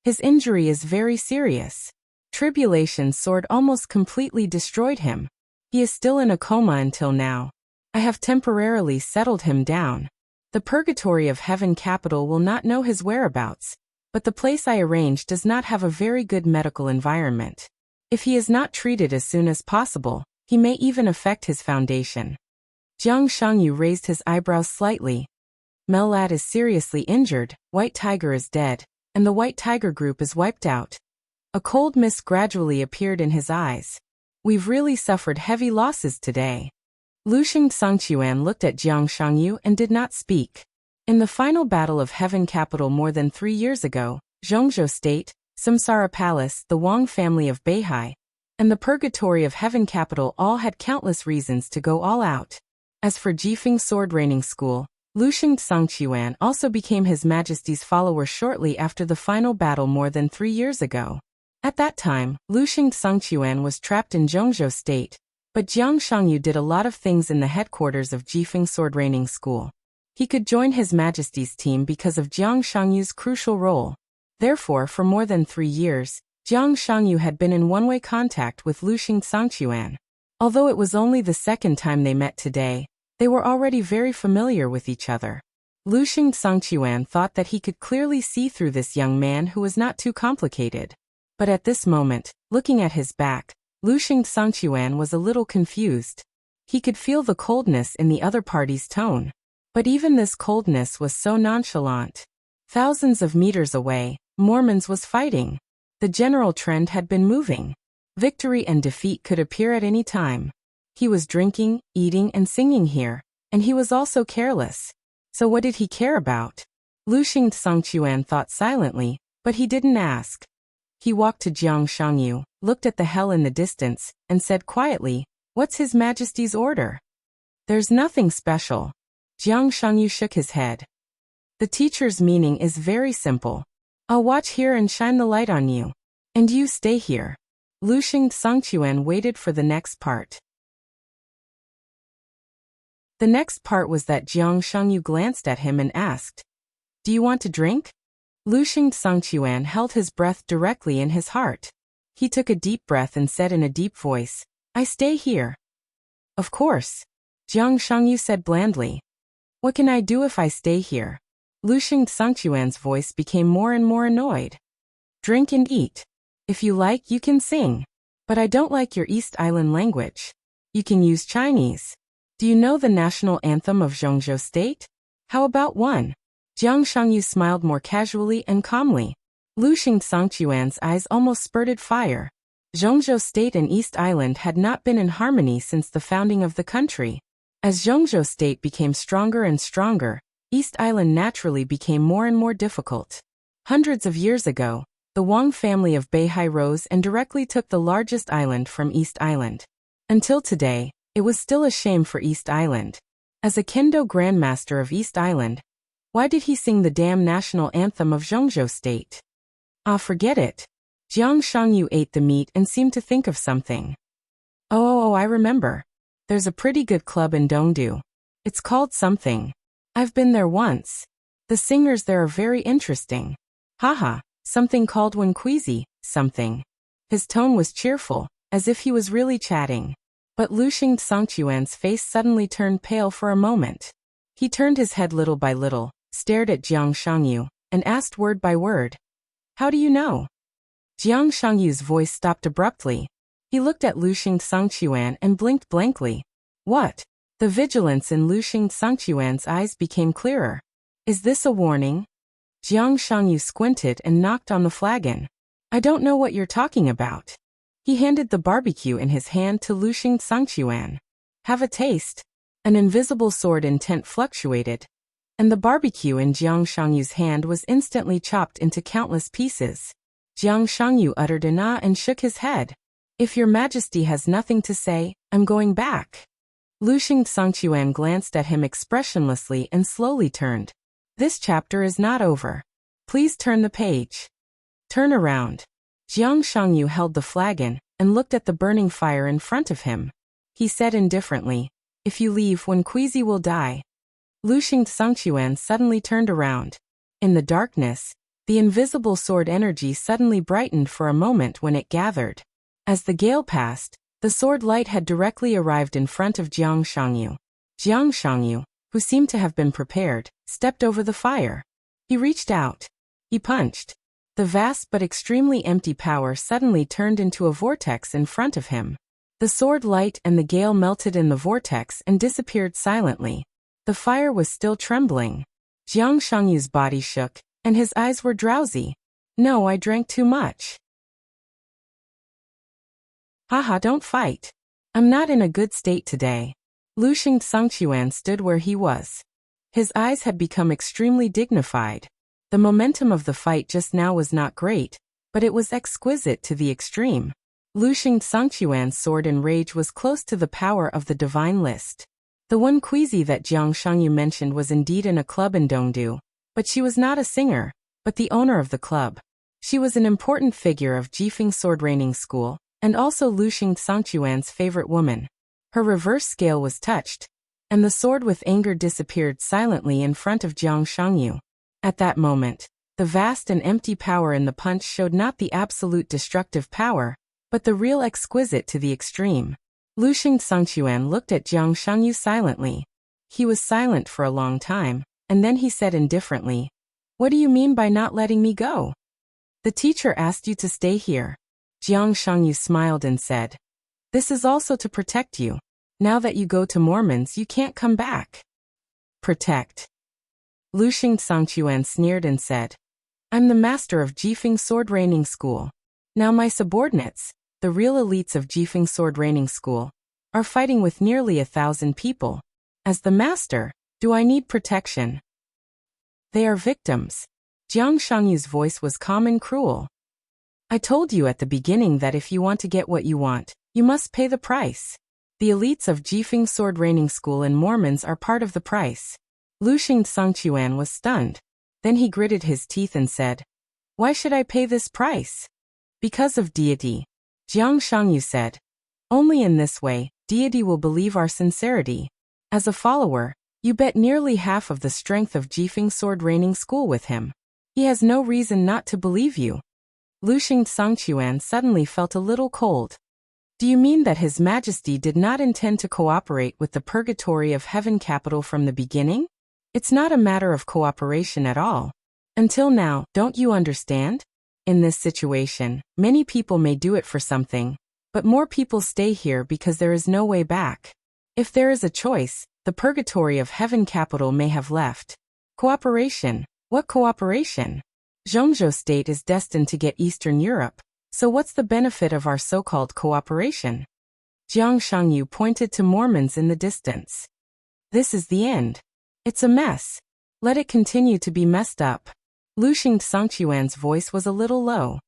His injury is very serious. Tribulation's sword almost completely destroyed him. He is still in a coma until now. I have temporarily settled him down. The Purgatory of Heaven Capital will not know his whereabouts, but the place I arranged does not have a very good medical environment. If he is not treated as soon as possible, he may even affect his foundation. Jiang Shangyu raised his eyebrows slightly. Mellad is seriously injured, White Tiger is dead, and the White Tiger group is wiped out. A cold mist gradually appeared in his eyes. We've really suffered heavy losses today. Lushing Sangchuan looked at Jiang Shangyu and did not speak. In the final battle of Heaven Capital more than 3 years ago, Zhongzhou State, Samsara Palace, the Wang family of Beihai, and the Purgatory of Heaven Capital all had countless reasons to go all out. As for Jifeng Sword Raining School, Luxing Songqiuan also became His Majesty's follower shortly after the final battle more than 3 years ago. At that time, Luxing Songqiuan was trapped in Zhongzhou State, but Jiang Shangyu did a lot of things in the headquarters of Jifeng Sword Raining School. He could join His Majesty's team because of Jiang Shangyu's crucial role. Therefore, for more than 3 years, Jiang Shangyu had been in one-way contact with Luxing Songqiuan. Although it was only the second time they met today, they were already very familiar with each other. Luxing Songqiuan thought that he could clearly see through this young man who was not too complicated. But at this moment, looking at his back, Luxing Songqiuan was a little confused. He could feel the coldness in the other party's tone. But even this coldness was so nonchalant. Thousands of meters away, Mormons was fighting. The general trend had been moving. Victory and defeat could appear at any time. He was drinking, eating and singing here, and he was also careless. So what did he care about? Luxing Songqiuan thought silently, but he didn't ask. He walked to Jiang Shangyu, looked at the hell in the distance, and said quietly, "What's His Majesty's order?" "There's nothing special." Jiang Shangyu shook his head. "The teacher's meaning is very simple. I'll watch here and shine the light on you. And you stay here." Luxing Songqiuan waited for the next part. The next part was that Jiang Shangyu glanced at him and asked, "Do you want to drink?" Luxing Songqiuan held his breath directly in his heart. He took a deep breath and said in a deep voice, "I stay here." "Of course," Jiang Shangyu said blandly. "What can I do if I stay here?" Luxing Songqiuan's voice became more and more annoyed. "Drink and eat. If you like, you can sing. But I don't like your East Island language. You can use Chinese. Do you know the national anthem of Zhongzhou State? How about one?" Jiang Shangyu smiled more casually and calmly. Luxing Songqiuan's eyes almost spurted fire. Zhongzhou State and East Island had not been in harmony since the founding of the country. As Zhongzhou State became stronger and stronger, East Island naturally became more and more difficult. Hundreds of years ago, the Wang family of Beihai rose and directly took the largest island from East Island. Until today, it was still a shame for East Island. As a Kendo Grandmaster of East Island, why did he sing the damn national anthem of Zhongzhou State? Ah, forget it. Jiang Shangyu ate the meat and seemed to think of something. Oh, I remember. There's a pretty good club in Dongdu. It's called something. I've been there once. The singers there are very interesting. Haha, something called Wenquizi, something. His tone was cheerful, as if he was really chatting. But Luxing Songqiuan's face suddenly turned pale for a moment. He turned his head little by little, stared at Jiang Shangyu, and asked word by word, "How do you know?" Jiang Shangyu's voice stopped abruptly. He looked at Luxing Songqiuan and blinked blankly. What? The vigilance in Luxing Songqiuan's eyes became clearer. Is this a warning? Jiang Shangyu squinted and knocked on the flagon. I don't know what you're talking about. He handed the barbecue in his hand to Luxing Songqiuan. Have a taste. An invisible sword intent fluctuated, and the barbecue in Jiang Shangyu's hand was instantly chopped into countless pieces. Jiang Shangyu uttered an ah and shook his head. If your majesty has nothing to say, I'm going back. Luxing Songqiuan glanced at him expressionlessly and slowly turned. This chapter is not over. Please turn the page. Turn around. Jiang Shangyu held the flagon and looked at the burning fire in front of him. He said indifferently, if you leave, Wenquizi will die. Luxing Songqiuan suddenly turned around. In the darkness, the invisible sword energy suddenly brightened for a moment when it gathered. As the gale passed, the sword light had directly arrived in front of Jiang Shangyu. Jiang Shangyu, who seemed to have been prepared, stepped over the fire. He reached out. He punched. The vast but extremely empty power suddenly turned into a vortex in front of him. The sword light and the gale melted in the vortex and disappeared silently. The fire was still trembling. Jiang Shangyu's body shook, and his eyes were drowsy. No, I drank too much. Haha, don't fight. I'm not in a good state today. Luxing Songqiuan stood where he was. His eyes had become extremely dignified. The momentum of the fight just now was not great, but it was exquisite to the extreme. Luxing Songquan's sword in rage was close to the power of the divine list. The one Queasy that Jiang Shangyu mentioned was indeed in a club in Dongdu, but she was not a singer, but the owner of the club. She was an important figure of Jifeng sword training school, and also Luxing Songquan's favorite woman. Her reverse scale was touched, and the sword with anger disappeared silently in front of Jiang Shangyu. At that moment, the vast and empty power in the punch showed not the absolute destructive power, but the real exquisite to the extreme. Luxing Songquan looked at Jiang Shangyu silently. He was silent for a long time, and then he said indifferently, "What do you mean by not letting me go?" "The teacher asked you to stay here." Jiang Shangyu smiled and said, "This is also to protect you. Now that you go to Mormons, you can't come back." "Protect?" Luxing Songquan sneered and said, "I'm the master of Jifeng sword training school. Now my subordinates, the real elites of Jifeng sword training school, are fighting with nearly 1,000 people. As the master, do I need protection? They are victims." Jiang Shangyu's voice was calm and cruel. "I told you at the beginning that if you want to get what you want, you must pay the price. The elites of Jifeng sword training school and Mormons are part of the price." Luxing Songquan was stunned. Then he gritted his teeth and said, "Why should I pay this price?" "Because of deity." Jiang Shangyu said, "Only in this way, deity will believe our sincerity. As a follower, you bet nearly half of the strength of Jifeng sword training school with him. He has no reason not to believe you." Luxing Songquan suddenly felt a little cold. "Do you mean that His Majesty did not intend to cooperate with the Purgatory of Heaven capital from the beginning? It's not a matter of cooperation at all. Until now, don't you understand? In this situation, many people may do it for something, but more people stay here because there is no way back. If there is a choice, the Purgatory of Heaven capital may have left. Cooperation? What cooperation? Zhongzhou state is destined to get Eastern Europe, so what's the benefit of our so-called cooperation?" Jiang Shangyu pointed to Mormons in the distance. "This is the end. It's a mess. Let it continue to be messed up." Luxing Songquan's voice was a little low.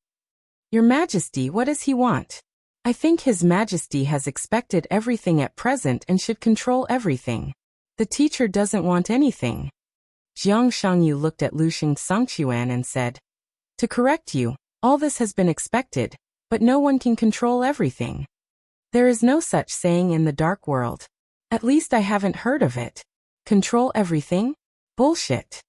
"Your Majesty, what does he want? I think His Majesty has expected everything at present and should control everything. The teacher doesn't want anything." Jiang Shangyu looked at Luxing Songquan and said, "To correct you, all this has been expected, but no one can control everything. There is no such saying in the dark world. At least I haven't heard of it. Control everything? Bullshit.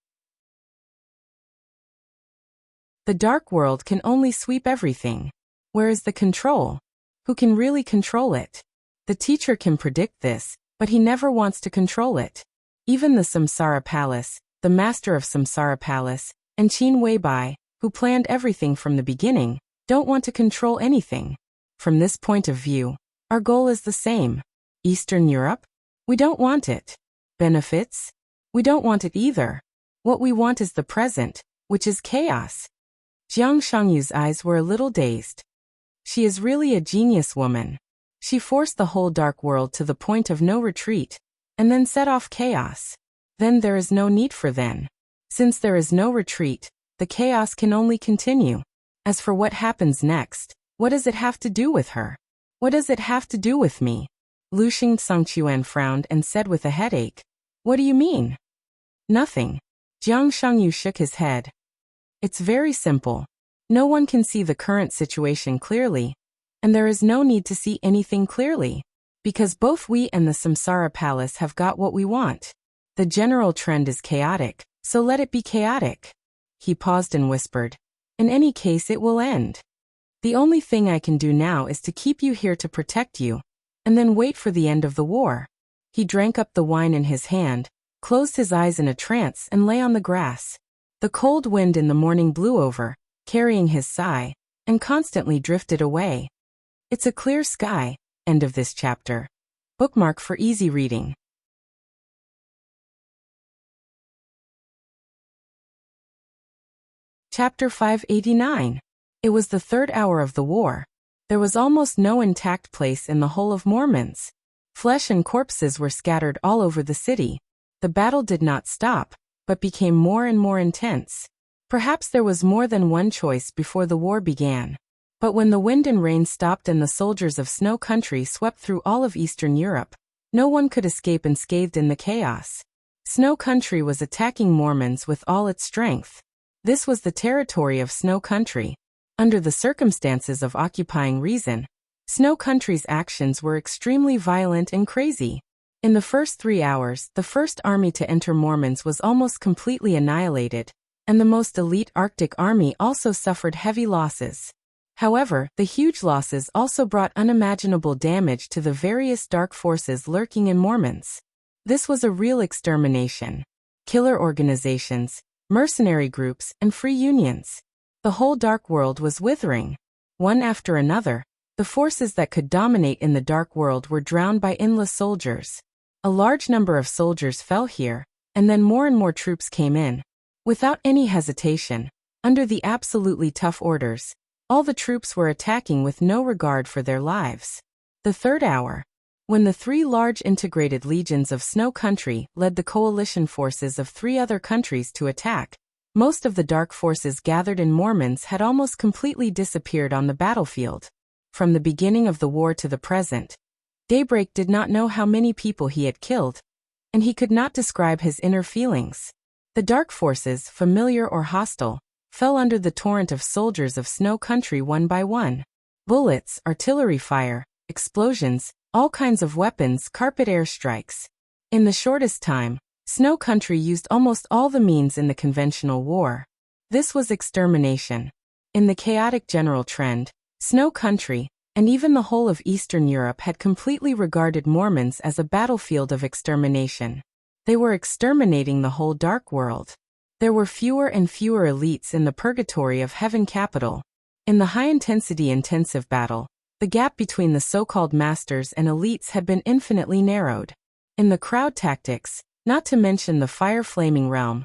The dark world can only sweep everything. Where is the control? Who can really control it? The teacher can predict this, but he never wants to control it. Even the Samsara Palace, the master of Samsara Palace, and Qin Weibai, who planned everything from the beginning, don't want to control anything. From this point of view, our goal is the same. Eastern Europe? We don't want it. Benefits? We don't want it either. What we want is the present, which is chaos." Jiang Shangyu's eyes were a little dazed. She is really a genius woman. She forced the whole dark world to the point of no retreat, and then set off chaos. Then there is no need for then. Since there is no retreat, the chaos can only continue. As for what happens next, what does it have to do with her? What does it have to do with me? Luxing Songquan frowned and said with a headache, "What do you mean?" "Nothing." Jiang Shangyu shook his head. "It's very simple. No one can see the current situation clearly, and there is no need to see anything clearly, because both we and the Samsara Palace have got what we want. The general trend is chaotic, so let it be chaotic." He paused and whispered, "In any case it will end. The only thing I can do now is to keep you here to protect you, and then wait for the end of the war." He drank up the wine in his hand, closed his eyes in a trance and lay on the grass. The cold wind in the morning blew over, carrying his sigh, and constantly drifted away. It's a clear sky. End of this chapter. Bookmark for easy reading. Chapter 589. It was the third hour of the war. There was almost no intact place in the whole of Mormons. Flesh and corpses were scattered all over the city. The battle did not stop, but became more and more intense. Perhaps there was more than one choice before the war began. But when the wind and rain stopped and the soldiers of Snow Country swept through all of Eastern Europe, no one could escape unscathed in the chaos. Snow Country was attacking Mormons with all its strength. This was the territory of Snow Country. Under the circumstances of occupying reason, Snow Country's actions were extremely violent and crazy. In the first 3 hours, the first army to enter Mormons was almost completely annihilated, and the most elite Arctic army also suffered heavy losses. However, the huge losses also brought unimaginable damage to the various dark forces lurking in Mormons. This was a real extermination. Killer organizations, mercenary groups, and free unions. The whole dark world was withering. One after another, the forces that could dominate in the dark world were drowned by endless soldiers. A large number of soldiers fell here, and then more and more troops came in. Without any hesitation, under the absolutely tough orders, all the troops were attacking with no regard for their lives. The third hour, when the 3 large integrated legions of Snow Country led the coalition forces of 3 other countries to attack, most of the dark forces gathered in Mormons had almost completely disappeared on the battlefield. From the beginning of the war to the present, Daybreak did not know how many people he had killed, and he could not describe his inner feelings. The dark forces, familiar or hostile, fell under the torrent of soldiers of Snow Country one by one. Bullets, artillery fire, explosions, all kinds of weapons, carpet airstrikes. In the shortest time, Snow Country used almost all the means in the conventional war. This was extermination. In the chaotic general trend, Snow Country, and even the whole of Eastern Europe had completely regarded Mormons as a battlefield of extermination. They were exterminating the whole dark world. There were fewer and fewer elites in the purgatory of Heaven Capital. In the high-intensity intensive battle, the gap between the so-called masters and elites had been infinitely narrowed. In the crowd tactics, not to mention the fire-flaming realm,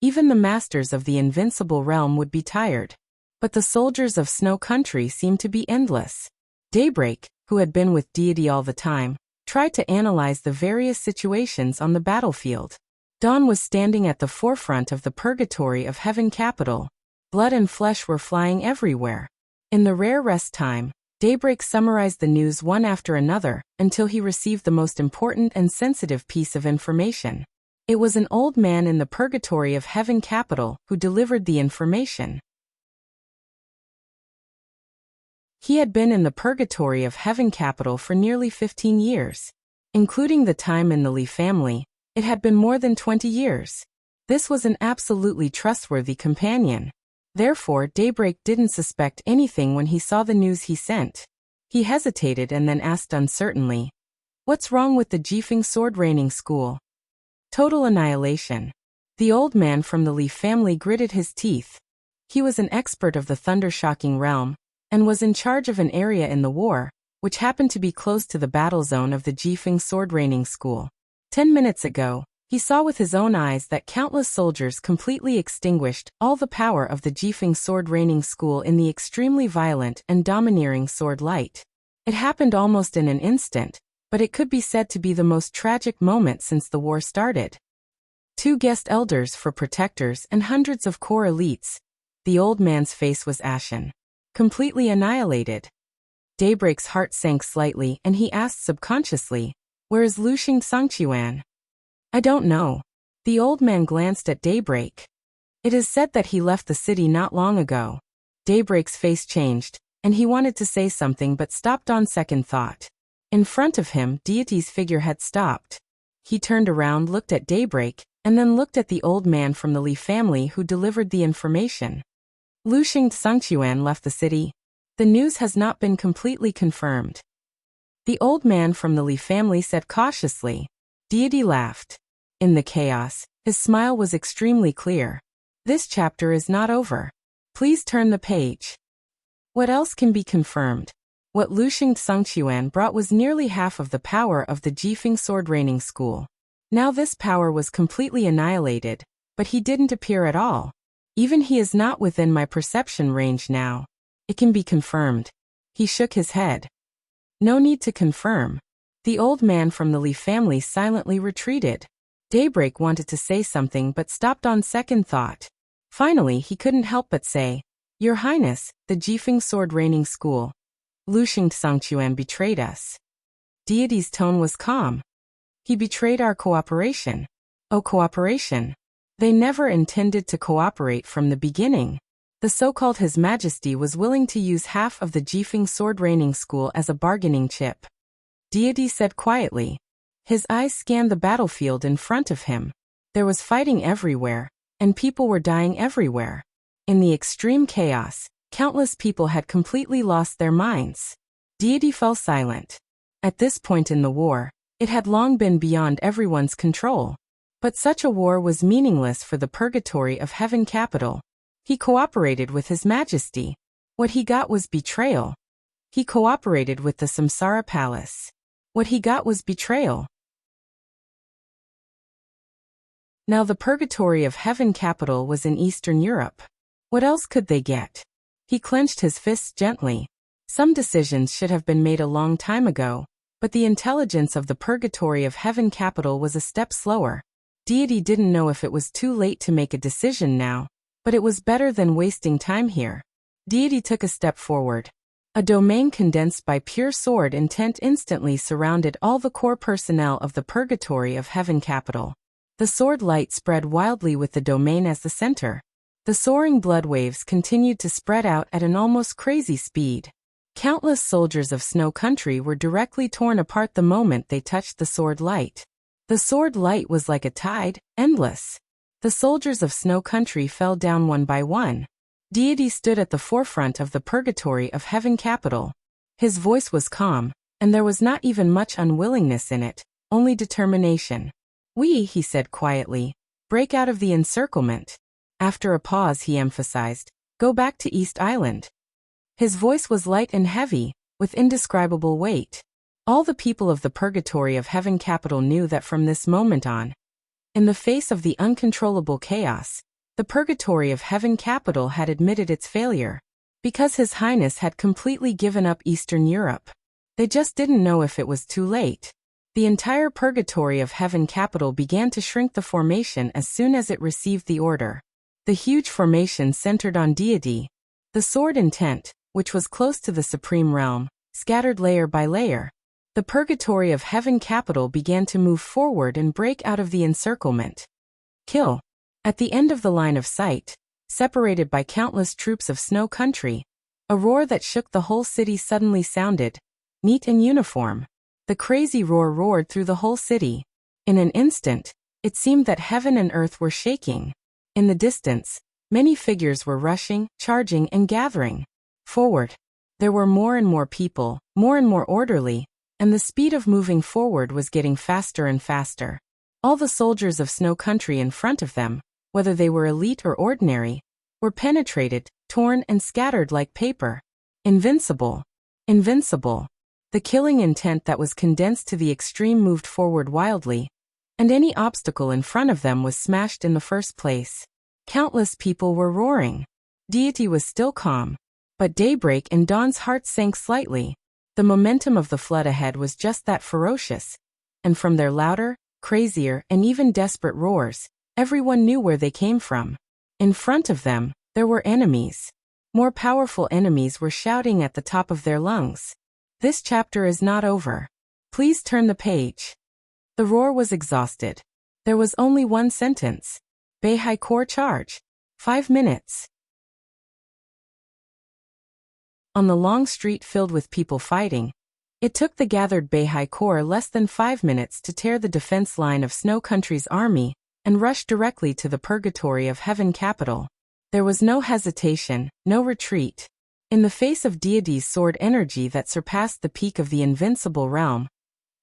even the masters of the invincible realm would be tired. But the soldiers of Snow Country seemed to be endless. Daybreak, who had been with Deity all the time, tried to analyze the various situations on the battlefield. Dawn was standing at the forefront of the purgatory of Heaven Capital. Blood and flesh were flying everywhere. In the rare rest time, Daybreak summarized the news one after another until he received the most important and sensitive piece of information. It was an old man in the purgatory of Heaven Capital who delivered the information. He had been in the purgatory of Heaven Capital for nearly 15 years. Including the time in the Lee family, it had been more than 20 years. This was an absolutely trustworthy companion. Therefore, Daybreak didn't suspect anything when he saw the news he sent. He hesitated and then asked uncertainly, "What's wrong with the Jifeng sword raining school?" Total annihilation. The old man from the Lee family gritted his teeth. He was an expert of the thunder-shocking realm, and was in charge of an area in the war, which happened to be close to the battle zone of the Jifeng sword raining school. 10 minutes ago, he saw with his own eyes that countless soldiers completely extinguished all the power of the Jifeng sword raining school in the extremely violent and domineering sword light. It happened almost in an instant, but it could be said to be the most tragic moment since the war started. 2 guest elders for protectors and hundreds of core elites. The old man's face was ashen. Completely annihilated. Daybreak's heart sank slightly and he asked subconsciously, "Where is Luxing Sangchuan?" "I don't know." The old man glanced at Daybreak. "It is said that he left the city not long ago." Daybreak's face changed, and he wanted to say something but stopped on second thought. In front of him, Deity's figure had stopped. He turned around, looked at Daybreak, and then looked at the old man from the Lee family who delivered the information. Luxing Sangchuan left the city. The news has not been completely confirmed. The old man from the Lee family said cautiously. Deity laughed. In the chaos, his smile was extremely clear. "This chapter is not over. Please turn the page." What else can be confirmed? What Luxing Sangchuan brought was nearly half of the power of the Jifeng sword raining school. Now this power was completely annihilated, but he didn't appear at all. Even he is not within my perception range now. It can be confirmed. He shook his head. No need to confirm. The old man from the Lee family silently retreated. Daybreak wanted to say something but stopped on second thought. Finally, he couldn't help but say, "Your Highness, the Jifeng Sword Reigning School, Luxing Sangchuan betrayed us." Deity's tone was calm. "He betrayed our cooperation." "Oh, cooperation." They never intended to cooperate from the beginning. The so-called His Majesty was willing to use half of the Jifeng Sword Reigning School as a bargaining chip. Deity said quietly. His eyes scanned the battlefield in front of him. There was fighting everywhere, and people were dying everywhere. In the extreme chaos, countless people had completely lost their minds. Deity fell silent. At this point in the war, it had long been beyond everyone's control. But such a war was meaningless for the purgatory of Heaven Capital. He cooperated with His Majesty. What he got was betrayal. He cooperated with the Samsara Palace. What he got was betrayal. Now the purgatory of Heaven Capital was in Eastern Europe. What else could they get? He clenched his fists gently. Some decisions should have been made a long time ago, but the intelligence of the purgatory of Heaven Capital was a step slower. Deity didn't know if it was too late to make a decision now, but it was better than wasting time here. Deity took a step forward. A domain condensed by pure sword intent instantly surrounded all the core personnel of the purgatory of Heaven Capital. The sword light spread wildly with the domain as the center. The soaring blood waves continued to spread out at an almost crazy speed. Countless soldiers of Snow Country were directly torn apart the moment they touched the sword light. The sword light was like a tide, endless. The soldiers of Snow Country fell down one by one. Deity stood at the forefront of the purgatory of Heaven Capital. His voice was calm, and there was not even much unwillingness in it, only determination. He said quietly, break out of the encirclement. After a pause he emphasized, go back to East Island. His voice was light and heavy, with indescribable weight. All the people of the purgatory of Heaven Capital knew that from this moment on, in the face of the uncontrollable chaos, the purgatory of Heaven Capital had admitted its failure. Because His Highness had completely given up Eastern Europe. They just didn't know if it was too late. The entire purgatory of Heaven Capital began to shrink the formation as soon as it received the order. The huge formation centered on Deity. The sword intent, which was close to the Supreme Realm, scattered layer by layer. The purgatory of Heaven Capital began to move forward and break out of the encirclement. Kill. At the end of the line of sight, separated by countless troops of Snow Country, a roar that shook the whole city suddenly sounded, neat and uniform. The crazy roar roared through the whole city. In an instant, it seemed that heaven and earth were shaking. In the distance, many figures were rushing, charging, and gathering forward. There were more and more people, more and more orderly, and the speed of moving forward was getting faster and faster. All the soldiers of Snow Country in front of them, whether they were elite or ordinary, were penetrated, torn, and scattered like paper. Invincible. Invincible. The killing intent that was condensed to the extreme moved forward wildly, and any obstacle in front of them was smashed in the first place. Countless people were roaring. Deity was still calm, but Daybreak and Dawn's hearts sank slightly. The momentum of the flood ahead was just that ferocious, and from their louder, crazier, and even desperate roars, everyone knew where they came from. In front of them, there were enemies. More powerful enemies were shouting at the top of their lungs. This chapter is not over. Please turn the page. The roar was exhausted. There was only one sentence. Beihai Corps charge. 5 minutes. On the long street filled with people fighting, it took the gathered Beihai Corps less than 5 minutes to tear the defense line of Snow Country's army and rush directly to the purgatory of Heaven Capital. There was no hesitation, no retreat. In the face of Deity's sword energy that surpassed the peak of the invincible realm,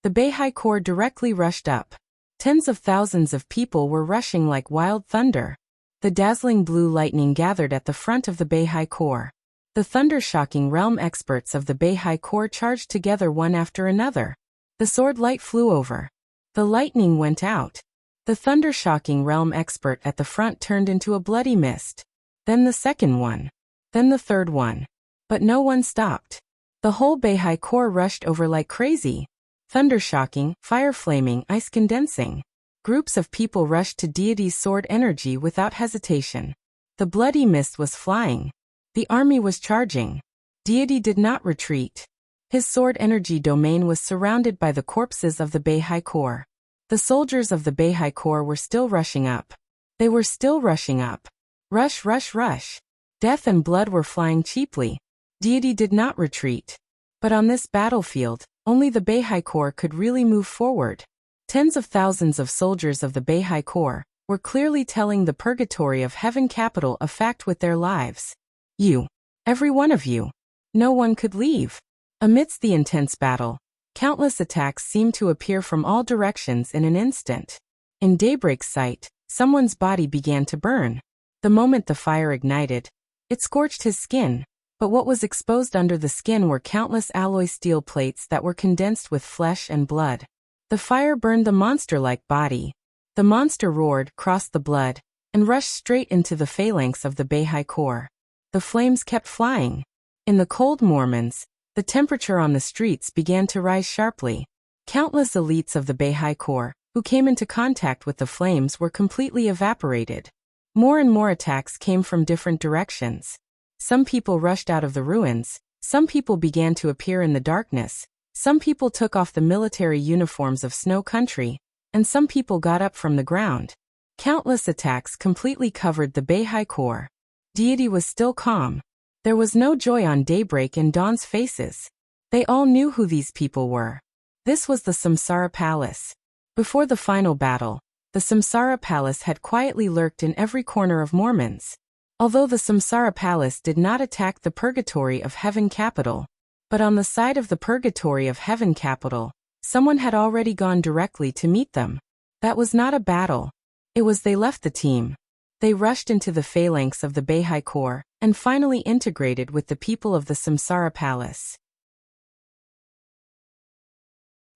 the Beihai Corps directly rushed up. Tens of thousands of people were rushing like wild thunder. The dazzling blue lightning gathered at the front of the Beihai Corps. The thunder-shocking realm experts of the Beihai Corps charged together one after another. The sword light flew over. The lightning went out. The thunder-shocking realm expert at the front turned into a bloody mist. Then the second one. Then the third one. But no one stopped. The whole Beihai Corps rushed over like crazy. Thunder-shocking, fire-flaming, ice-condensing. Groups of people rushed to deity's sword energy without hesitation. The bloody mist was flying. The army was charging. Deity did not retreat. His sword energy domain was surrounded by the corpses of the Beihai Corps. The soldiers of the Beihai Corps were still rushing up. They were still rushing up. Rush, rush, rush. Death and blood were flying cheaply. Deity did not retreat. But on this battlefield, only the Beihai Corps could really move forward. Tens of thousands of soldiers of the Beihai Corps were clearly telling the purgatory of heaven capital a fact with their lives. You. Every one of you. No one could leave. Amidst the intense battle, countless attacks seemed to appear from all directions in an instant. In Daybreak's sight, someone's body began to burn. The moment the fire ignited, it scorched his skin, but what was exposed under the skin were countless alloy steel plates that were condensed with flesh and blood. The fire burned the monster-like body. The monster roared, crossed the blood, and rushed straight into the phalanx of the Beihai Corps. The flames kept flying. In the cold Mormons, the temperature on the streets began to rise sharply. Countless elites of the Beihai Corps, who came into contact with the flames, were completely evaporated. More and more attacks came from different directions. Some people rushed out of the ruins. Some people began to appear in the darkness. Some people took off the military uniforms of Snow Country, and some people got up from the ground. Countless attacks completely covered the Beihai Corps. Deity was still calm. There was no joy on Daybreak and Dawn's faces. They all knew who these people were. This was the Samsara Palace. Before the final battle, the Samsara Palace had quietly lurked in every corner of Mormons. Although the Samsara Palace did not attack the Purgatory of Heaven capital, but on the side of the Purgatory of Heaven capital, someone had already gone directly to meet them. That was not a battle. It was they left the team. They rushed into the phalanx of the Beihai Corps, and finally integrated with the people of the Samsara Palace.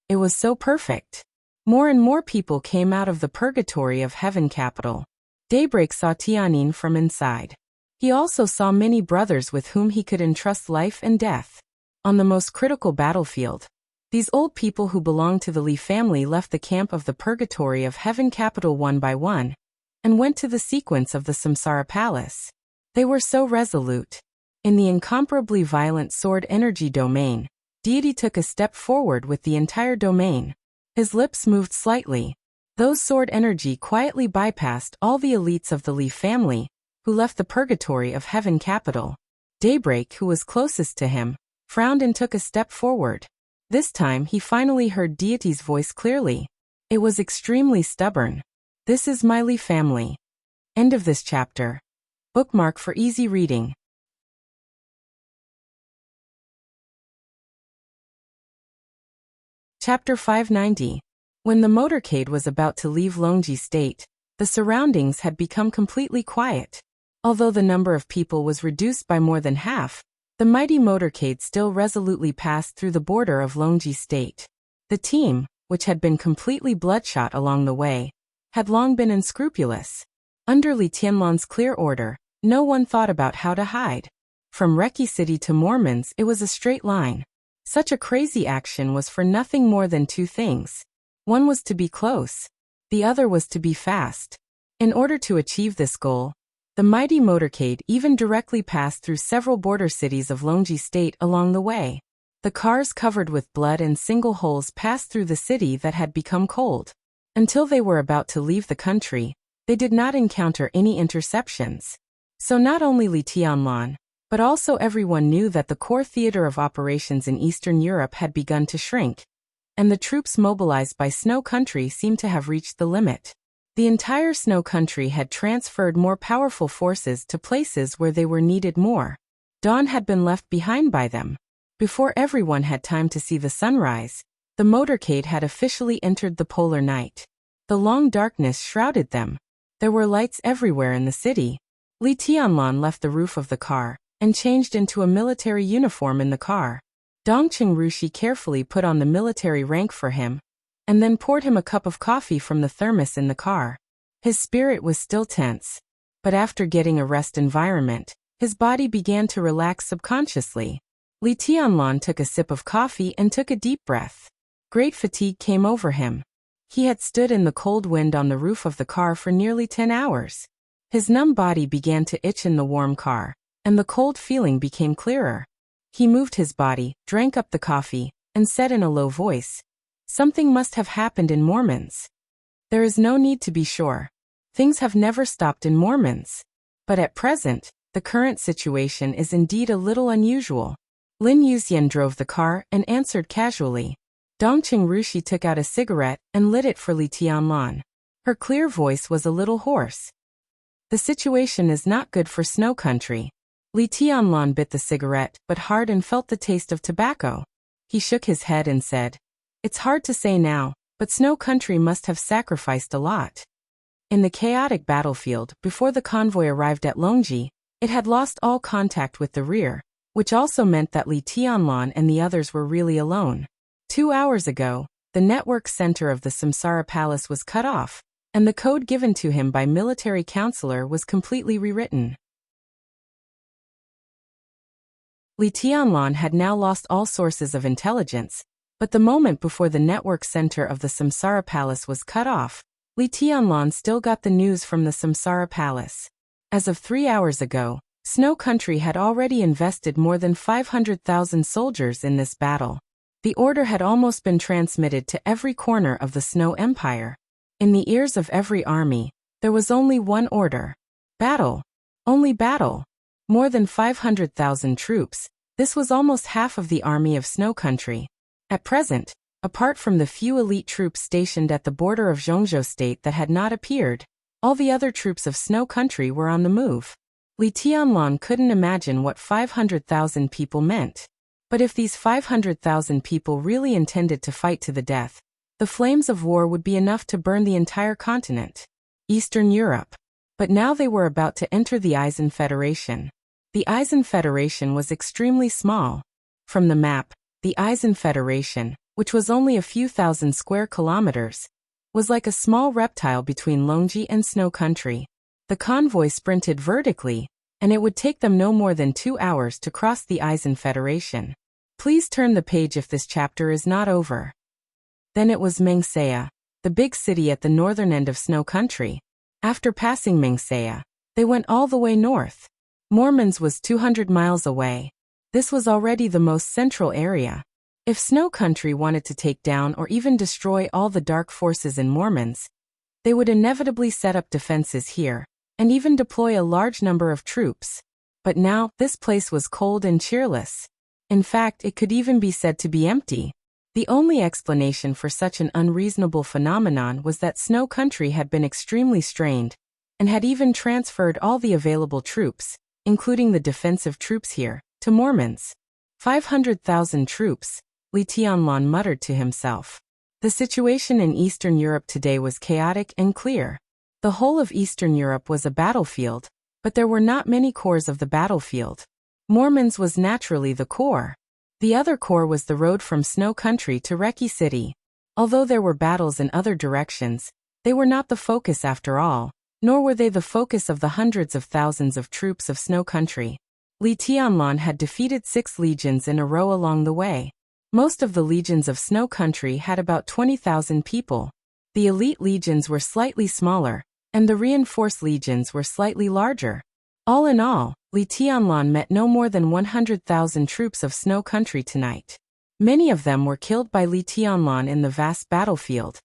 It was so perfect. More and more people came out of the Purgatory of Heaven capital. Daybreak saw Tianyin from inside. He also saw many brothers with whom he could entrust life and death. On the most critical battlefield, these old people who belonged to the Li family left the camp of the Purgatory of Heaven capital one by one, and went to the sequence of the Samsara Palace. They were so resolute. In the incomparably violent sword energy domain, Deity took a step forward with the entire domain. His lips moved slightly. Those sword energy quietly bypassed all the elites of the Li family, who left the Purgatory of Heaven capital. Daybreak, who was closest to him, frowned and took a step forward. This time he finally heard Deity's voice clearly. It was extremely stubborn. This is my Li family. End of this chapter. Bookmark for easy reading. Chapter 590. When the motorcade was about to leave Longji State, the surroundings had become completely quiet. Although the number of people was reduced by more than half, the mighty motorcade still resolutely passed through the border of Longji State. The team, which had been completely bloodshot along the way, had long been unscrupulous. Under Li Tianlan's clear order, no one thought about how to hide. From Reki City to Mormons, it was a straight line. Such a crazy action was for nothing more than two things. One was to be close. The other was to be fast. In order to achieve this goal, the mighty motorcade even directly passed through several border cities of Longji State along the way. The cars covered with blood and single holes passed through the city that had become cold. Until they were about to leave the country, they did not encounter any interceptions. So not only Li Tianlan, but also everyone knew that the core theater of operations in Eastern Europe had begun to shrink, and the troops mobilized by Snow Country seemed to have reached the limit. The entire Snow Country had transferred more powerful forces to places where they were needed more. Dawn had been left behind by them. Before everyone had time to see the sunrise, the motorcade had officially entered the polar night. The long darkness shrouded them. There were lights everywhere in the city. Li Tianlan left the roof of the car and changed into a military uniform in the car. Dongqing Rushi carefully put on the military rank for him, and then poured him a cup of coffee from the thermos in the car. His spirit was still tense, but after getting a rest environment, his body began to relax subconsciously. Li Tianlan took a sip of coffee and took a deep breath. Great fatigue came over him. He had stood in the cold wind on the roof of the car for nearly 10 hours. His numb body began to itch in the warm car, and the cold feeling became clearer. He moved his body, drank up the coffee, and said in a low voice, "Something must have happened in Mormons. There is no need to be sure. Things have never stopped in Mormons. But at present, the current situation is indeed a little unusual." Lin Yuxian drove the car and answered casually. Dongqing Rushi took out a cigarette and lit it for Li Tianlan. Her clear voice was a little hoarse. "The situation is not good for Snow Country." Li Tianlan bit the cigarette but hard and felt the taste of tobacco. He shook his head and said, "It's hard to say now, but Snow Country must have sacrificed a lot." In the chaotic battlefield before the convoy arrived at Longji, it had lost all contact with the rear, which also meant that Li Tianlan and the others were really alone. 2 hours ago, the network center of the Samsara Palace was cut off, and the code given to him by military counselor was completely rewritten. Li Tianlan had now lost all sources of intelligence, but the moment before the network center of the Samsara Palace was cut off, Li Tianlan still got the news from the Samsara Palace. As of 3 hours ago, Snow Country had already invested more than 500,000 soldiers in this battle. The order had almost been transmitted to every corner of the Snow Empire. In the ears of every army, there was only one order. Battle. Only battle. More than 500,000 troops. This was almost half of the army of Snow Country. At present, apart from the few elite troops stationed at the border of Zhongzhou State that had not appeared, all the other troops of Snow Country were on the move. Li Tianlan couldn't imagine what 500,000 people meant. But if these 500,000 people really intended to fight to the death, the flames of war would be enough to burn the entire continent. Eastern Europe. But now they were about to enter the Eisen Federation. The Eisen Federation was extremely small. From the map, the Eisen Federation, which was only a few thousand square kilometers, was like a small reptile between Longji and Snow Country. The convoy sprinted vertically, and it would take them no more than 2 hours to cross the Eisen Federation. Please turn the page if this chapter is not over. Then it was Mengsea, the big city at the northern end of Snow Country. After passing Mengsea, they went all the way north. Mormons was 200 miles away. This was already the most central area. If Snow Country wanted to take down or even destroy all the dark forces in Mormons, they would inevitably set up defenses here, and even deploy a large number of troops. But now, this place was cold and cheerless. In fact, it could even be said to be empty. The only explanation for such an unreasonable phenomenon was that Snow Country had been extremely strained, and had even transferred all the available troops, including the defensive troops here, to Mormons. 500,000 troops, Li Tianlan muttered to himself. The situation in Eastern Europe today was chaotic and clear. The whole of Eastern Europe was a battlefield, but there were not many cores of the battlefield. Mormons was naturally the core. The other core was the road from Snow Country to Reki City. Although there were battles in other directions, they were not the focus after all, nor were they the focus of the hundreds of thousands of troops of Snow Country. Li Tianlan had defeated 6 legions in a row along the way. Most of the legions of Snow Country had about 20,000 people. The elite legions were slightly smaller, and the reinforced legions were slightly larger. All in all, Li Tianlan met no more than 100,000 troops of Snow Country tonight. Many of them were killed by Li Tianlan in the vast battlefield.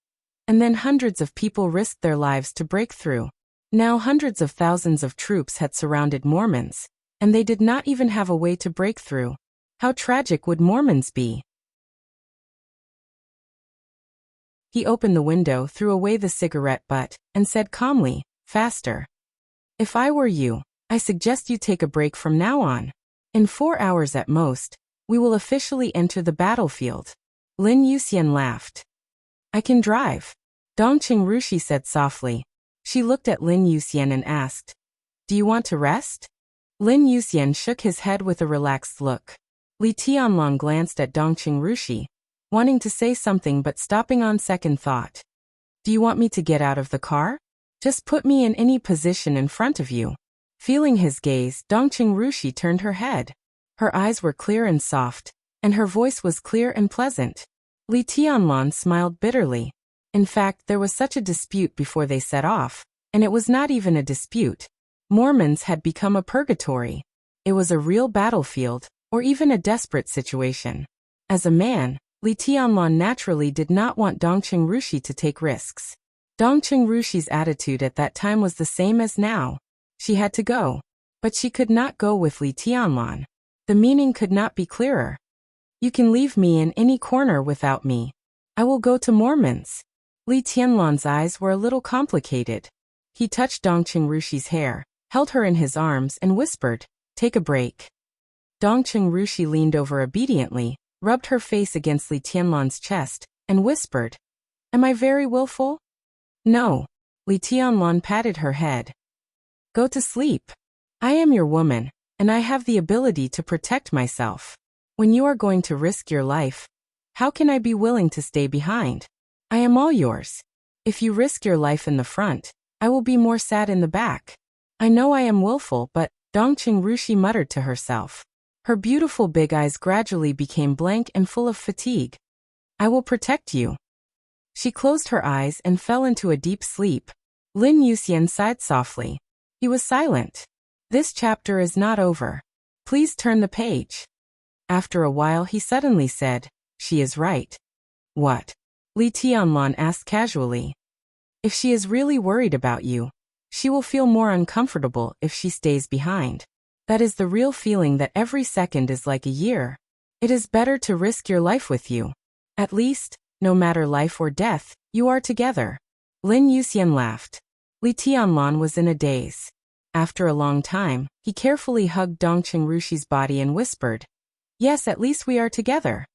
And then hundreds of people risked their lives to break through. Now hundreds of thousands of troops had surrounded Mormons, and they did not even have a way to break through. How tragic would Mormons be? He opened the window, threw away the cigarette butt, and said calmly, "Faster. If I were you, I suggest you take a break from now on. In 4 hours at most, we will officially enter the battlefield." Lin Yuxian laughed. "I can drive," Dongqing Rushi said softly. She looked at Lin Yuxian and asked, "Do you want to rest?" Lin Yuxian shook his head with a relaxed look. Li Tianlan glanced at Dongqing Rushi, wanting to say something but stopping on second thought. "Do you want me to get out of the car? Just put me in any position in front of you." Feeling his gaze, Dongqing Rushi turned her head. Her eyes were clear and soft, and her voice was clear and pleasant. Li Tianlan smiled bitterly. In fact, there was such a dispute before they set off, and it was not even a dispute. Mormons had become a purgatory. It was a real battlefield, or even a desperate situation. As a man, Li Tianlan naturally did not want Dongqing Rushi to take risks. Dongqing Rushi's attitude at that time was the same as now. She had to go. But she could not go with Li Tianlan. The meaning could not be clearer. You can leave me in any corner without me. I will go to Mormons. Li Tianlan's eyes were a little complicated. He touched Dongqing Rushi's hair, held her in his arms and whispered, "Take a break." Dongqing Rushi leaned over obediently, rubbed her face against Li Tianlan's chest, and whispered, "Am I very willful?" "No." Li Tianlan patted her head. "Go to sleep. I am your woman, and I have the ability to protect myself. When you are going to risk your life, how can I be willing to stay behind? I am all yours. If you risk your life in the front, I will be more sad in the back. I know I am willful, but," Dongqing Rushi muttered to herself. Her beautiful big eyes gradually became blank and full of fatigue. "I will protect you." She closed her eyes and fell into a deep sleep. Lin Yuxian sighed softly. He was silent. This chapter is not over. Please turn the page. After a while he suddenly said, "She is right." "What?" Li Tianlan asked casually. "If she is really worried about you, she will feel more uncomfortable if she stays behind. That is the real feeling that every second is like a year. It is better to risk your life with you. At least, no matter life or death, you are together." Lin Yuxian laughed. Li Tianlan was in a daze. After a long time, he carefully hugged Dongqing Rushi's body and whispered, "Yes, at least we are together."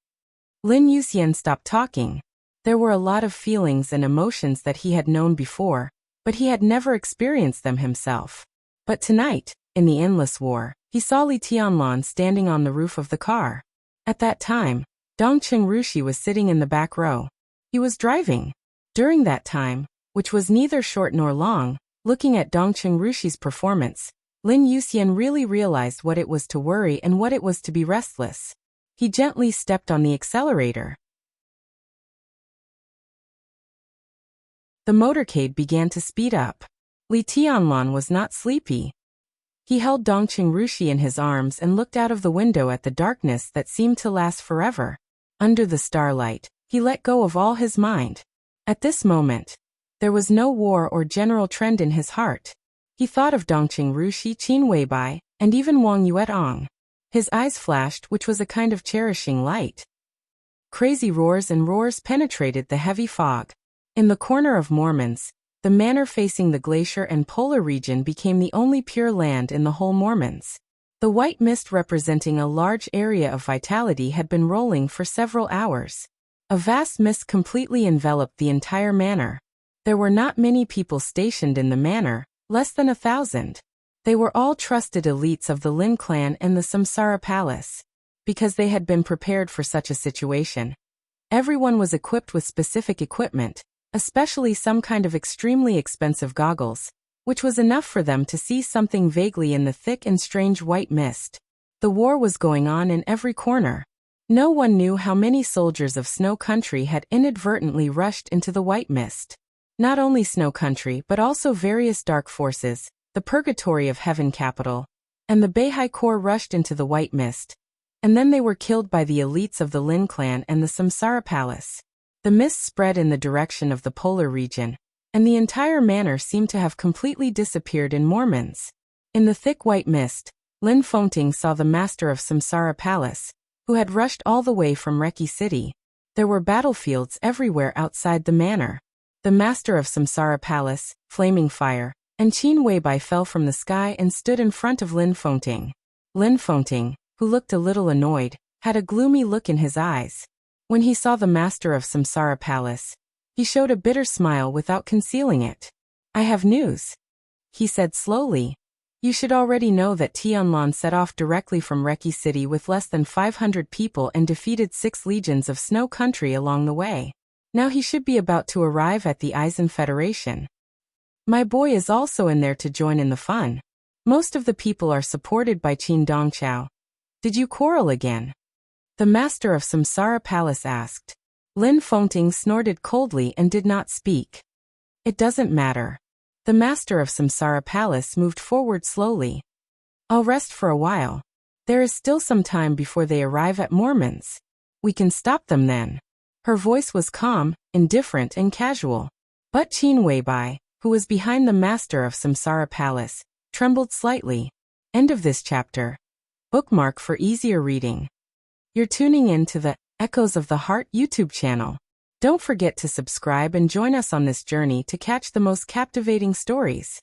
Lin Yuxian stopped talking. There were a lot of feelings and emotions that he had known before, but he had never experienced them himself. But tonight, in the endless war, he saw Li Tianlan standing on the roof of the car. At that time, Dongqing Rushi was sitting in the back row. He was driving. During that time, which was neither short nor long, looking at Dongqing Rushi's performance, Lin Yuxian really realized what it was to worry and what it was to be restless. He gently stepped on the accelerator. The motorcade began to speed up. Li Tianlan was not sleepy. He held Dongqing Rushi in his arms and looked out of the window at the darkness that seemed to last forever. Under the starlight, he let go of all his mind. At this moment, there was no war or general trend in his heart. He thought of Dongqing Rushi, Qin Weibai, and even Wang Yuetong. His eyes flashed, which was a kind of cherishing light. Crazy roars and roars penetrated the heavy fog. In the corner of Mormons, the manor facing the glacier and polar region became the only pure land in the whole Mormons. The white mist representing a large area of vitality had been rolling for several hours. A vast mist completely enveloped the entire manor. There were not many people stationed in the manor, less than 1,000. They were all trusted elites of the Lin clan and the Samsara Palace. Because they had been prepared for such a situation. Everyone was equipped with specific equipment, especially some kind of extremely expensive goggles, which was enough for them to see something vaguely in the thick and strange white mist. The war was going on in every corner. No one knew how many soldiers of Snow Country had inadvertently rushed into the white mist. Not only Snow Country but also various dark forces, the Purgatory of Heaven capital, and the Beihai Corps rushed into the white mist. And then they were killed by the elites of the Lin clan and the Samsara Palace. The mist spread in the direction of the polar region, and the entire manor seemed to have completely disappeared in Mormons. In the thick white mist, Lin Fengting saw the master of Samsara Palace, who had rushed all the way from Reki City. There were battlefields everywhere outside the manor. The master of Samsara Palace, Flaming Fire, and Qin Weibai fell from the sky and stood in front of Lin Fengting. Lin Fengting, who looked a little annoyed, had a gloomy look in his eyes. When he saw the master of Samsara Palace, he showed a bitter smile without concealing it. "I have news," he said slowly. "You should already know that Tianlan set off directly from Reki City with less than 500 people and defeated 6 legions of Snow Country along the way. Now he should be about to arrive at the Eisen Federation. My boy is also in there to join in the fun. Most of the people are supported by Qin Dongchao. Did you quarrel again?" The master of Samsara Palace asked. Lin Fengting snorted coldly and did not speak. It doesn't matter. The master of Samsara Palace moved forward slowly. I'll rest for a while. There is still some time before they arrive at Mormon's. We can stop them then. Her voice was calm, indifferent and casual. But Qin Weibai, who was behind the master of Samsara Palace, trembled slightly. End of this chapter. Bookmark for easier reading. You're tuning in to the Echoes of the Heart YouTube channel. Don't forget to subscribe and join us on this journey to catch the most captivating stories.